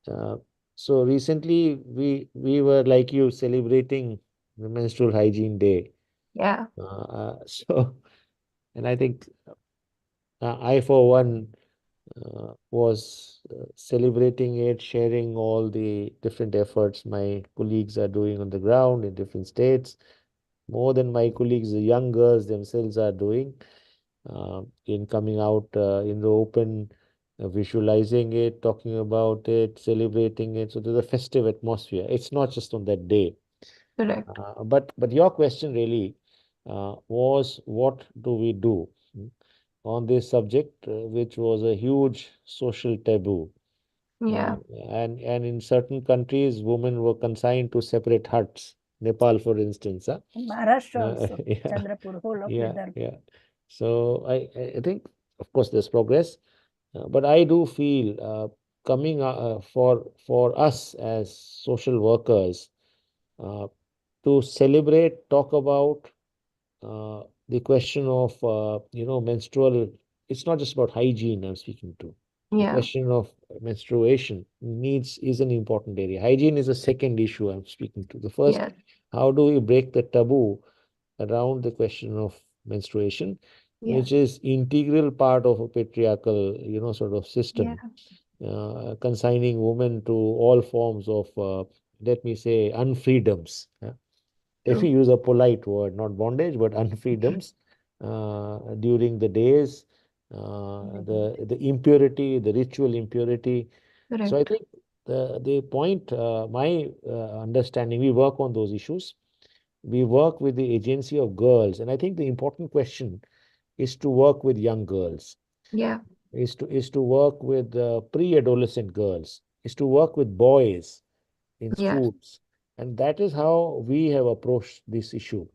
Uh, so recently we were like you celebrating the menstrual hygiene day. Yeah. So and I think I for one was celebrating it, sharing all the different efforts my colleagues are doing on the ground in different states. More than my colleagues, the young girls themselves are doing in coming out in the open, visualizing it, talking about it, celebrating it. So there's a festive atmosphere. It's not just on that day. Correct. But your question really was, what do we do on this subject, which was a huge social taboo. Yeah. And in certain countries, women were consigned to separate huts. Nepal, for instance. In Maharashtra also, Yeah, Chandrapur, whole of Vidarbha. yeah. So I think, of course, there's progress, but I do feel coming for us as social workers uh, to celebrate, talk about the question of menstrual. It's not just about hygiene I'm speaking to. The Yeah. question of menstruation needs is an important area. Hygiene is a second issue I'm speaking to. The first, Yeah. how do we break the taboo around the question of menstruation, Yeah. which is integral part of a patriarchal, sort of Yeah. system, consigning women to all forms of, let me say, unfreedoms. If True. you use a polite word, not bondage, but unfreedoms during the days, the impurity, the ritual impurity. So I Correct. think the point, my understanding, we work on those issues. We work with the agency of girls, and I think the important question is to work with young girls, Yeah. is to work with pre-adolescent girls, is to work with boys in Yeah. schools, and that is how we have approached this issue.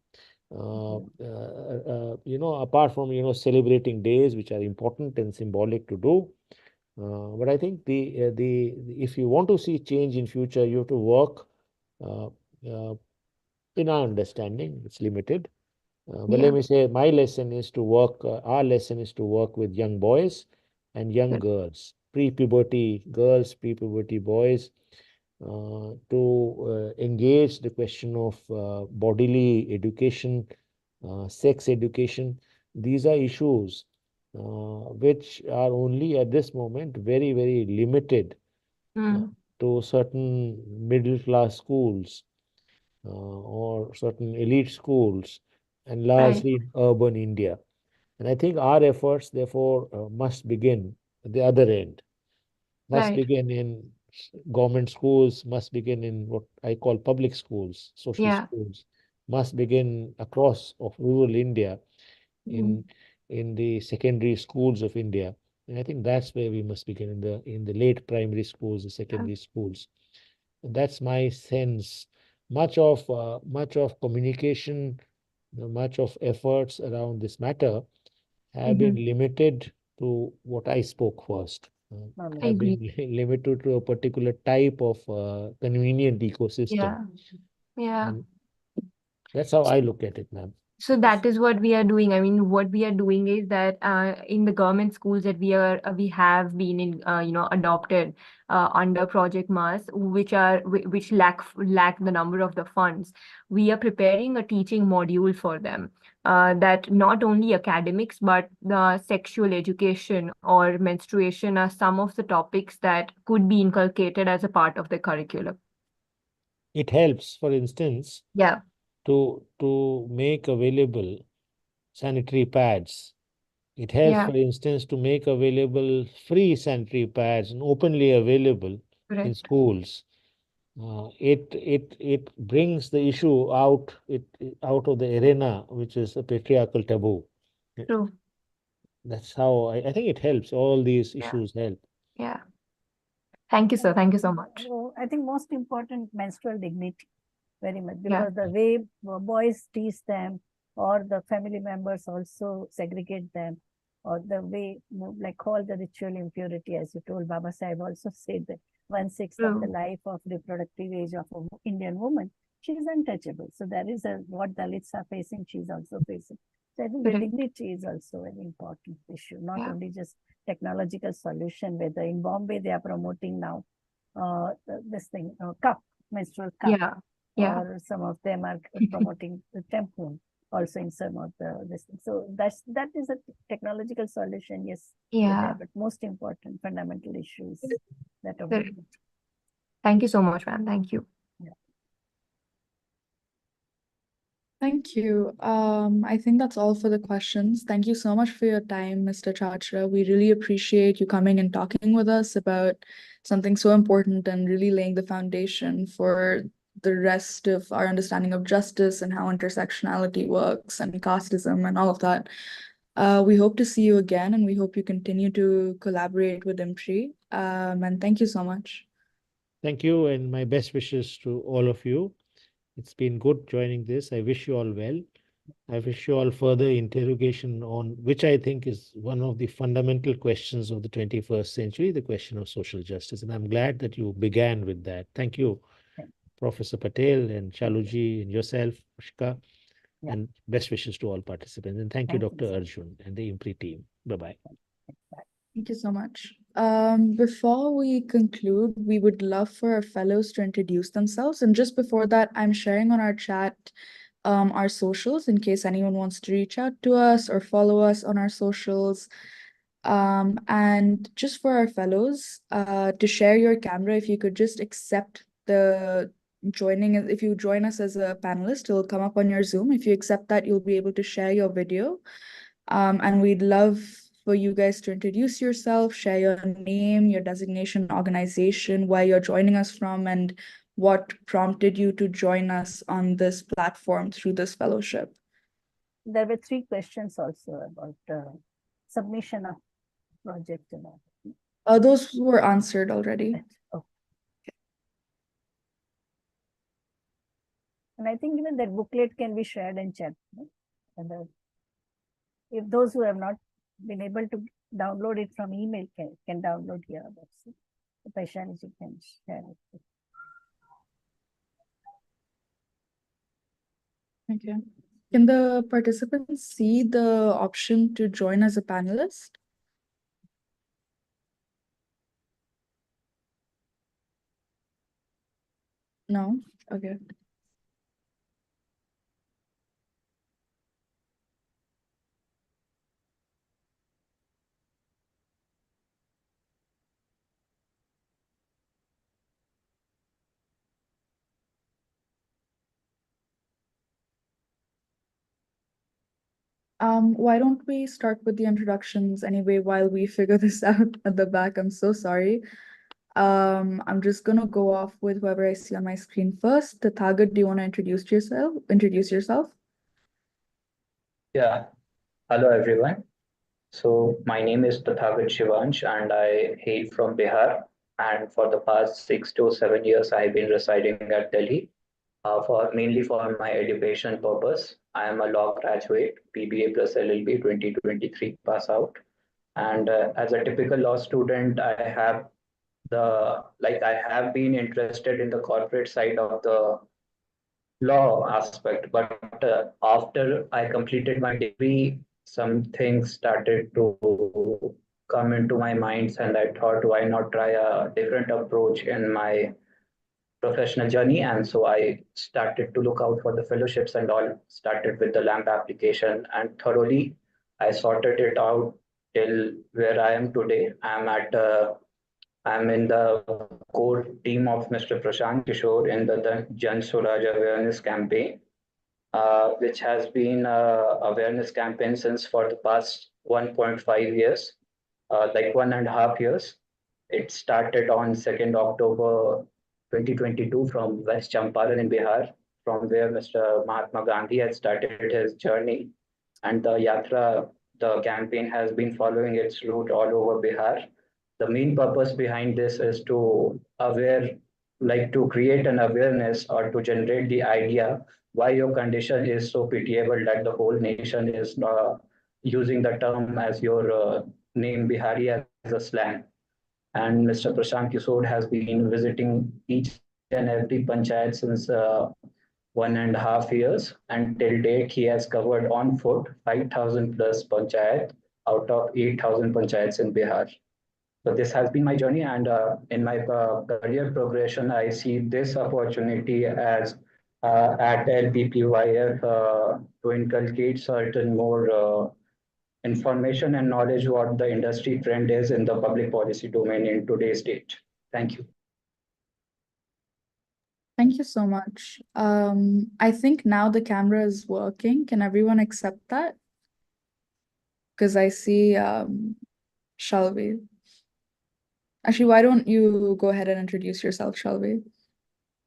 Apart from celebrating days which are important and symbolic to do, but I think the if you want to see change in future, you have to work. Uh, uh, in our understanding, it's limited. But let Yeah. me say, my lesson is to work. Our lesson is to work with young boys and young Good. girls, pre-puberty girls, pre-puberty boys, to engage the question of bodily education, sex education. These are issues which are only at this moment very, very limited Mm. to certain middle class schools or certain elite schools, and Right. largely in urban India. And I think our efforts, therefore, must begin at the other end, must Right. begin in government schools, must begin in what I call public schools, social Yeah. schools, must begin across of rural India Mm. in the secondary schools of India. And I think that's where we must begin in the late primary schools, the secondary schools. That's my sense. Much of communication, much of efforts around this matter have been Mm-hmm. limited to what I spoke first. Knowledge. have been limited to a particular type of convenient ecosystem. Yeah. Yeah. And that's how I look at it, ma'am. So that is what we are doing. I mean, what we are doing is that in the government schools that we have been in, adopted under Project Mars, which lack the number of the funds. We are preparing a teaching module for them that not only academics but the sexual education or menstruation are some of the topics that could be inculcated as a part of the curriculum. It helps, for instance, Yeah. to make available sanitary pads. It helps, Yeah. for instance, to make available free sanitary pads and openly available in Correct. schools. It brings the issue out of the arena, which is a patriarchal taboo. True. That's how I think it helps. All these Yeah. issues help. Yeah. Thank you, sir. Thank you so much. So I think most important, menstrual dignity, very much, Yeah. because the way boys teach them, or the family members also segregate them, or the way, like all the ritual impurity, as you told, Baba Sahib also said that 1/6 of the True. life of reproductive age of an Indian woman, she is untouchable. So there is what Dalits are facing, she is also facing. So I think the Correct. dignity is also an important issue, not Yeah. only just technological solution, whether in Bombay they are promoting now this thing, cup, menstrual cup, Yeah. Yeah. or some of them are promoting the tampon also in some of the this thing. So that is a technological solution, yes, Yeah. but most important fundamental issues that are Correct. Thank you so much, ma'am. Thank you. Thank you. I think that's all for the questions. Thank you so much for your time, Mr. Chachra. We really appreciate you coming and talking with us about something so important and really laying the foundation for the rest of our understanding of justice and how intersectionality works and casteism and all of that. We hope to see you again, and we hope you continue to collaborate with IMPRI. And thank you so much. Thank you, and my best wishes to all of you. It's been good joining this. I wish you all well. I wish you all further interrogation on which I think is one of the fundamental questions of the 21st century, the question of social justice. And I'm glad that you began with that. Thank you, Professor Patel and Chaluji and yourself, Pushka, and best wishes to all participants. And thank you, Dr. Arjun and the IMPRI team. Bye-bye. Thank you so much. Before we conclude, we would love for our fellows to introduce themselves. And just before that, I'm sharing on our chat our socials in case anyone wants to reach out to us or follow us on our socials. And just for our fellows, to share your camera, if you could just accept the joining, if you join us as a panelist, it'll come up on your Zoom. If you accept that, you'll be able to share your video. And we'd love for you guys to introduce yourself, share your name, your designation, organization, where you're joining us from, and what prompted you to join us on this platform through this fellowship. There were 3 questions also about submission of project and all. Those were answered already. Oh. And I think even that booklet can be shared in chat. No? And if those who have not been able to download it from email can download here. The patient can share it. Okay. Can the participants see the option to join as a panelist? No? Okay. Why don't we start with the introductions anyway while we figure this out at the back? I'm so sorry. I'm just gonna go off with whoever I see on my screen first. Tathagat, do you want to introduce yourself? Yeah. Hello, everyone. So my name is Tathagat Shivansh, and I hail from Bihar. And for the past 6 to 7 years, I've been residing at Delhi mainly for my education purpose. I am a law graduate, BBA plus LLB 2023 pass out. And as a typical law student, I have been interested in the corporate side of the law aspect. But after I completed my degree, some things started to come into my mind, and I thought, why not try a different approach in my professional journey? And so I started to look out for the fellowships and all, started with the LAMP application, and thoroughly I sorted it out till where I am today. I'm in the core team of Mr. Prashant Kishore in the Jan Swaraj awareness campaign, which has been an awareness campaign since for the past 1.5 years, like 1.5 years. It started on 2nd October 2022 from West Champaran in Bihar, from where Mr. Mahatma Gandhi had started his journey. And the Yatra, the campaign has been following its route all over Bihar. The main purpose behind this is to create an awareness or to generate the idea why your condition is so pitiable that the whole nation is using the term as your name Bihari as a slang. And Mr. Prashant Kishore has been visiting each and every panchayat since 1.5 years, and till date he has covered on foot 5,000 plus panchayat out of 8,000 panchayats in Bihar. So this has been my journey, and in my career progression, I see this opportunity as at LPPYF to inculcate certain more information and knowledge what the industry trend is in the public policy domain in today's date. Thank you. Thank you so much. I think now the camera is working. Can everyone accept that? Because I see Shalvi. Actually, why don't you go ahead and introduce yourself, Shalvi?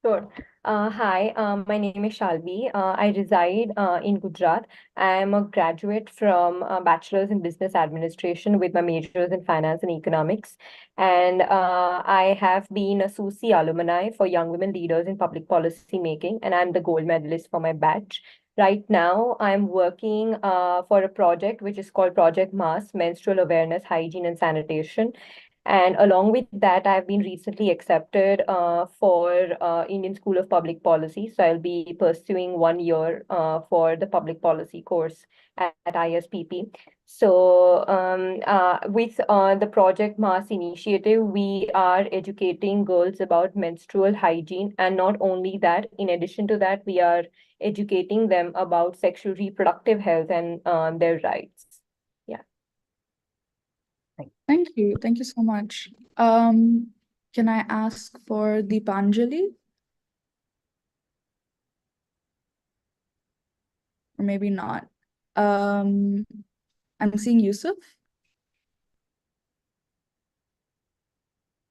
Sure. Hi, my name is Shalvi. I reside in Gujarat. I am a graduate from Bachelor's in Business Administration with my majors in Finance and Economics. And I have been a SUSI alumni for Young Women Leaders in Public Policy Making, and I'm the gold medalist for my batch. Right now, I'm working for a project which is called Project MAS, Menstrual Awareness, Hygiene and Sanitation. And along with that, I've been recently accepted for Indian School of Public Policy. So I'll be pursuing 1 year for the public policy course at ISPP. So with the Project MAS initiative, we are educating girls about menstrual hygiene. And not only that, in addition to that, we are educating them about sexual reproductive health and their rights. Thank you. Thank you so much. Can I ask for Deepanjali? Or maybe not. I'm seeing Yusuf.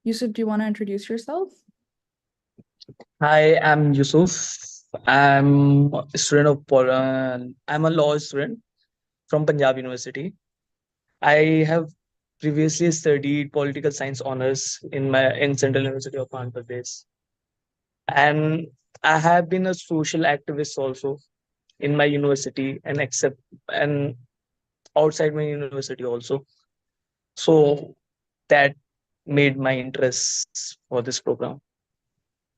Yusuf, do you want to introduce yourself? Hi, I'm Yusuf. I'm a student of I'm a law student from Punjab University. I have previously studied political science honors in Central University of Andhra Pradesh, and I have been a social activist also in my university and outside my university also. So that made my interest for this program.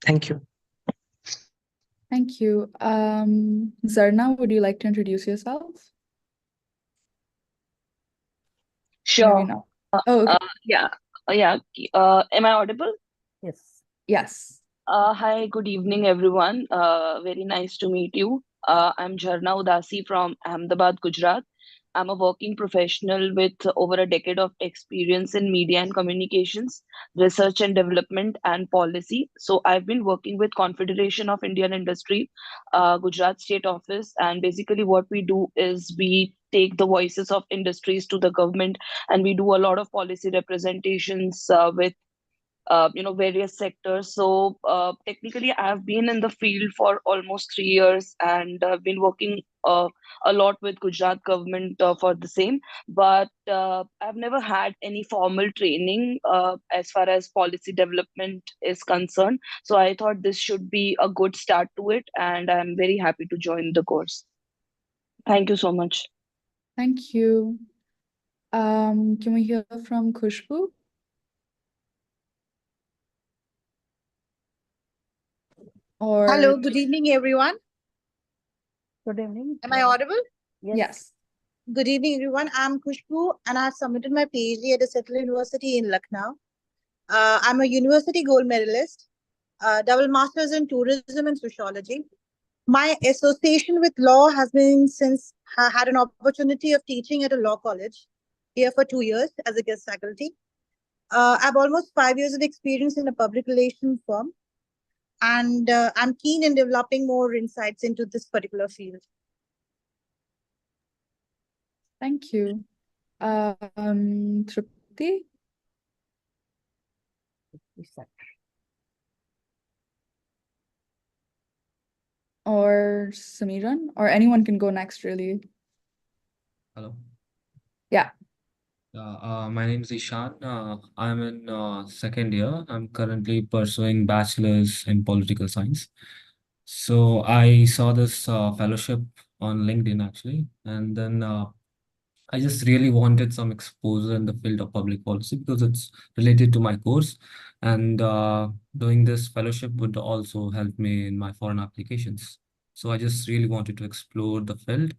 Thank you. Thank you. Zarna, would you like to introduce yourself? Sure. Maybe not. Oh, okay. Yeah. Am I audible? Yes. Yes. Hi, good evening, everyone. Very nice to meet you. I'm Jharna Udasi from Ahmedabad, Gujarat. I'm a working professional with over a decade of experience in media and communications, research and development, and policy. So I've been working with Confederation of Indian Industry, Gujarat State Office, and basically what we do is we take the voices of industries to the government, and we do a lot of policy representations with various sectors. So technically I've been in the field for almost 3 years, and I've been working a lot with Gujarat government for the same, but I've never had any formal training as far as policy development is concerned. So I thought this should be a good start to it, and I'm very happy to join the course. Thank you so much. Thank you. Can we hear from Khushbu? Or Hello, good evening, everyone. Good evening. Am I audible? yes. Good evening, everyone. I'm Khushbu, and I have submitted my PhD at a Secular University in Lucknow. I'm a university gold medalist, double masters in tourism and sociology. My association with law has been since I had an opportunity of teaching at a law college here for 2 years as a guest faculty. I have almost 5 years of experience in a public relations firm, and I'm keen in developing more insights into this particular field. Thank you. Trupti or Samiran, or anyone can go next, really. Hello. Yeah. My name is Ishan. I'm in second year. I'm currently pursuing bachelor's in political science. So I saw this fellowship on LinkedIn actually, and then I just really wanted some exposure in the field of public policy because it's related to my course, and doing this fellowship would also help me in my foreign applications. So I just really wanted to explore the field.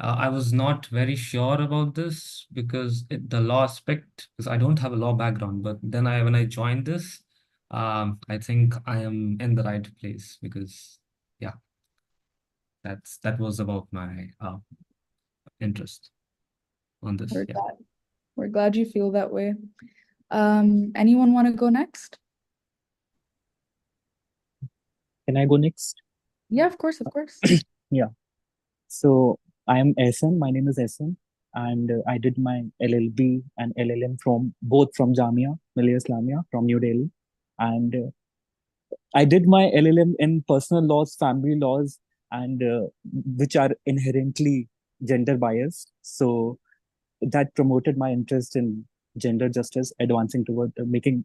I was not very sure about this because the law aspect, because I don't have a law background, but then when I joined this, I think I am in the right place because yeah, that was about my interest on this. We're Yeah. glad. We're glad you feel that way. Anyone want to go next? Can I go next? Yeah, of course, of course. Yeah. So I am Ehsan. My name is Ehsan, and I did my LLB and LLM from Jamia Millia Islamia from New Delhi, and I did my LLM in personal laws, family laws, and which are inherently gender biased. So that promoted my interest in gender justice, advancing toward making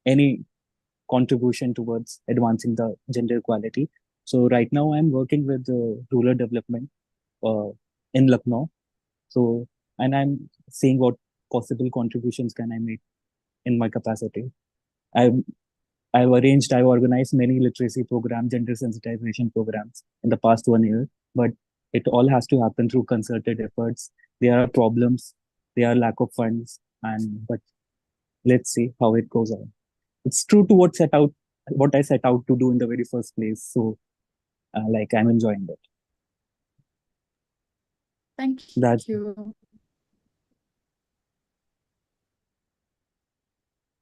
any contribution towards advancing the gender equality. So right now I'm working with rural development in Lucknow. So, and I'm seeing what possible contributions can I make in my capacity. I've organized many literacy programs, gender sensitization programs in the past 1 year, but it all has to happen through concerted efforts. There are problems, there are lack of funds, but let's see how it goes on. It's true to what I set out to do in the very first place. So, like I'm enjoying it. Thank That's you.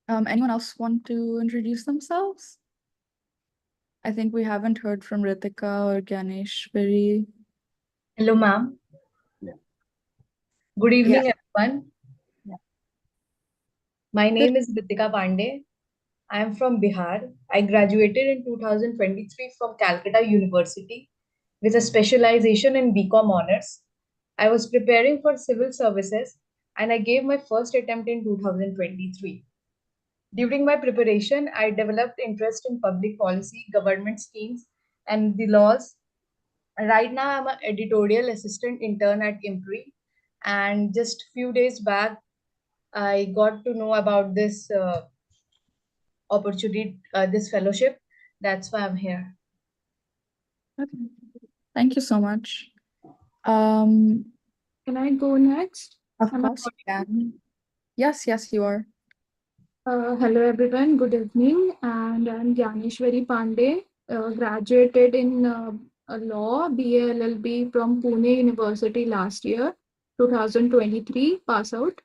Anyone else want to introduce themselves? I think we haven't heard from Ritika or Ganeshwari. Hello, ma'am. Good evening, Yeah. everyone. My name is Ritika Pandey. I am from Bihar. I graduated in 2023 from Calcutta University with a specialization in BCom honors. I was preparing for civil services and I gave my first attempt in 2023. During my preparation, I developed interest in public policy, government schemes, and the laws. Right now, I'm an editorial assistant intern at IMPRI, and just few days back, I got to know about this opportunity, this fellowship. That's why I'm here. Okay. Thank you so much. Can I go next? Of course you can. Yes, yes, you are. Hello everyone, good evening, and I'm Ganeshwari Pandey, graduated in law, BA LLB from Pune University last year, 2023 pass out.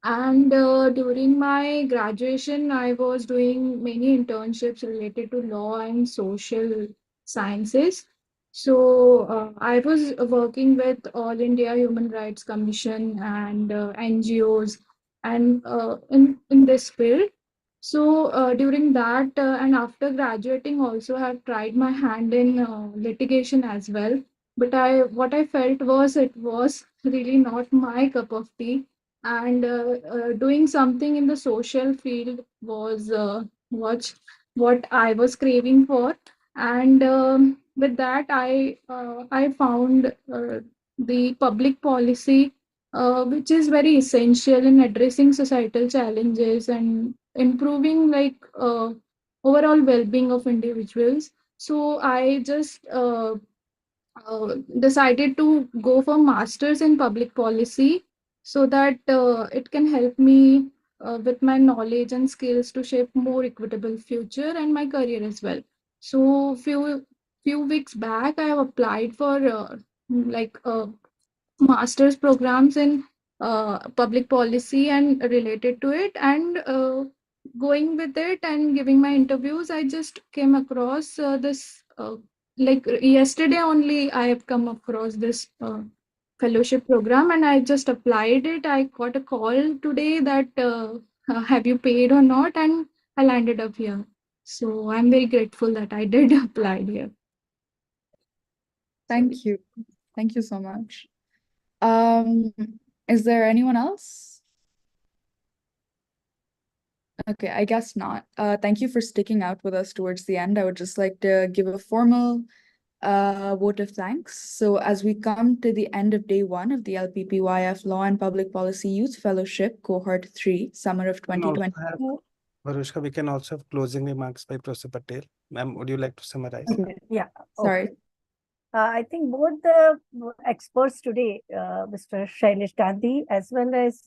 And during my graduation, I was doing many internships related to law and social sciences. So I was working with All India Human Rights Commission and NGOs and in this field. So during that and after graduating, also have tried my hand in litigation as well. But what I felt was it was really not my cup of tea, and doing something in the social field was what I was craving for. And with that, I found the public policy which is very essential in addressing societal challenges and improving overall well-being of individuals. So I just decided to go for masters in public policy so that it can help me with my knowledge and skills to shape more equitable future and my career as well. So few weeks back I have applied for master's programs in public policy and related to it, and going with it and giving my interviews, I just came across this yesterday only I have come across this fellowship program, and I just applied it. I got a call today that have you paid or not, and I landed up here. So I'm very grateful that I did apply here. Thank you. Thank you so much. Is there anyone else? Okay, I guess not. Thank you for sticking out with us towards the end. I would just like to give a formal vote of thanks. So as we come to the end of day 1 of the LPPYF Law and Public Policy Youth Fellowship, Cohort 3, Summer of 2024. Varushka, we can also have closing remarks by Professor Patel. Ma'am, would you like to summarize? Okay. Yeah. Sorry. Okay. I think both the experts today, Mr. Shailesh Gandhi as well as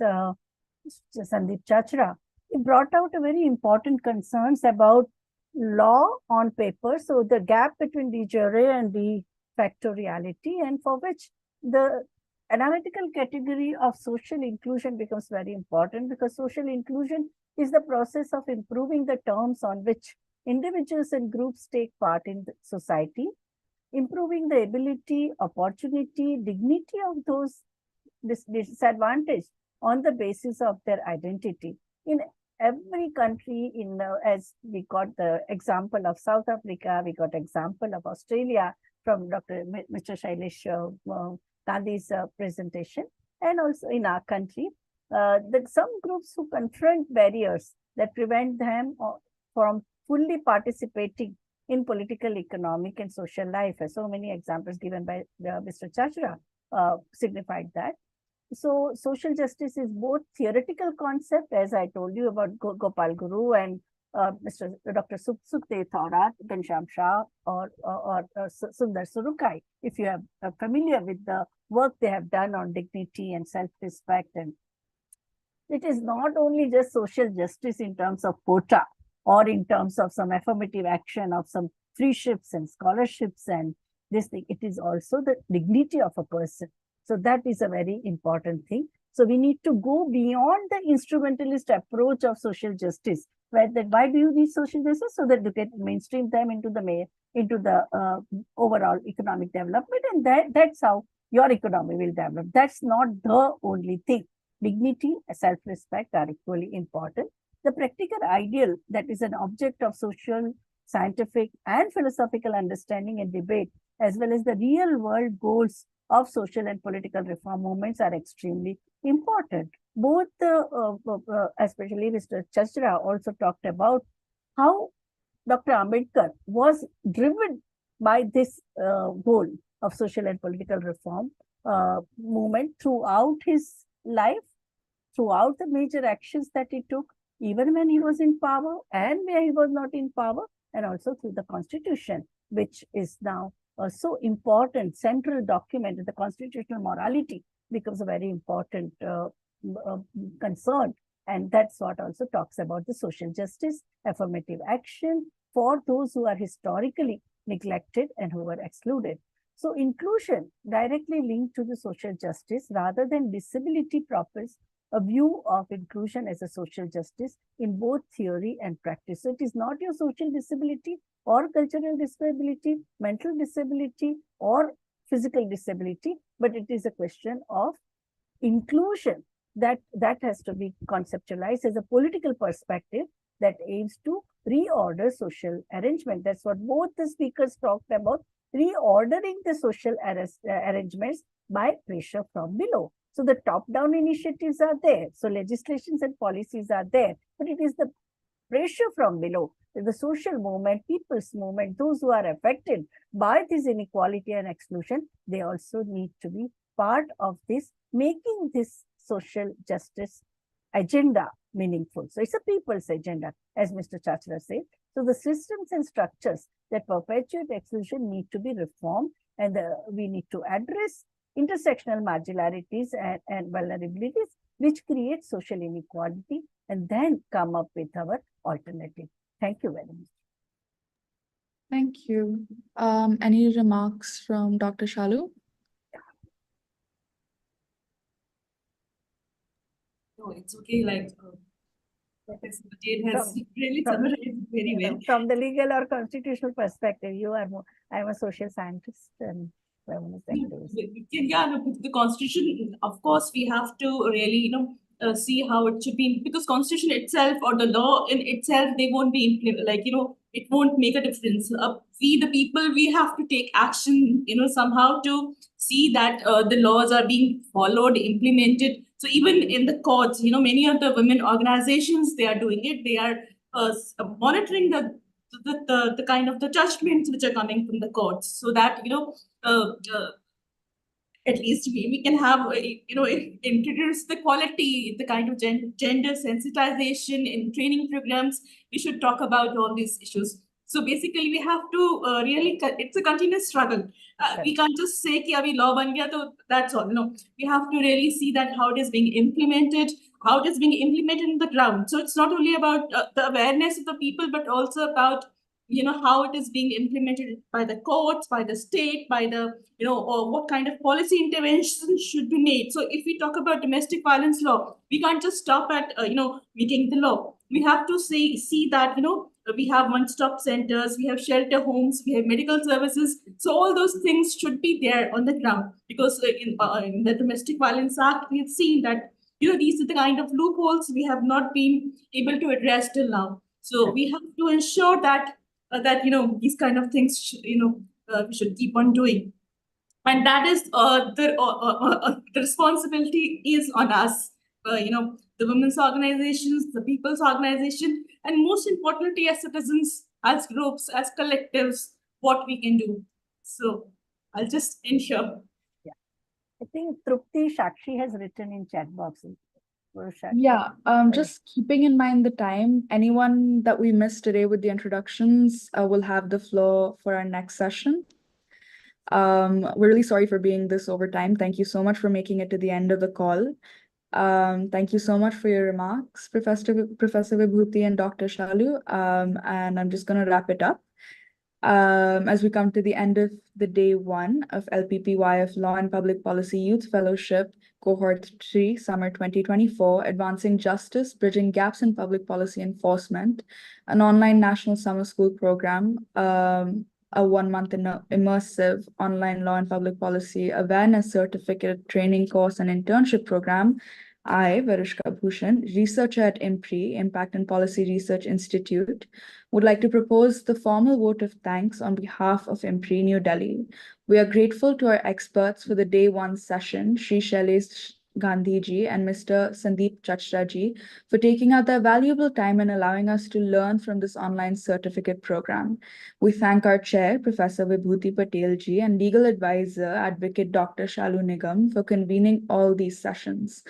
Sandeep Chachra, brought out a very important concerns about law on paper. So the gap between de jure and de facto reality, and for which the analytical category of social inclusion becomes very important, because social inclusion is the process of improving the terms on which individuals and groups take part in the society, improving the ability, opportunity, dignity of those disadvantaged on the basis of their identity. In every country, as we got the example of South Africa, we got example of Australia from Mr. Shailesh Gandhi's presentation, and also in our country, that some groups who confront barriers that prevent them from fully participating in political, economic, and social life. So many examples given by Mr. Chachra signified that. So social justice is both theoretical concept, as I told you about Gopal Guru and Dr. Sukhdev Thorat, Ghanshyam Shah, or Sundar Surukai, if you are familiar with the work they have done on dignity and self-respect. And it is not only just social justice in terms of quota or in terms of some affirmative action of some freeships and scholarships and this thing. It is also the dignity of a person. So that is a very important thing. So we need to go beyond the instrumentalist approach of social justice. Why do you need social justice? So that you can mainstream them into the overall economic development, and that's how your economy will develop. That's not the only thing. Dignity and self-respect are equally important. The practical ideal that is an object of social, scientific, and philosophical understanding and debate, as well as the real-world goals of social and political reform movements, are extremely important. Both, especially Mr. Chachra also talked about how Dr. Ambedkar was driven by this goal of social and political reform movement throughout his life, throughout the major actions that he took, even when he was in power and where he was not in power, and also through the Constitution, which is now so important, central document. The constitutional morality becomes a very important concern. And that's what also talks about the social justice, affirmative action for those who are historically neglected and who were excluded. So inclusion directly linked to the social justice rather than disability proffers a view of inclusion as a social justice in both theory and practice. So it is not your social disability or cultural disability, mental disability or physical disability, but it is a question of inclusion that has to be conceptualized as a political perspective that aims to reorder social arrangement. That's what both the speakers talked about, reordering the social arrangements by pressure from below. So the top-down initiatives are there. So legislations and policies are there, but it is the pressure from below, the social movement, people's movement, those who are affected by this inequality and exclusion, they also need to be part of this, making this social justice agenda meaningful. So it's a people's agenda, as Mr. Chachra said. So the systems and structures that perpetuate exclusion need to be reformed, and we need to address intersectional marginalities and vulnerabilities which create social inequality, and then come up with our alternative. Thank you very much. Thank you. Any remarks from Dr. Shalu? No, it's okay. Like Professor Patel has really summarized very well. From the legal or constitutional perspective, I'm a social scientist and feminist activist. Yeah, no, the constitution, of course, we have to really, see how it should be, because constitution itself or the law in itself, they won't be it won't make a difference. We, the people, we have to take action, somehow to see that the laws are being followed, implemented. So even in the courts, many of the women organizations, they are doing it. They are monitoring the kind of the judgments which are coming from the courts, so that at least we can have introduce the quality, the kind of gender sensitization in training programs. We should talk about all these issues. So basically we have to really, it's a continuous struggle. We can't just say ki abhi law ban gaya, so that's all. No, we have to really see that how it is being implemented, how it is being implemented in the ground. So it's not only about the awareness of the people, but also about how it is being implemented by the courts, by the state, by the or what kind of policy intervention should be made. So if we talk about domestic violence law, we can't just stop at making the law. We have to see that we have one-stop centers, we have shelter homes, we have medical services. So all those things should be there on the ground, because in the Domestic Violence Act, we have seen that these are the kind of loopholes we have not been able to address till now. So we have to ensure that these kind of things we should keep on doing, and that is the responsibility is on us. The women's organizations, the people's organization, and most importantly, as citizens, as groups, as collectives, what we can do. So I'll just end here. Yeah, I think Trupti Shakshi has written in chat box. Yeah, just keeping in mind the time, anyone that we missed today with the introductions will have the floor for our next session. We're really sorry for being this over time. Thank you so much for making it to the end of the call. Thank you so much for your remarks, Professor Vibhuti and Dr. Shalu. And I'm just going to wrap it up. As we come to the end of the day 1 of LPPYF Law and Public Policy Youth Fellowship, Cohort 3, Summer 2024, Advancing Justice, Bridging Gaps in Public Policy Enforcement, an online national summer school program, a 1-month immersive online law and public policy awareness certificate training course and internship program. I, Varishka Bhushan, researcher at IMPRI, Impact and Policy Research Institute, would like to propose the formal vote of thanks on behalf of IMPRI, New Delhi. We are grateful to our experts for the day 1 session, Shri Shailesh Gandhi ji and Mr. Sandeep Chachra ji, for taking out their valuable time and allowing us to learn from this online certificate program. We thank our chair, Professor Vibhuti Patel ji, and legal advisor, Advocate Dr. Shalu Nigam, for convening all these sessions.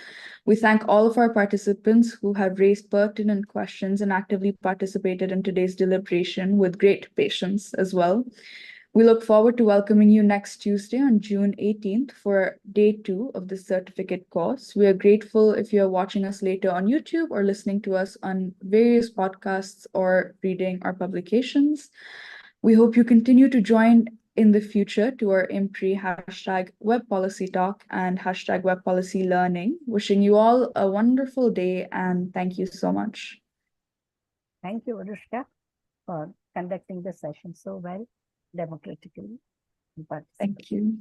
We thank all of our participants who have raised pertinent questions and actively participated in today's deliberation with great patience as well. We look forward to welcoming you next Tuesday on June 18th for day 2 of the certificate course. We are grateful if you are watching us later on YouTube or listening to us on various podcasts or reading our publications. We hope you continue to join in the future to our IMPRI #WebPolicyTalk and #WebPolicyLearning. Wishing you all a wonderful day and thank you so much. Thank you, Anushka, for conducting the session so well, democratically. Thank you.